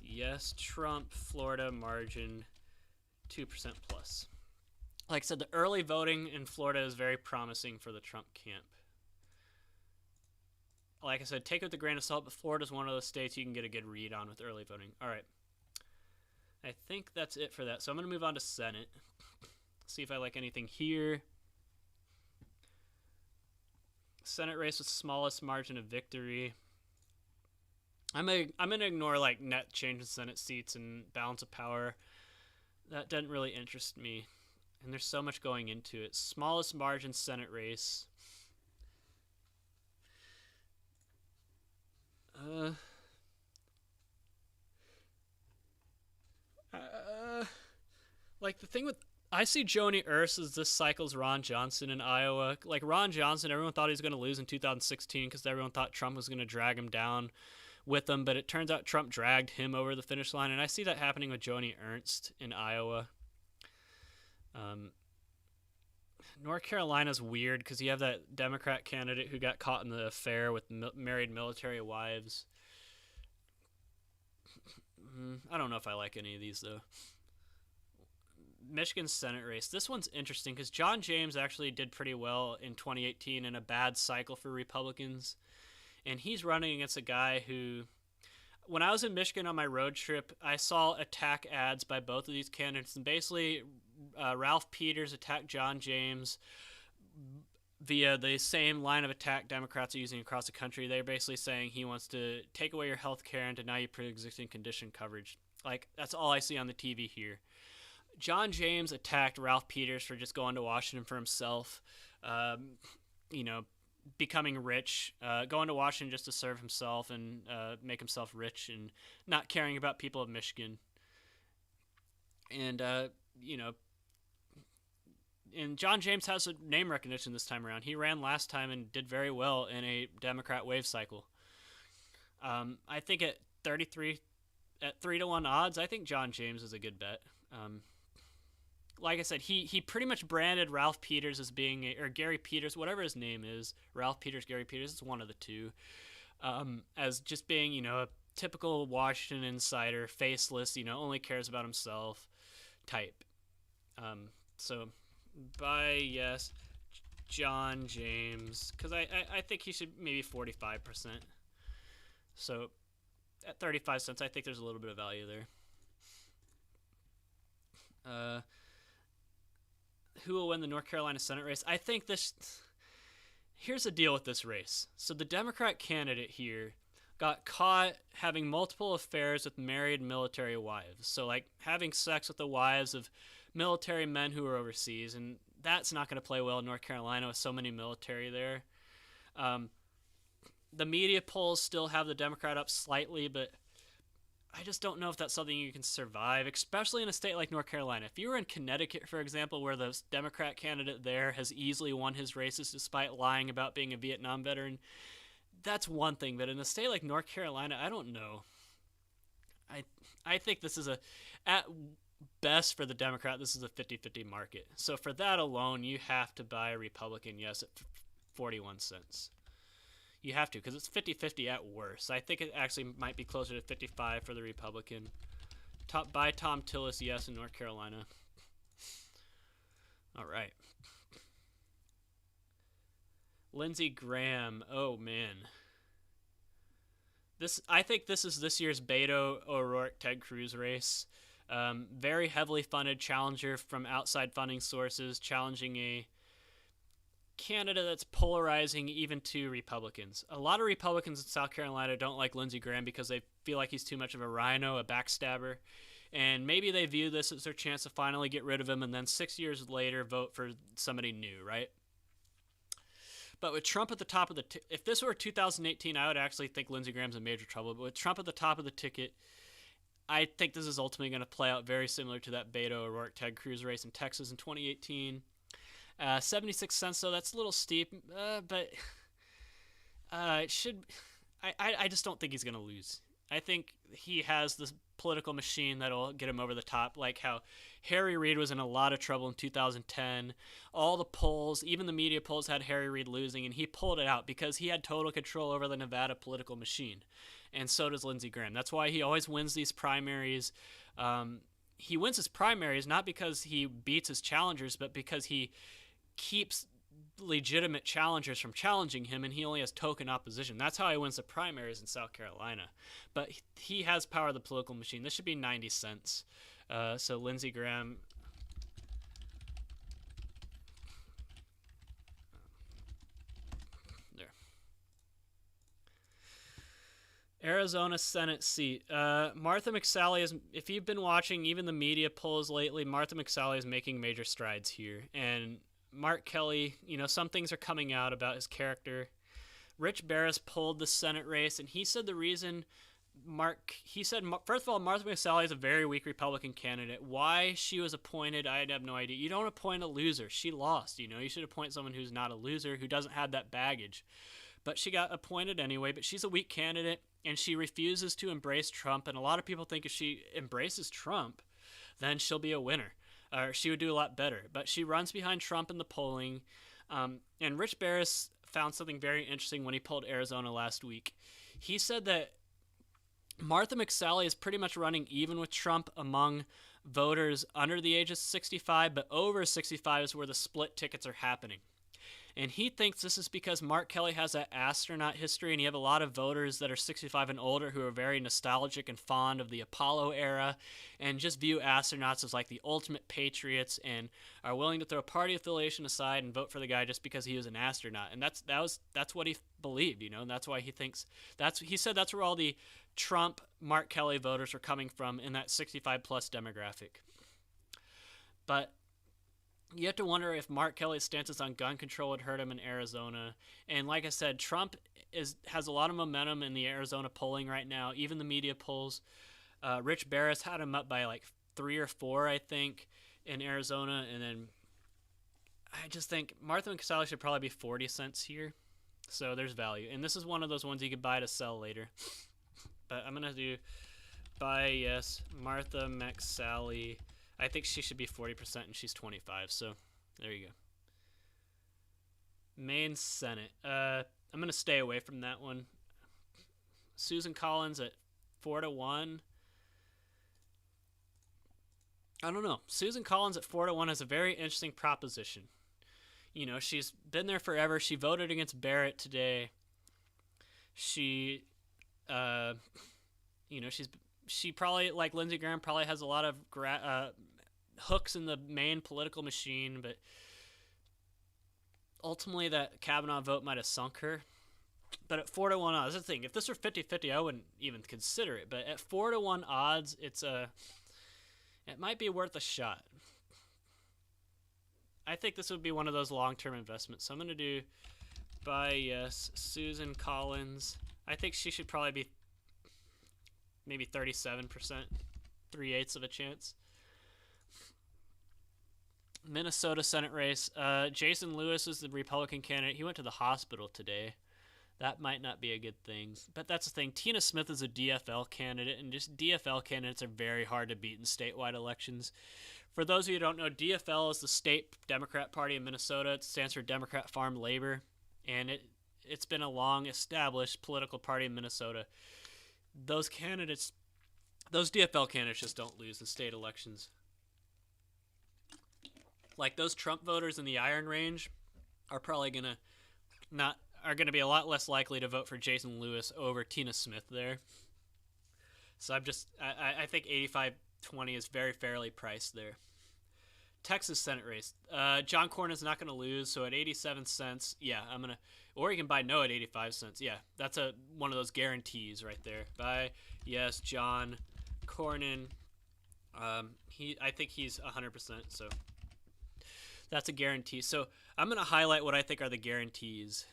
yes, Trump, Florida margin 2% plus. Like I said, the early voting in Florida is very promising for the Trump camp. Like I said, take it with a grain of salt, but Florida is one of those states you can get a good read on with early voting. All right. I think that's it for that. So I'm going to move on to Senate. See if I like anything here. Senate race with smallest margin of victory. I'm gonna ignore like net change in Senate seats and balance of power. That doesn't really interest me, and there's so much going into it. Smallest margin Senate race. Like the thing with I see Joni Ernst as this cycle's Ron Johnson in Iowa. Like Ron Johnson, everyone thought he was going to lose in 2016 because everyone thought Trump was going to drag him down with him, but it turns out Trump dragged him over the finish line, and I see that happening with Joni Ernst in Iowa. North Carolina's weird because you have that Democrat candidate who got caught in the affair with married military wives. I don't know if I like any of these, though. Michigan Senate race. This one's interesting because John James actually did pretty well in 2018 in a bad cycle for Republicans. And he's running against a guy who, when I was in Michigan on my road trip, I saw attack ads by both of these candidates. And basically, Ralph Peters attacked John James via the same line of attack Democrats are using across the country. They're basically saying he wants to take away your health care and deny you pre-existing condition coverage. Like, that's all I see on the TV here. John James attacked Ralph Peters for just going to Washington for himself, becoming rich, going to Washington just to serve himself and make himself rich and not caring about people of Michigan. And, and John James has a name recognition this time around. He ran last time and did very well in a Democrat wave cycle. I think at 3-1 odds, I think John James is a good bet. Like I said, he pretty much branded Ralph Peters as being, or Gary Peters, whatever his name is, Ralph Peters, Gary Peters, it's one of the two, as just being, a typical Washington insider, faceless, only cares about himself type. So, by yes, John James, because I think he should maybe 45%. So, at 35 cents, I think there's a little bit of value there. Who will win the North Carolina Senate race? I think here's the deal with this race. So the Democrat candidate here got caught having multiple affairs with married military wives. So like having sex with the wives of military men who are overseas, and that's not going to play well in North Carolina with so many military there. The media polls still have the Democrat up slightly, but I just don't know if that's something you can survive, especially in a state like North Carolina. If you were in Connecticut, for example, where the Democrat candidate there has easily won his races despite lying about being a Vietnam veteran, that's one thing. But in a state like North Carolina, I don't know. I think this is at best for the Democrat, this is a 50-50 market. So for that alone, you have to buy a Republican yes at 41 cents. You have to, because it's 50-50 at worst. I think it actually might be closer to 55 for the Republican. Buy Tom Tillis yes in North Carolina. All right. Lindsey Graham. Oh, man. I think this is this year's Beto O'Rourke Ted Cruz race. Very heavily funded challenger from outside funding sources, challenging a candidate that's polarizing even to Republicans. A lot of Republicans in South Carolina don't like Lindsey Graham because they feel like he's too much of a rhino, a backstabber, and maybe they view this as their chance to finally get rid of him and then 6 years later vote for somebody new, right? But with Trump at the top of the if this were 2018, I would actually think Lindsey Graham's in major trouble. But with Trump at the top of the ticket, I think this is ultimately going to play out very similar to that Beto O'Rourke Ted Cruz race in Texas in 2018. 76 cents, though, that's a little steep, but it should. I just don't think he's going to lose. I think he has this political machine that'll get him over the top, like how Harry Reid was in a lot of trouble in 2010. All the polls, even the media polls, had Harry Reid losing, and he pulled it out because he had total control over the Nevada political machine. And so does Lindsey Graham. That's why he always wins these primaries. He wins his primaries not because he beats his challengers, but because he keeps legitimate challengers from challenging him, and he only has token opposition. That's how he wins the primaries in South Carolina. But he has power of the political machine. This should be 90 cents. So Lindsey Graham. There. Arizona Senate seat. Martha McSally is, if you've been watching even the media polls lately, Martha McSally is making major strides here. And Mark Kelly, some things are coming out about his character. Rich Barris pulled the Senate race, and he said the reason first of all, Martha McSally is a very weak Republican candidate. Why she was appointed, I have no idea. You don't appoint a loser. She lost, You should appoint someone who's not a loser, who doesn't have that baggage. But she got appointed anyway, but she's a weak candidate, and she refuses to embrace Trump, and a lot of people think if she embraces Trump, then she'll be a winner. Or she would do a lot better. But she runs behind Trump in the polling. And Rich Barris found something very interesting when he polled Arizona last week. He said that Martha McSally is pretty much running even with Trump among voters under the age of 65, but over 65 is where the split tickets are happening. And he thinks this is because Mark Kelly has that astronaut history, and you have a lot of voters that are 65 and older who are very nostalgic and fond of the Apollo era and just view astronauts as like the ultimate patriots and are willing to throw party affiliation aside and vote for the guy just because he was an astronaut. And that's what he believed, and that's why he thinks he said that's where all the Trump, Mark Kelly voters are coming from in that 65 plus demographic. But you have to wonder if Mark Kelly's stances on gun control would hurt him in Arizona. And like I said, Trump has a lot of momentum in the Arizona polling right now, even the media polls. Rich Barris had him up by like 3 or 4, I think, in Arizona. And then I just think Martha McSally should probably be 40 cents here. So there's value. And this is one of those ones you could buy to sell later. But I'm going to do buy, yes, Martha McSally. I think she should be 40% and she's 25, so there you go. Maine Senate. I'm going to stay away from that one. Susan Collins at 4-1. I don't know. Susan Collins at 4-1 has a very interesting proposition. She's been there forever. She voted against Barrett today. She probably, like Lindsey Graham, probably has a lot of hooks in the main political machine, but ultimately that Kavanaugh vote might have sunk her. But at 4-1 odds, that's the thing. If this were 50-50, I wouldn't even consider it. But at 4-1 odds, it might be worth a shot. I think this would be one of those long-term investments. So I'm going to do buy, yes, Susan Collins. I think she should probably be maybe 37%, 3/8 of a chance. Minnesota Senate race. Jason Lewis is the Republican candidate. He went to the hospital today. That might not be a good thing. But that's the thing. Tina Smith is a DFL candidate, and just DFL candidates are very hard to beat in statewide elections. For those of you who don't know, DFL is the state Democrat Party in Minnesota. It stands for Democrat Farm Labor, and it's been a long-established political party in Minnesota. Those DFL candidates just don't lose in state elections. Like, those Trump voters in the Iron Range are probably going to be a lot less likely to vote for Jason Lewis over Tina Smith there. So I think 85-20 is very fairly priced there. Texas Senate race. John Cornyn's not going to lose, so at 87 cents, yeah, or you can buy no at 85 cents. Yeah, that's one of those guarantees right there. Buy, yes, John Cornyn. I think he's 100%, so that's a guarantee. So I'm going to highlight what I think are the guarantees.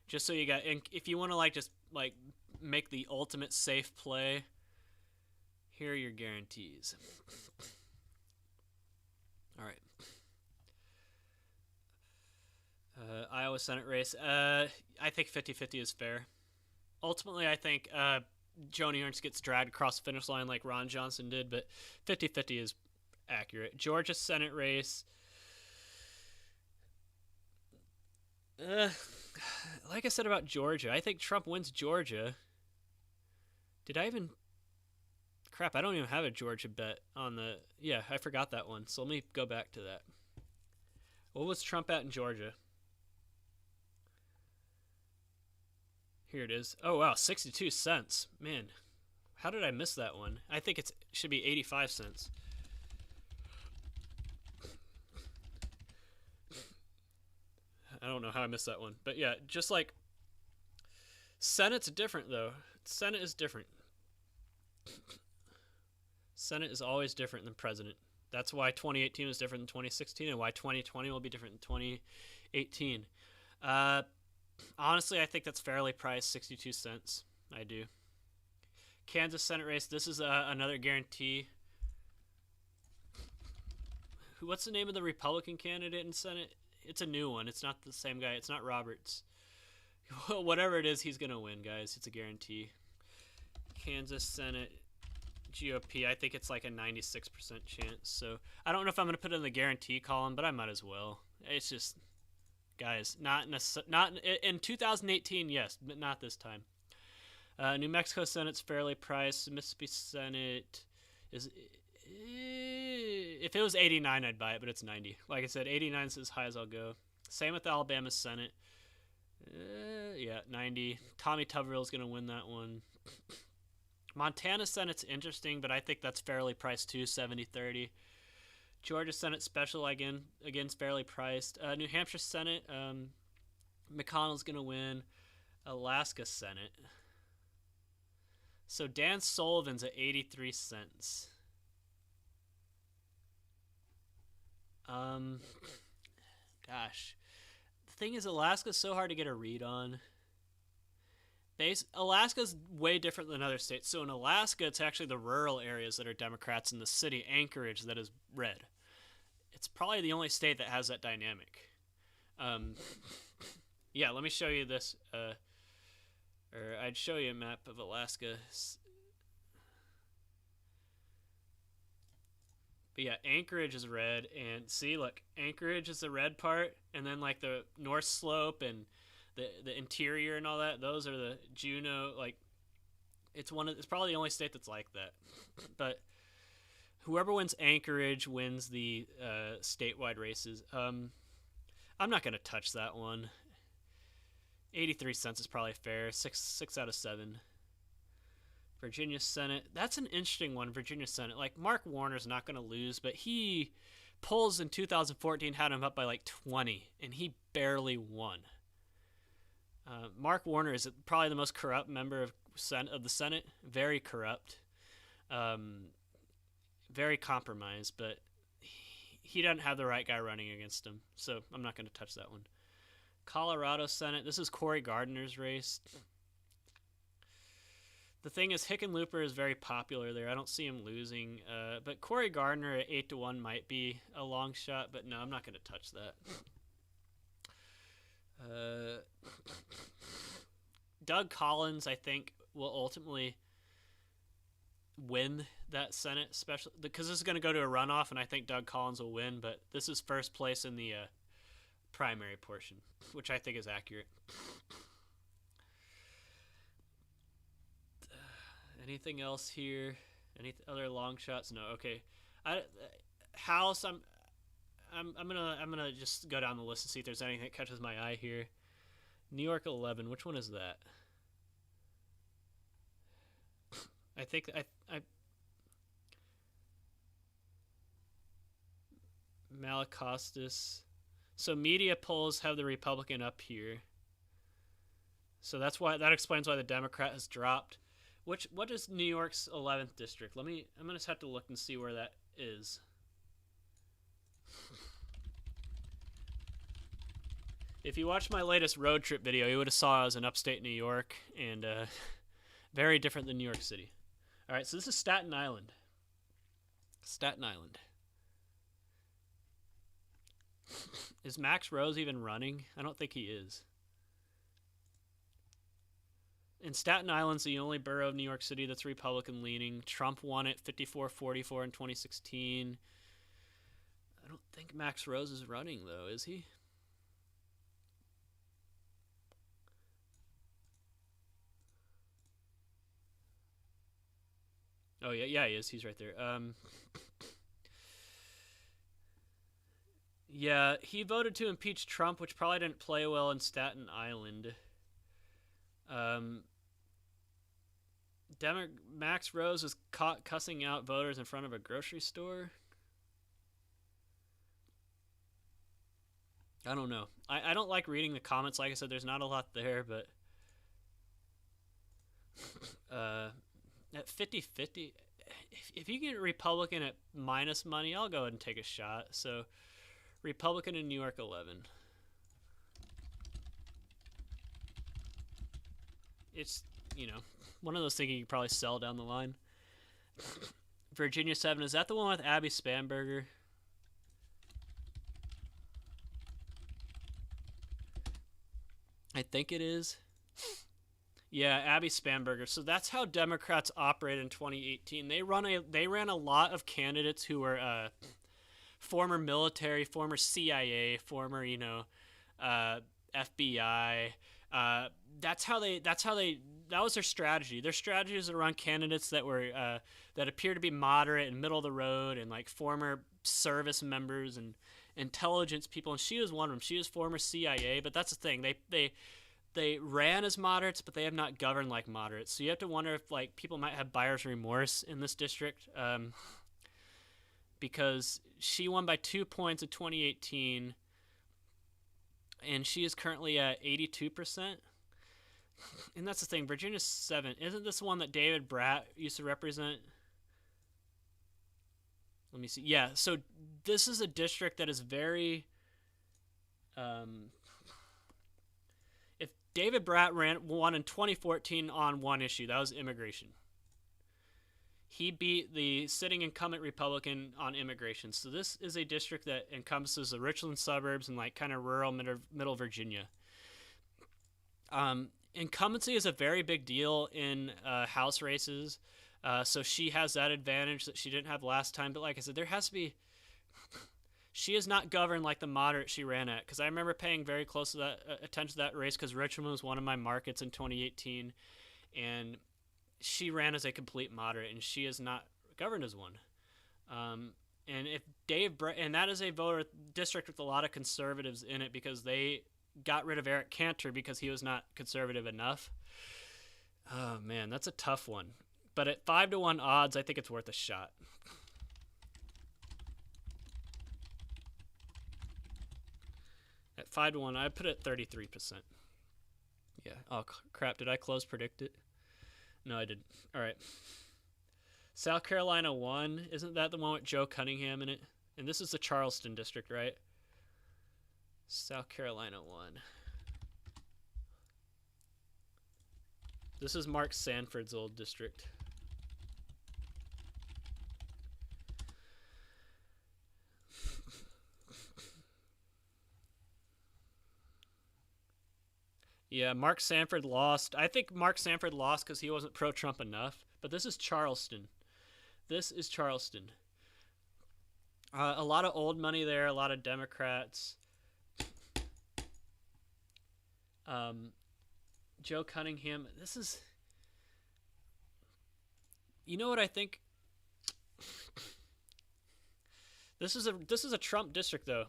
Just so you got, and if you want to just make the ultimate safe play, here are your guarantees. All right. Iowa Senate race. I think 50-50 is fair. Ultimately, I think Joni Ernst gets dragged across the finish line like Ron Johnson did, but 50-50 is accurate. Georgia Senate race. Like I said about Georgia, I think Trump wins Georgia. Did I even... Crap, I don't even have a Georgia bet on the... Yeah, I forgot that one, so let me go back to that. What was Trump at in Georgia? Here it is. Oh, wow, 62 cents. Man, how did I miss that one? I think it should be 85 cents. I don't know how I missed that one. But yeah, just like Senate's different, though. Senate is different. Senate is always different than president. That's why 2018 was different than 2016 and why 2020 will be different than 2018. Honestly, I think that's fairly priced, 62 cents. I do. Kansas Senate race. This is another guarantee. What's the name of the Republican candidate in Senate? It's a new one. It's not the same guy. It's not Roberts. Whatever it is, he's going to win, guys. It's a guarantee. Kansas Senate GOP, I think it's like a 96% chance. So I don't know if I'm going to put it in the guarantee column, but I might as well. It's just, guys, not in 2018, yes, but not this time. New Mexico Senate's fairly priced. Mississippi Senate is... If it was 89, I'd buy it, but it's 90. Like I said, 89 is as high as I'll go. Same with the Alabama Senate. Yeah, 90. Tommy Tuberville's going to win that one. Montana Senate's interesting, but I think that's fairly priced too, 70-30. Georgia Senate special, again is fairly priced. New Hampshire Senate, McConnell's going to win. Alaska Senate. So Dan Sullivan's at 83 cents. Gosh. The thing is, Alaska's so hard to get a read on. Alaska's way different than other states. So in Alaska, it's actually the rural areas that are Democrats and the city, Anchorage, that is red. It's probably the only state that has that dynamic. Yeah, let me show you this. Or I'd show you a map of Alaska. But yeah, Anchorage is red, and see, look, Anchorage is the red part, and then like the North Slope and the interior and all that, those are the Juneau, like, it's probably the only state that's like that. But whoever wins Anchorage wins the statewide races. I'm not going to touch that one. 83 cents is probably fair. 6 out of 7. Virginia Senate. That's an interesting one, Virginia Senate. Like, Mark Warner's not going to lose, but polls in 2014 had him up by like 20, and he barely won. Mark Warner is probably the most corrupt member of the Senate. Very corrupt. Very compromised, but he doesn't have the right guy running against him, so I'm not going to touch that one. Colorado Senate. This is Cory Gardner's race. The thing is, Hickenlooper is very popular there. I don't see him losing. But Cory Gardner at 8-1 might be a long shot, but no, I'm not going to touch that. Doug Collins, I think, will ultimately win that Senate special, because this is going to go to a runoff, and I think Doug Collins will win. But this is first place in the primary portion, which I think is accurate. Anything else here? Any other long shots? No. Okay. House. I'm gonna just go down the list and see if there's anything that catches my eye here. New York 11. Which one is that? I think I Malacostas. So media polls have the Republican up here. So that explains why the Democrat has dropped. What is New York's 11th district? I'm gonna just have to look and see where that is. If you watched my latest road trip video, you would have saw I was in upstate New York, and very different than New York City. All right, so this is Staten Island. Staten Island. Is Max Rose even running? I don't think he is. And Staten Island's the only borough of New York City that's Republican-leaning. Trump won it 54-44 in 2016. I don't think Max Rose is running, though, is he? Oh, yeah, he is. He's right there. Yeah, he voted to impeach Trump, which probably didn't play well in Staten Island. Max Rose was caught cussing out voters in front of a grocery store. I don't know. I don't like reading the comments. Like I said, there's not a lot there, but at 50-50, if you get a Republican at minus money, I'll go ahead and take a shot. So Republican in New York 11. It's, one of those things you can probably sell down the line. Virginia 7, is that the one with Abby Spanberger? I think it is. Yeah, Abby Spanberger. So that's how Democrats operate in 2018. They ran a lot of candidates who were former military, former CIA, former FBI. That was their strategy. Their strategy is to run candidates that were that appear to be moderate and middle of the road, and like former service members and intelligence people. And she was one of them. She was former CIA. But that's the thing. They ran as moderates, but they have not governed like moderates. So you have to wonder if like people might have buyer's remorse in this district, because she won by 2 points in 2018, and she is currently at 82%. And that's the thing. Virginia 7, isn't this one that David Bratt used to represent? Let me see. Yeah. So this is a district that is very. If David Bratt won in 2014 on one issue, that was immigration. He beat the sitting incumbent Republican on immigration. So this is a district that encompasses the Richland suburbs and like kind of rural middle Virginia. Incumbency is a very big deal in House races. So she has that advantage that she didn't have last time. But like I said, there has to be. She is not governed like the moderate she ran at. Because I remember paying very close to that attention to that race because Richmond was one of my markets in 2018, and she ran as a complete moderate, and she is not governed as one. And if and that is a voter district with a lot of conservatives in it because they got rid of Eric Cantor because he was not conservative enough. Oh man, that's a tough one. But at 5-1 odds, I think it's worth a shot. At 5-1, I put it at 33%. Yeah. Oh crap! Did I close predict it? No, I didn't. All right. South Carolina 1, isn't that the one with Joe Cunningham in it? And this is the Charleston district, right? South Carolina 1. This is Mark Sanford's old district. Yeah, Mark Sanford lost. I think Mark Sanford lost because he wasn't pro-Trump enough. But this is Charleston. This is Charleston. A lot of old money there, a lot of Democrats. Joe Cunningham. This is... You know what I think? This is a Trump district, though.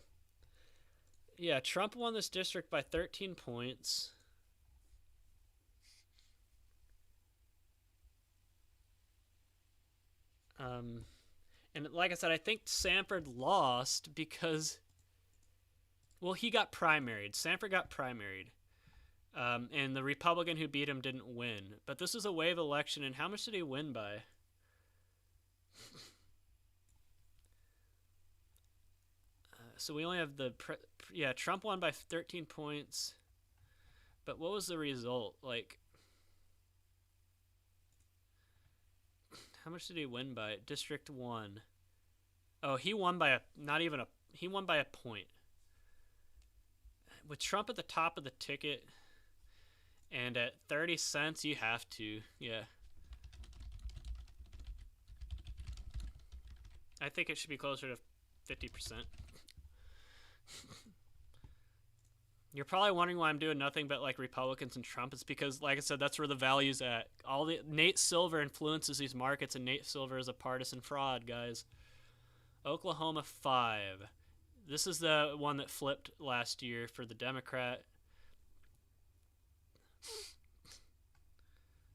Yeah, Trump won this district by 13 points. And like I said, I think Sanford lost because, well, he got primaried. Sanford got primaried. And the Republican who beat him didn't win. But this is a wave election, and how much did he win by? So we only have Trump won by 13 points. But what was the result? Like, how much did he win by? District 1. Oh, he won by he won by a point. With Trump at the top of the ticket and at 30 cents, you have to. Yeah. I think it should be closer to 50%. You're probably wondering why I'm doing nothing but like Republicans and Trump. It's because, like I said, that's where the value's at. Nate Silver influences these markets, and Nate Silver is a partisan fraud, guys. Oklahoma 5. This is the one that flipped last year for the Democrat.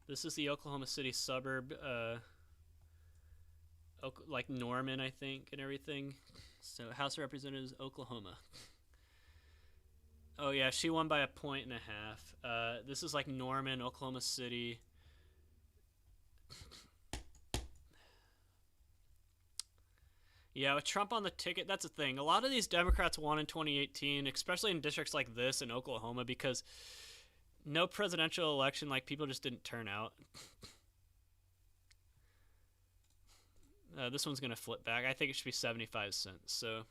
This is the Oklahoma City suburb, like Norman, I think, and everything. So House of Representatives, Oklahoma. Oh, yeah, she won by 1.5 points. This is like Norman, Oklahoma City. Yeah, with Trump on the ticket, that's the thing. A lot of these Democrats won in 2018, especially in districts like this in Oklahoma, because no presidential election, like, people just didn't turn out. This one's going to flip back. I think it should be 75 cents, so...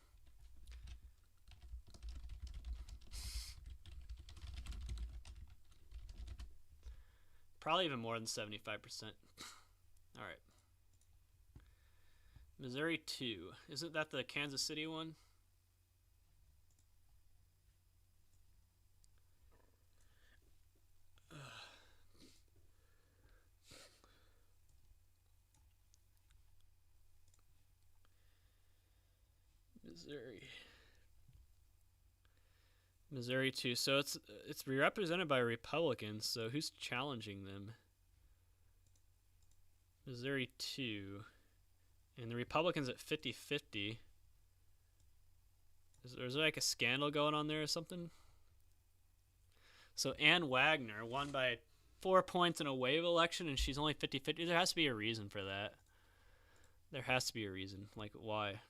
Probably even more than 75%. All right. Missouri 2. Isn't that the Kansas City one? Missouri 2. So it's represented by Republicans, so who's challenging them? Missouri 2. And the Republicans at 50-50. Is there like a scandal going on there or something? So Ann Wagner won by 4 points in a wave election, and she's only 50-50. There has to be a reason for that. There has to be a reason. Like, why?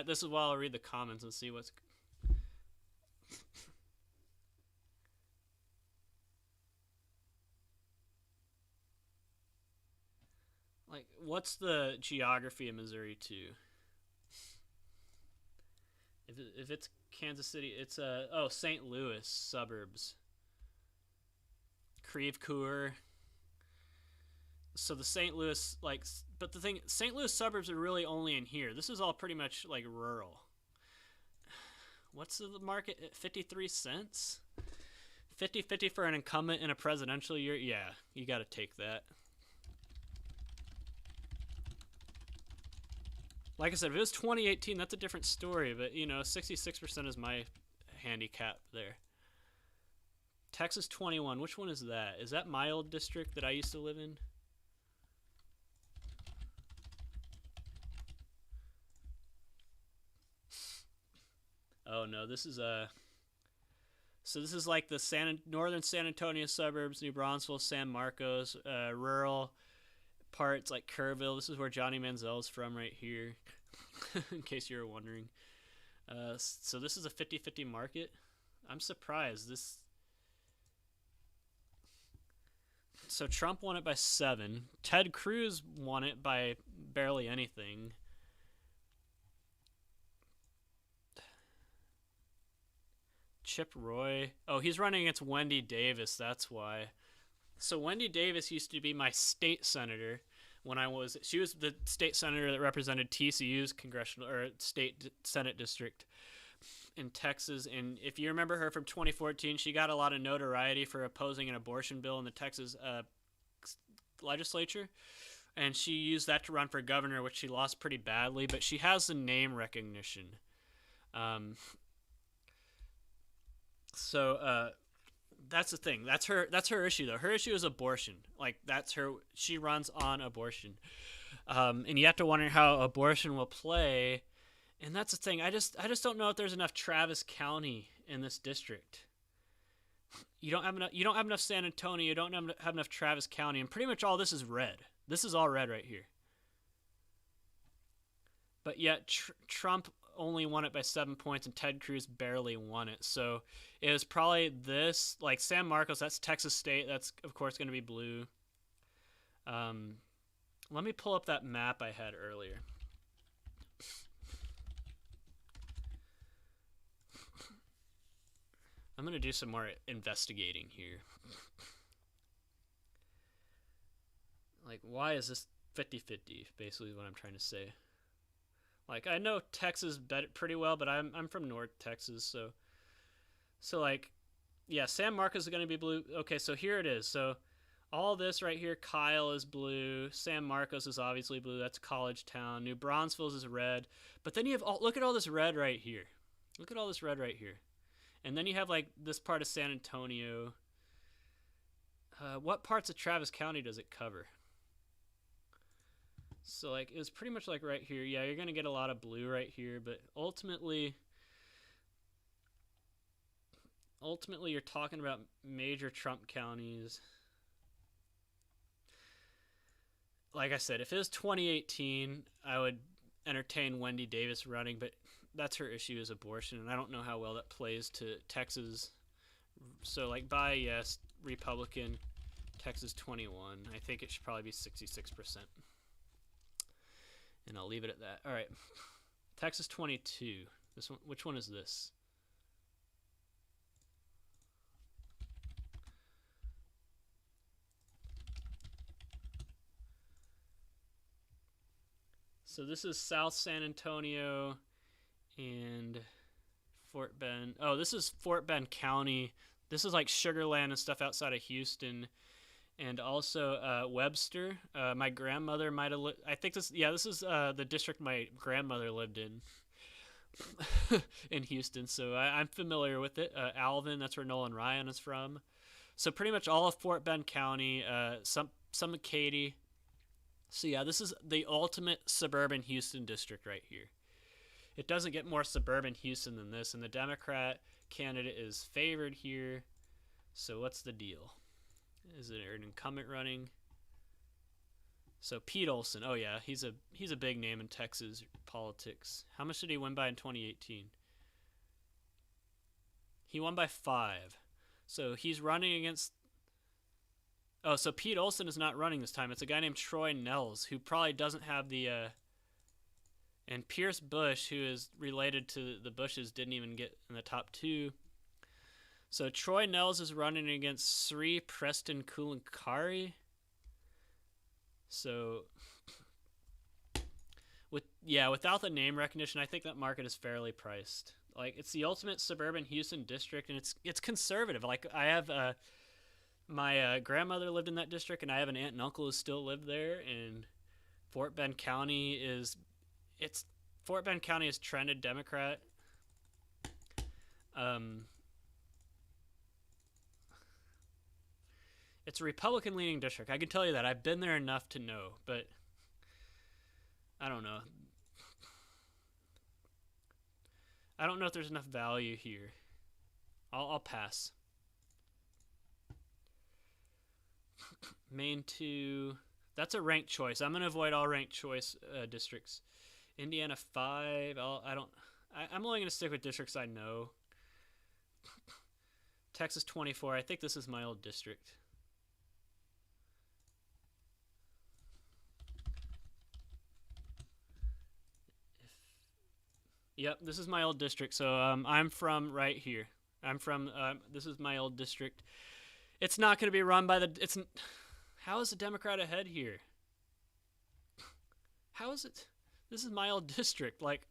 This is why I'll read the comments and see what's... Like, what's the geography of Missouri 2? If it's Kansas City, it's St. Louis suburbs. Creve Coeur. So the St. Louis, like, but the thing, St. Louis suburbs are really only in here. This is all pretty much like rural. What's the market at 53 cents? 50-50 for an incumbent in a presidential year? Yeah, you got to take that. Like I said, if it was 2018, that's a different story. But, 66% is my handicap there. Texas 21. Which one is that? Is that my old district that I used to live in? Oh, no. This is So this is like the northern San Antonio suburbs, New Braunfels, San Marcos, rural parts like Kerrville. This is where Johnny Manziel's from right here, in case you were wondering. So this is a 50-50 market. I'm surprised. So Trump won it by 7. Ted Cruz won it by barely anything. Chip Roy. Oh, he's running against Wendy Davis. That's why. So Wendy Davis used to be my state senator when she was the state senator that represented TCU's congressional or state Senate district in Texas. And if you remember her from 2014, she got a lot of notoriety for opposing an abortion bill in the Texas legislature. And she used that to run for governor, which she lost pretty badly, but she has the name recognition. So that's the thing. That's her issue, though. Her issue is abortion. Like, she runs on abortion. And you have to wonder how abortion will play. And that's the thing. I just don't know if there's enough Travis County in this district. You don't have enough San Antonio. You don't have enough Travis County, and pretty much all this is red. This is all red right here. But yet Trump only won it by 7 points, and Ted Cruz barely won it. So it was probably this, like San Marcos. That's Texas State. That's of course going to be blue. Let me pull up that map I had earlier. I'm going to do some more investigating here. Like, why is this 50-50, basically is what I'm trying to say. Like, I know Texas bet it pretty well, but I'm from North Texas, so like, yeah, San Marcos is going to be blue. Okay, so here it is. So all this right here, Kyle is blue. San Marcos is obviously blue. That's College Town. New Braunfels is red. But then you have, look at all this red right here. Look at all this red right here. And then you have, like, this part of San Antonio. What parts of Travis County does it cover? So, like, it was pretty much like right here. Yeah, you're going to get a lot of blue right here, but ultimately you're talking about major Trump counties. Like I said, if it was 2018, I would entertain Wendy Davis running, but that's her issue, is abortion, and I don't know how well that plays to Texas. So, like, by yes, Republican, Texas 21. I think it should probably be 66%. And I'll leave it at that. All right, Texas 22. This one, which one is this? So this is South San Antonio and Fort Bend. Oh, this is Fort Bend County. This is like Sugar Land and stuff outside of Houston. And also Webster. My grandmother might have lived. I think this. Yeah, this is the district my grandmother lived in, in Houston. So I'm familiar with it. Alvin, that's where Nolan Ryan is from. So pretty much all of Fort Bend County. Some of Katy. So yeah, this is the ultimate suburban Houston district right here. It doesn't get more suburban Houston than this, and the Democrat candidate is favored here. So what's the deal? Is it an incumbent running? So Pete Olson. Oh yeah, he's a big name in Texas politics. How much did he win by in 2018? He won by 5. So he's running against. Oh, so Pete Olson is not running this time. It's a guy named Troy Nels, who probably doesn't have the. And Pierce Bush, who is related to the Bushes, didn't even get in the top 2. So Troy Nels is running against Sri Preston Kulankari. So, without the name recognition, I think that market is fairly priced. Like, it's the ultimate suburban Houston district, and it's conservative. Like, I have my grandmother lived in that district, and I have an aunt and uncle who still live there. And Fort Bend County is trended Democrat. It's a Republican-leaning district. I can tell you that. I've been there enough to know, but I don't know. I don't know if there's enough value here. I'll pass. Maine 2. That's a ranked choice. I'm going to avoid all ranked choice districts. Indiana 5. I'm only going to stick with districts I know. Texas 24. I think this is my old district. Yep, this is my old district. So I'm from right here. I'm from. This is my old district. It's not going to be run by the. It's. How is the Democrat ahead here? How is it? This is my old district. Like.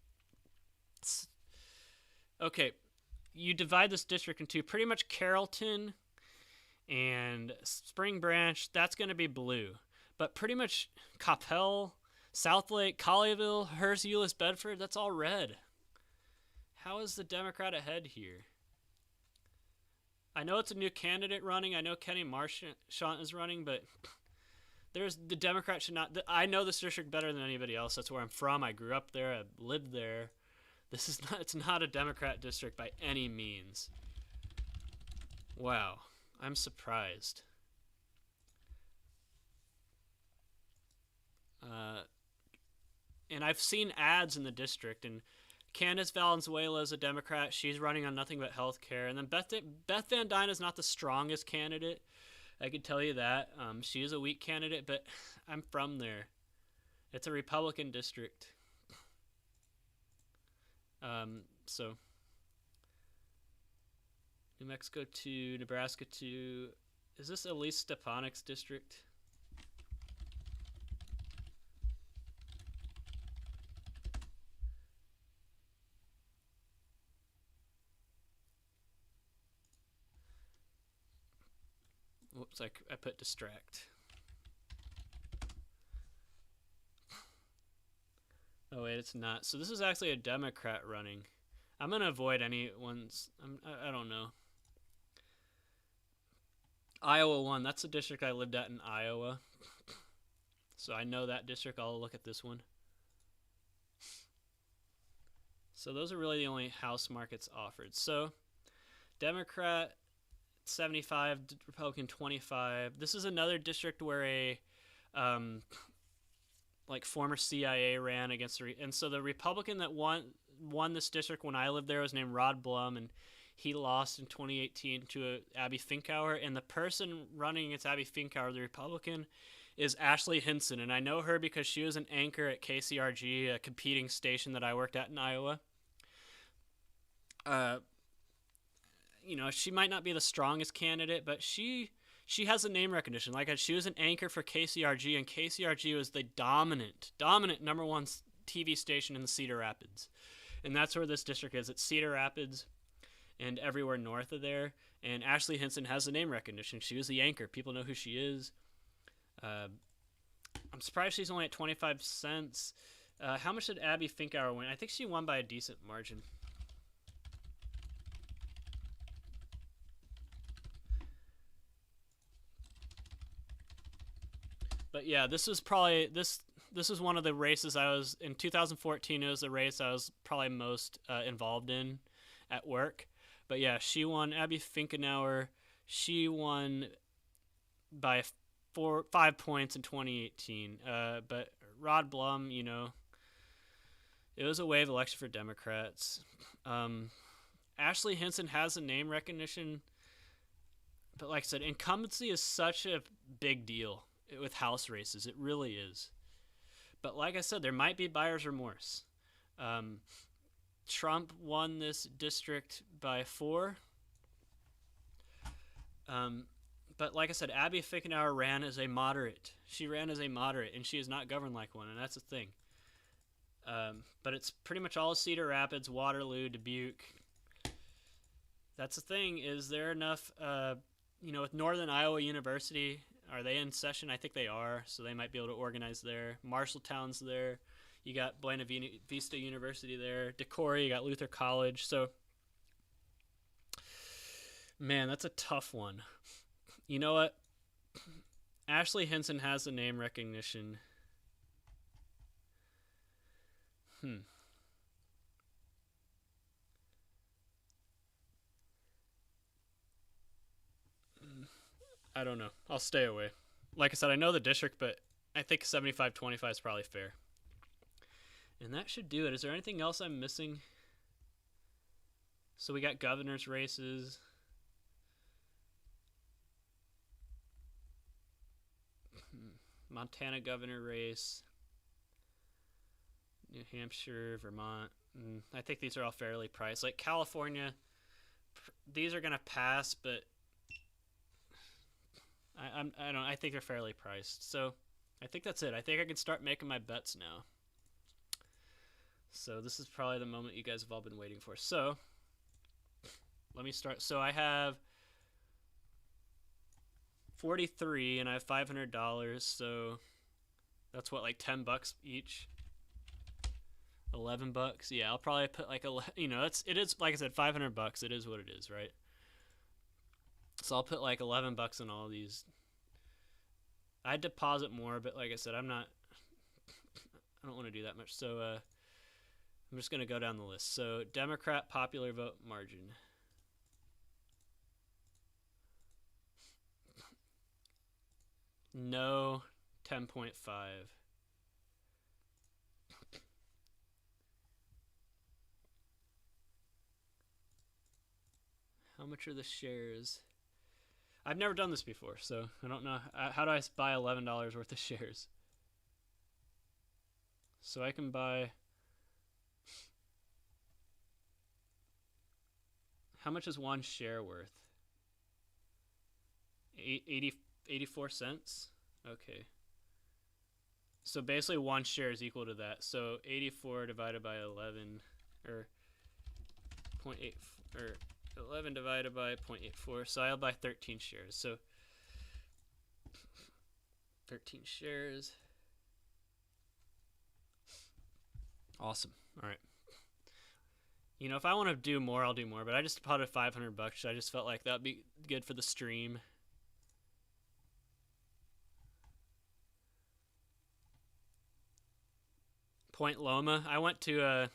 Okay, you divide this district into pretty much Carrollton and Spring Branch. That's going to be blue, but pretty much Coppell, Southlake, Colleyville, Hearst, Euless, Bedford. That's all red. How is the Democrat ahead here? I know it's a new candidate running. I know Kenny Marchant is running, but the Democrat should not. I know this district better than anybody else. That's where I'm from. I grew up there. I lived there. This is not. It's not a Democrat district by any means. Wow, I'm surprised. And I've seen ads in the district, and Candace Valenzuela is a Democrat. She's running on nothing but health care. And then Beth Van Dyne is not the strongest candidate. I could tell you that. She is a weak candidate, but I'm from there. It's a Republican district. So New Mexico 2, Nebraska 2. Is this Elise Stepanik's district? Whoops, I put distract. Oh wait, it's not. So this is actually a Democrat running. I'm gonna avoid any ones. I don't know. Iowa 1. That's the district I lived at in Iowa. So I know that district. I'll look at this one. So those are really the only house markets offered. So Democrat 75, Republican 25. This is another district where a like former CIA ran against and so the Republican that won this district when I lived there was named Rod Blum, and he lost in 2018 to Abby Finkower, and the person running against Abby Finkower, the Republican, is Ashley Hinson, and I know her because she was an anchor at KCRG, a competing station that I worked at in Iowa. You know, she might not be the strongest candidate, but she has a name recognition. Like, she was an anchor for KCRG, and KCRG was the dominant number one TV station in the Cedar Rapids. And that's where this district is. It's Cedar Rapids and everywhere north of there. And Ashley Hinson has the name recognition. She was the anchor. People know who she is. I'm surprised she's only at 25 cents. How much did Abby Finkower win? I think she won by a decent margin. But yeah, this was probably this was one of the races I was in 2014. It was the race I was probably most involved in at work. But yeah, she won. Abby Finkenauer, she won by 5 points in 2018. But Rod Blum, you know, it was a wave election for Democrats. Ashley Hinson has a name recognition, but like I said, incumbency is such a big deal with house races. It really is. But like I said, there might be buyer's remorse. Trump won this district by 4. But like I said, Abby Finkenauer ran as a moderate. She ran as a moderate, and she is not governed like one, and that's the thing. But it's pretty much all Cedar Rapids, Waterloo, Dubuque. That's the thing. Is there enough, with Northern Iowa University, are they in session? I think they are, so they might be able to organize there. Marshalltown's there. You got Buena Vista University there. Decorah, you got Luther College. So, man, that's a tough one. You know what? Ashley Hinson has the name recognition. I don't know. I'll stay away. Like I said, I know the district, but I think 75-25 is probably fair. And that should do it. Is there anything else I'm missing? So we got governor's races. Montana governor race. New Hampshire, Vermont. I think these are all fairly priced. Like California, these are gonna pass, but I think they're fairly priced. So I think that's it. I think I can start making my bets now. So this is probably the moment you guys have all been waiting for. So let me start. So I have 43 and I have $500. So that's what, like $10 each. $11. Yeah, I'll probably put like it is like I said, $500. It is what it is, right? So I'll put like $11 in all these. I'd deposit more, but like I said, I don't want to do that much. So I'm just gonna go down the list. So Democrat popular vote margin. No, 10.5. How much are the shares? I've never done this before, so I don't know. How do I buy $11 worth of shares? So I can buy... How much is one share worth? 84 cents? Okay. So basically one share is equal to that. So 84 divided by 11, or 0.8, or 11 divided by 0.84. So I'll buy 13 shares. So 13 shares. Awesome. All right. You know, if I want to do more, I'll do more. But I just deposited $500. I just felt like that'd be good for the stream. Point Loma. I went to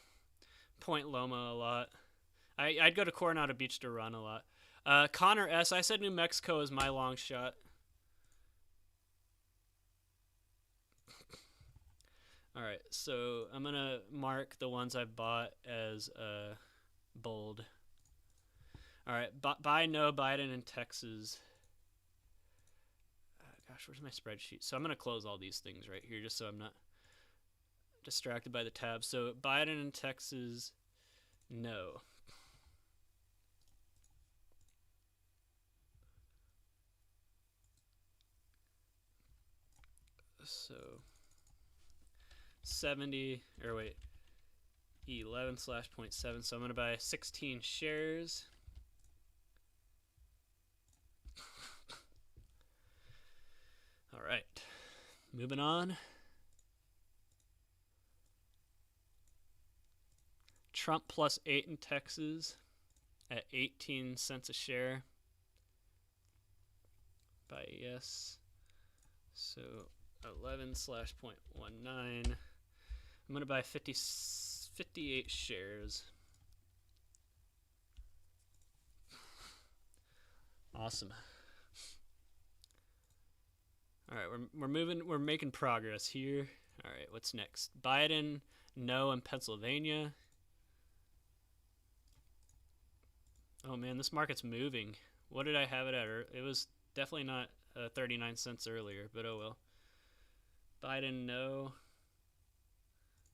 Point Loma a lot. I'd go to Coronado Beach to run a lot. Connor S. I said New Mexico is my long shot. Alright, so I'm going to mark the ones I've bought as bold. Alright, buy no Biden in Texas. Gosh, where's my spreadsheet? So I'm going to close all these things right here just so I'm not distracted by the tab. So Biden in Texas, no. So 70, or wait, 11/0.7. So I'm going to buy 16 shares. All right, moving on. Trump plus 8 in Texas at 18 cents a share. Buy yes. So 11/0.19. I'm going to buy 58 shares. Awesome. All right, we're making progress here. All right, what's next? Biden, no in Pennsylvania. Oh man, this market's moving. What did I have it at? It was definitely not 39 cents earlier, but oh well. Biden, no.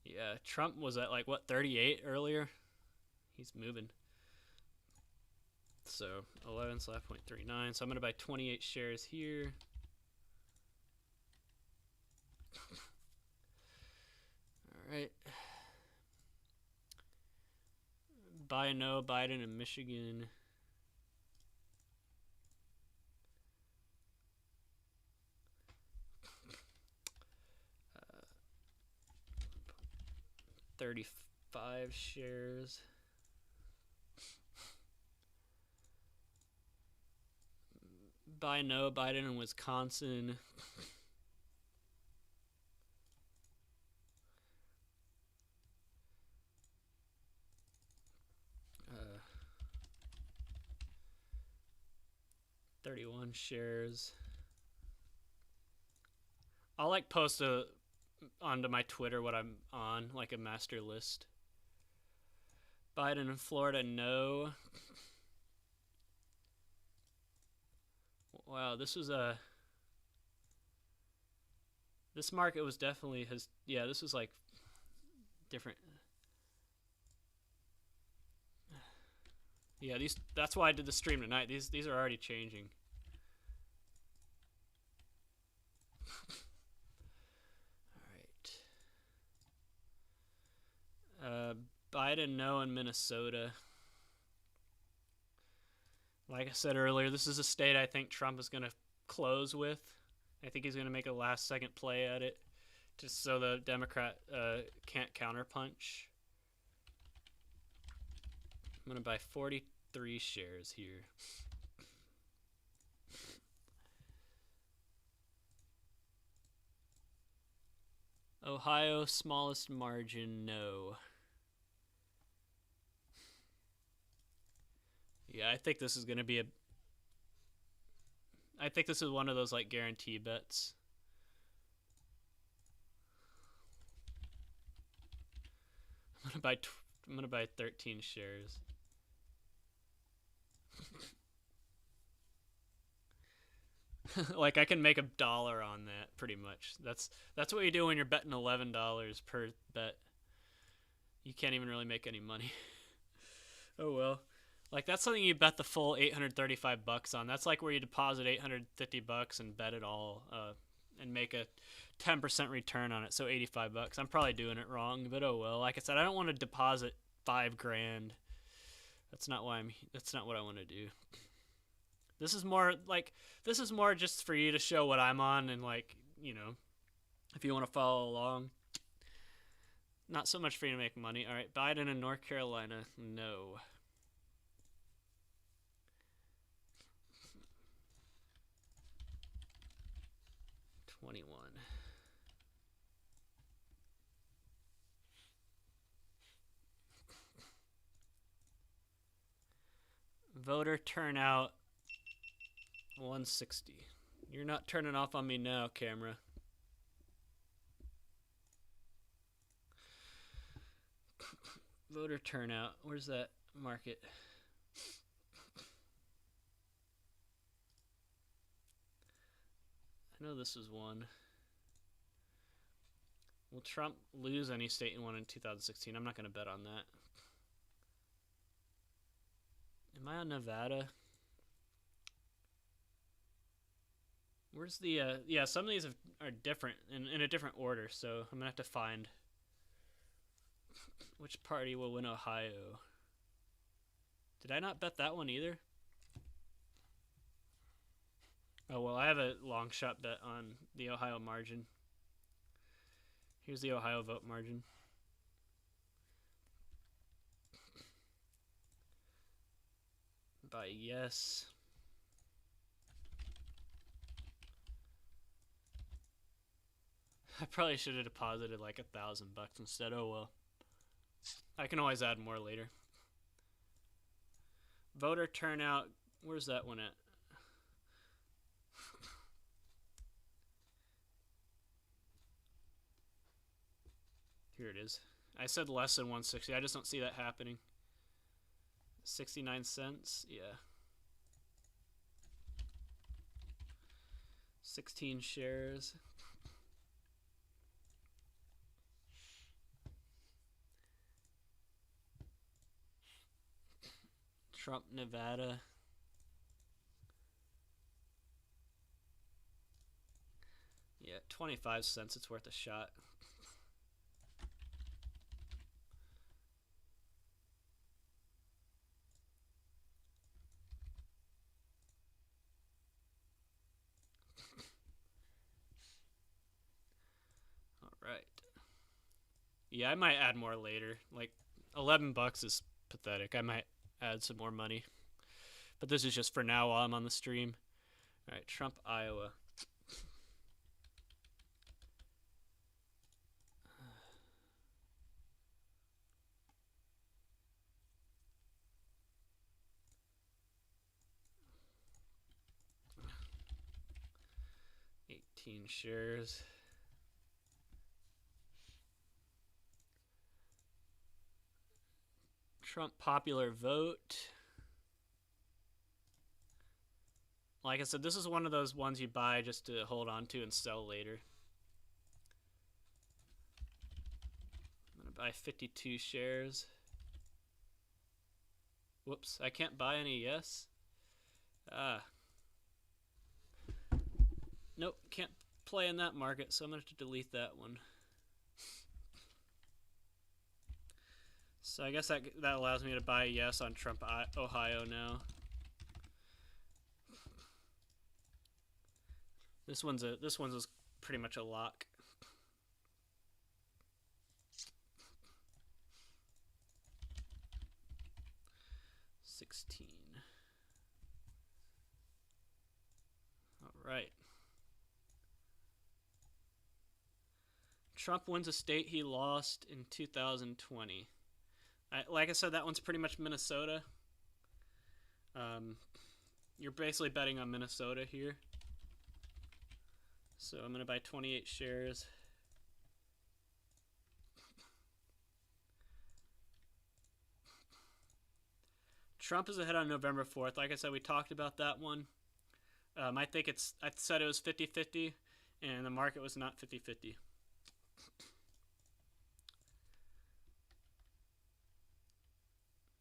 Yeah, Trump was at like, what, 38 earlier? He's moving. So 11/0.39. So I'm going to buy 28 shares here. All right. Buy no Biden in Michigan. Uh, 35 shares. Buy no Biden in Wisconsin. 31 shares. I'll like post onto my Twitter what I'm on, like a master list. Biden in Florida, no. Wow, this was this market was definitely yeah, this was like different. Yeah, that's why I did the stream tonight. These are already changing. Alright. Biden no in Minnesota. Like I said earlier, this is a state I think Trump is going to close with. I think he's going to make a last-second play at it, just so the Democrat can't counterpunch. I'm going to buy 43 shares here. Ohio, smallest margin, no. Yeah, I think this is going to be I think this is one of those like guarantee bets. I'm gonna buy 13 shares. Like I can make $1 on that pretty much. That's what you do when you're betting $11 per bet. You can't even really make any money. Oh well. Like that's something you bet the full $835 on. That's like where you deposit $850 and bet it all, and make a 10% return on it. So $85. I'm probably doing it wrong, but oh well. Like I said, I don't want to deposit $5,000. That's not what I want to do. This is more just for you to show what I'm on, and like, you know, if you want to follow along. Not so much for you to make money. All right, Biden in North Carolina, no. Voter turnout 160. You're not turning off on me now, camera. Voter turnout. Where's that market? I know this is one. Will Trump lose any state he won in 2016? I'm not going to bet on that. Am I on Nevada? Where's the, yeah, some of these are different, in a different order, so I'm going to have to find which party will win Ohio. Did I not bet that one either? Oh, well, I have a long shot bet on the Ohio margin. Here's the Ohio vote margin. By yes. I probably should have deposited like $1,000 instead. Oh well. I can always add more later. Voter turnout. Where's that one at? Here it is. I said less than 160. I just don't see that happening. 69 cents. Yeah. 16 shares. Trump, Nevada. Yeah, 25 cents. It's worth a shot. All right. Yeah, I might add more later. Like, $11 is pathetic. I might add some more money. But this is just for now while I'm on the stream. All right, Trump, Iowa. Shares. Trump popular vote. Like I said, this is one of those ones you buy just to hold on to and sell later. I'm going to buy 52 shares. Whoops, I can't buy any yes. Nope, can't play in that market, so I'm going to have to delete that one. So I guess that allows me to buy yes on Trump, Ohio now. This one's pretty much a lock. $16. All right. Trump wins a state he lost in 2020. Like I said, that one's pretty much Minnesota. You're basically betting on Minnesota here. So I'm going to buy 28 shares. Trump is ahead on November 4th. Like I said, we talked about that one. I said it was 50-50, and the market was not 50-50.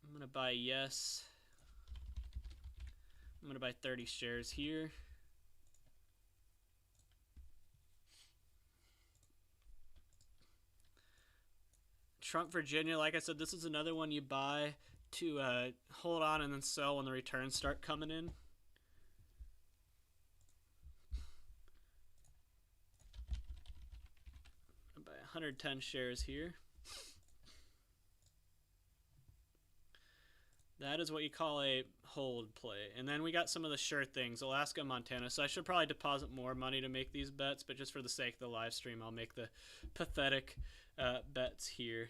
I'm going to buy yes. I'm going to buy 30 shares here. Trump, Virginia, like I said, this is another one you buy to hold on and then sell when the returns start coming in. I'll buy 110 shares here. That is what you call a hold play. And then we got some of the sure things, Alaska, Montana. So I should probably deposit more money to make these bets, but just for the sake of the live stream, I'll make the pathetic bets here.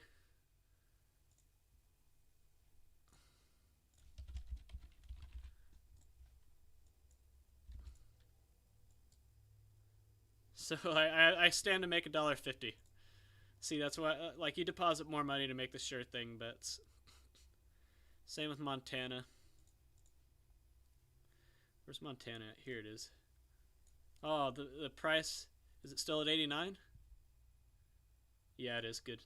So I stand to make $1.50. See, that's why like you deposit more money to make the sure thing bets. Same with Montana. Where's Montana at? Here it is. Oh, the price, is it still at 89? Yeah, it is. Good.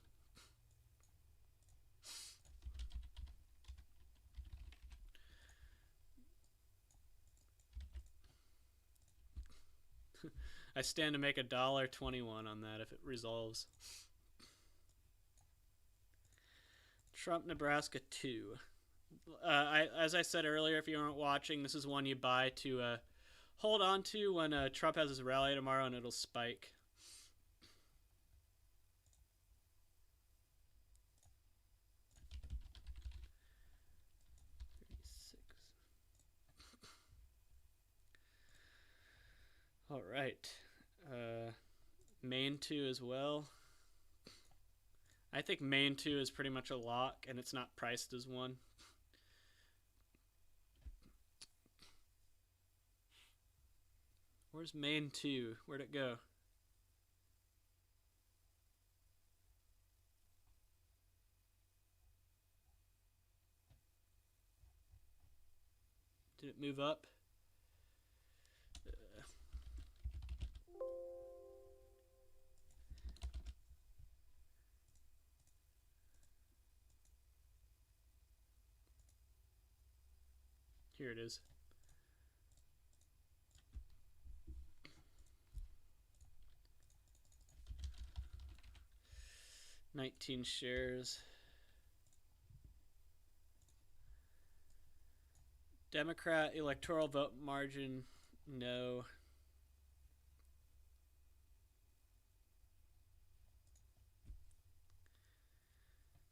I stand to make $1.21 on that if it resolves. Trump, Nebraska 2. As I said earlier, if you weren't watching, this is one you buy to hold on to when Trump has his rally tomorrow, and it'll spike. All right. Maine 2 as well. I think Maine 2 is pretty much a lock, and it's not priced as one. Where's Maine 2? Where'd it go? Did it move up? Here it is. $19 shares. Democrat electoral vote margin, no.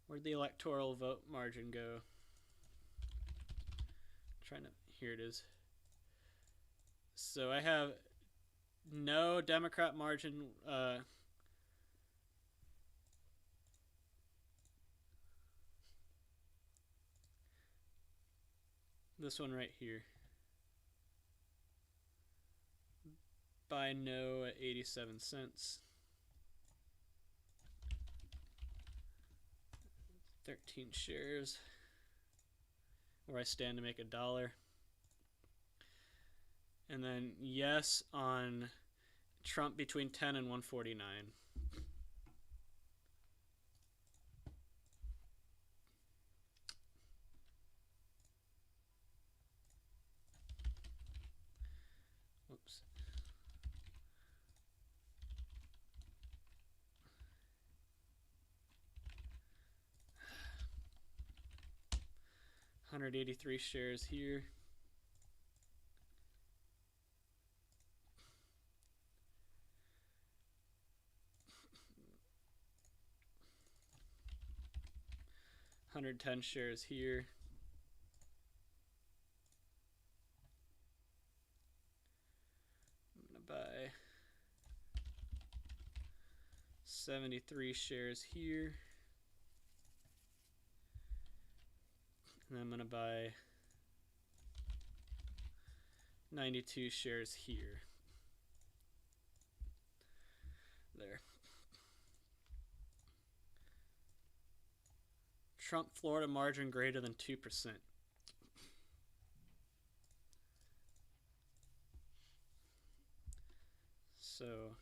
Where'd the electoral vote margin go? Here it is. So I have no Democrat margin. This one right here. Buy no at 87 cents. 13 shares. Where I stand to make $1. And then yes on Trump between 10 and 149. 183 shares here. $110 shares here. I'm gonna buy 73 shares here. And I'm gonna buy 92 shares here. There. Trump, Florida margin greater than 2%. So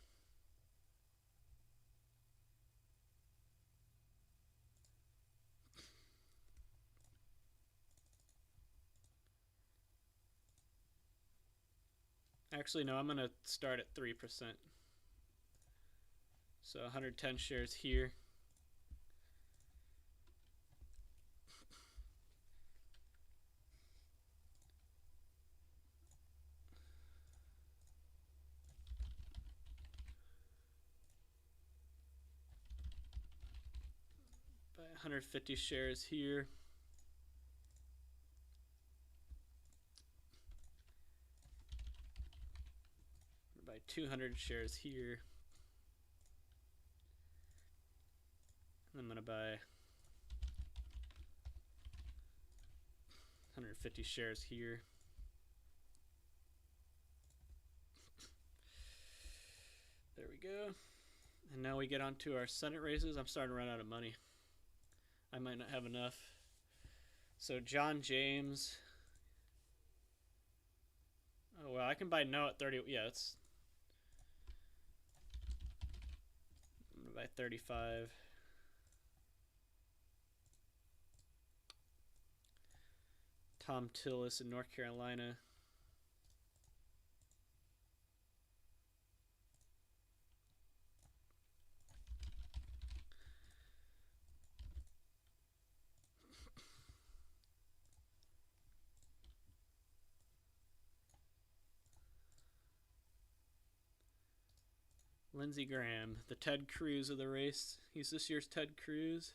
actually, no, I'm going to start at 3%. So 110 shares here. Buy 150 shares here. Buy 200 shares here. And I'm going to buy 150 shares here. There we go. And now we get on to our Senate races. I'm starting to run out of money. I might not have enough. So John James. Oh, well, I can buy no at 30. Yeah, it's... I'm going to buy 35. Tom Tillis in North Carolina. Lindsey Graham, the Ted Cruz of the race. He's this year's Ted Cruz.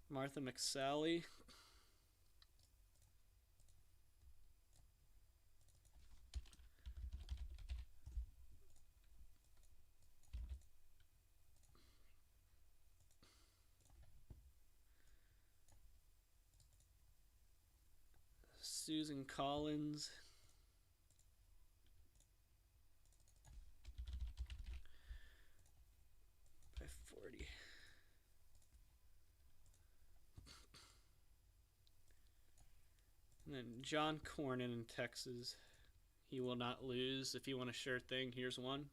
Martha McSally. Susan Collins. By 40. And then John Cornyn in Texas. He will not lose. If you want a sure thing, here's one.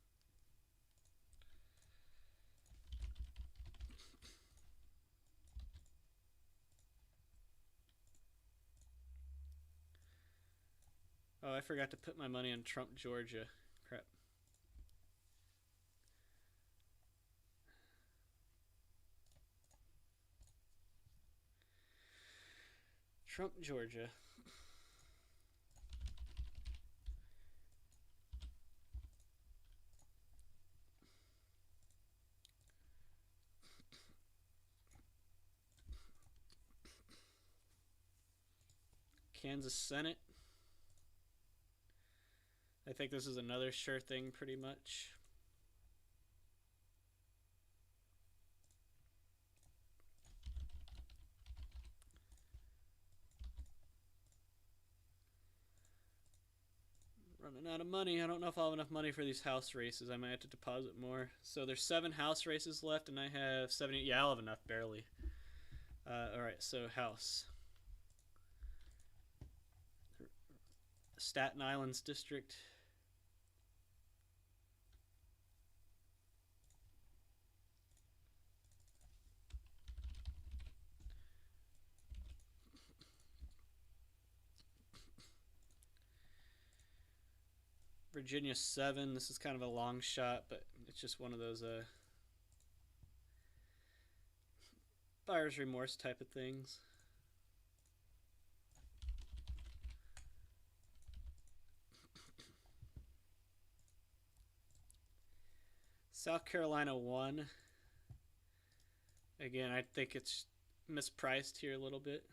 Oh, I forgot to put my money on Trump, Georgia. Crap. Trump, Georgia. Kansas Senate. I think this is another sure thing pretty much. Running out of money. I don't know if I'll have enough money for these house races. I might have to deposit more. So there's 7 house races left and I have 70. Yeah, I'll have enough barely. Alright, so house. Staten Island's district. Virginia 7. This is kind of a long shot, but it's just one of those buyer's remorse type of things. South Carolina 1. Again, I think it's mispriced here a little bit.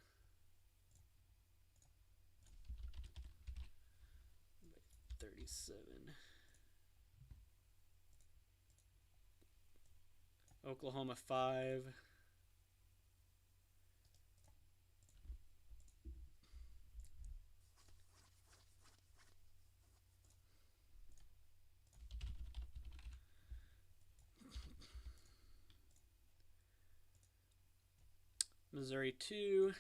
$37. Oklahoma 5. Missouri 2.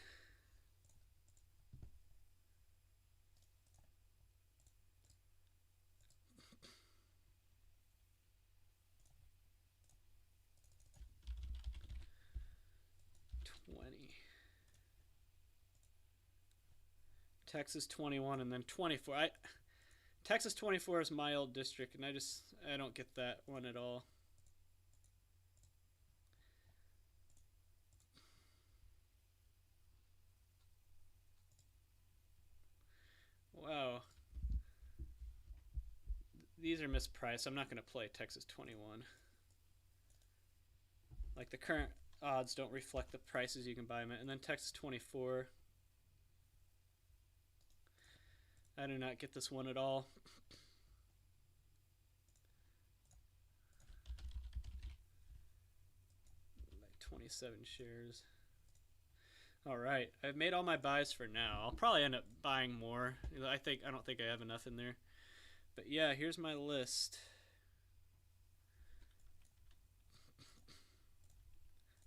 Texas 21, and then 24. Texas 24 is my old district, and I don't get that one at all. Wow. These are mispriced. I'm not going to play Texas 21. Like, the current odds don't reflect the prices you can buy them at. And then Texas 24. I do not get this one at all. Like 27 shares. All right, I've made all my buys for now. I'll probably end up buying more. I don't think I have enough in there. But yeah, here's my list.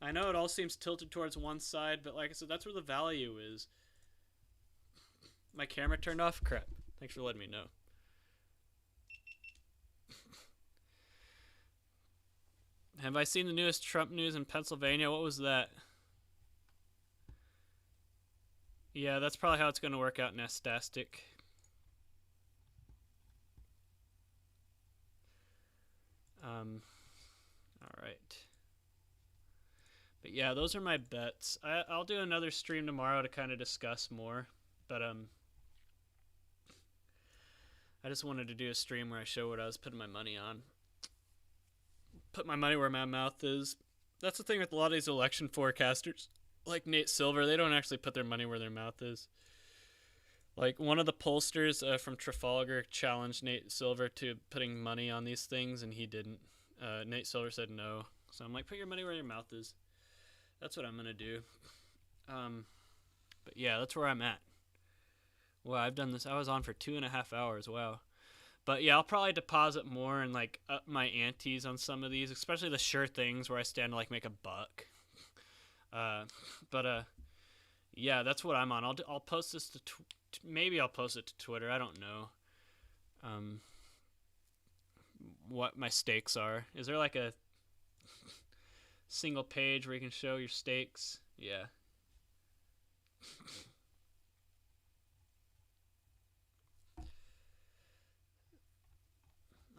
I know it all seems tilted towards one side, but like I said, that's where the value is. My camera turned off? Crap. Thanks for letting me know. Have I seen the newest Trump news in Pennsylvania? What was that? Yeah, that's probably how it's going to work out in Estastic. Alright. But yeah, those are my bets. I'll do another stream tomorrow to kind of discuss more. But I just wanted to do a stream where I show what I was putting my money on. Put my money where my mouth is. That's the thing with a lot of these election forecasters. Like Nate Silver, they don't actually put their money where their mouth is. Like, one of the pollsters from Trafalgar challenged Nate Silver to putting money on these things, and he didn't. Nate Silver said no. So I'm like, put your money where your mouth is. That's what I'm going to do. But yeah, that's where I'm at. Wow, I've done this. I was on for 2.5 hours. Wow. But yeah, I'll probably deposit more and like up my antes on some of these, especially the sure things where I stand to like make $1. Yeah, that's what I'm on. I'll post this to maybe I'll post it to Twitter. I don't know. What my stakes are. Is there like a single page where you can show your stakes? Yeah.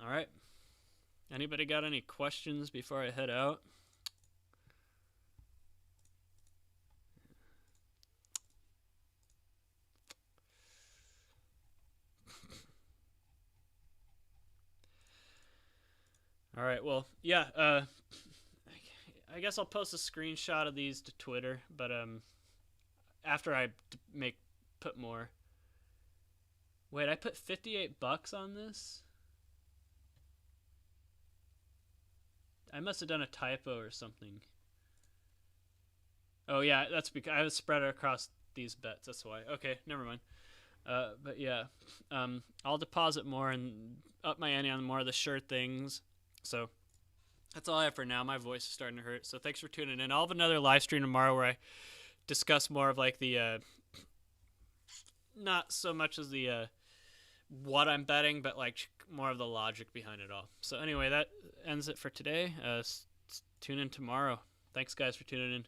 All right. Anybody got any questions before I head out? All right. Well, yeah. I guess I'll post a screenshot of these to Twitter, but after I put more. Wait, I put $58 on this? I must have done a typo or something. Oh yeah, that's because I was spread across these bets. That's why. Okay, never mind. But yeah, I'll deposit more and up my ante on more of the sure things. So that's all I have for now. My voice is starting to hurt. So thanks for tuning in. I'll have another live stream tomorrow where I discuss more of like the not so much as the what I'm betting, but like more of the logic behind it all. So anyway, that ends it for today. Tune in tomorrow. Thanks guys for tuning in.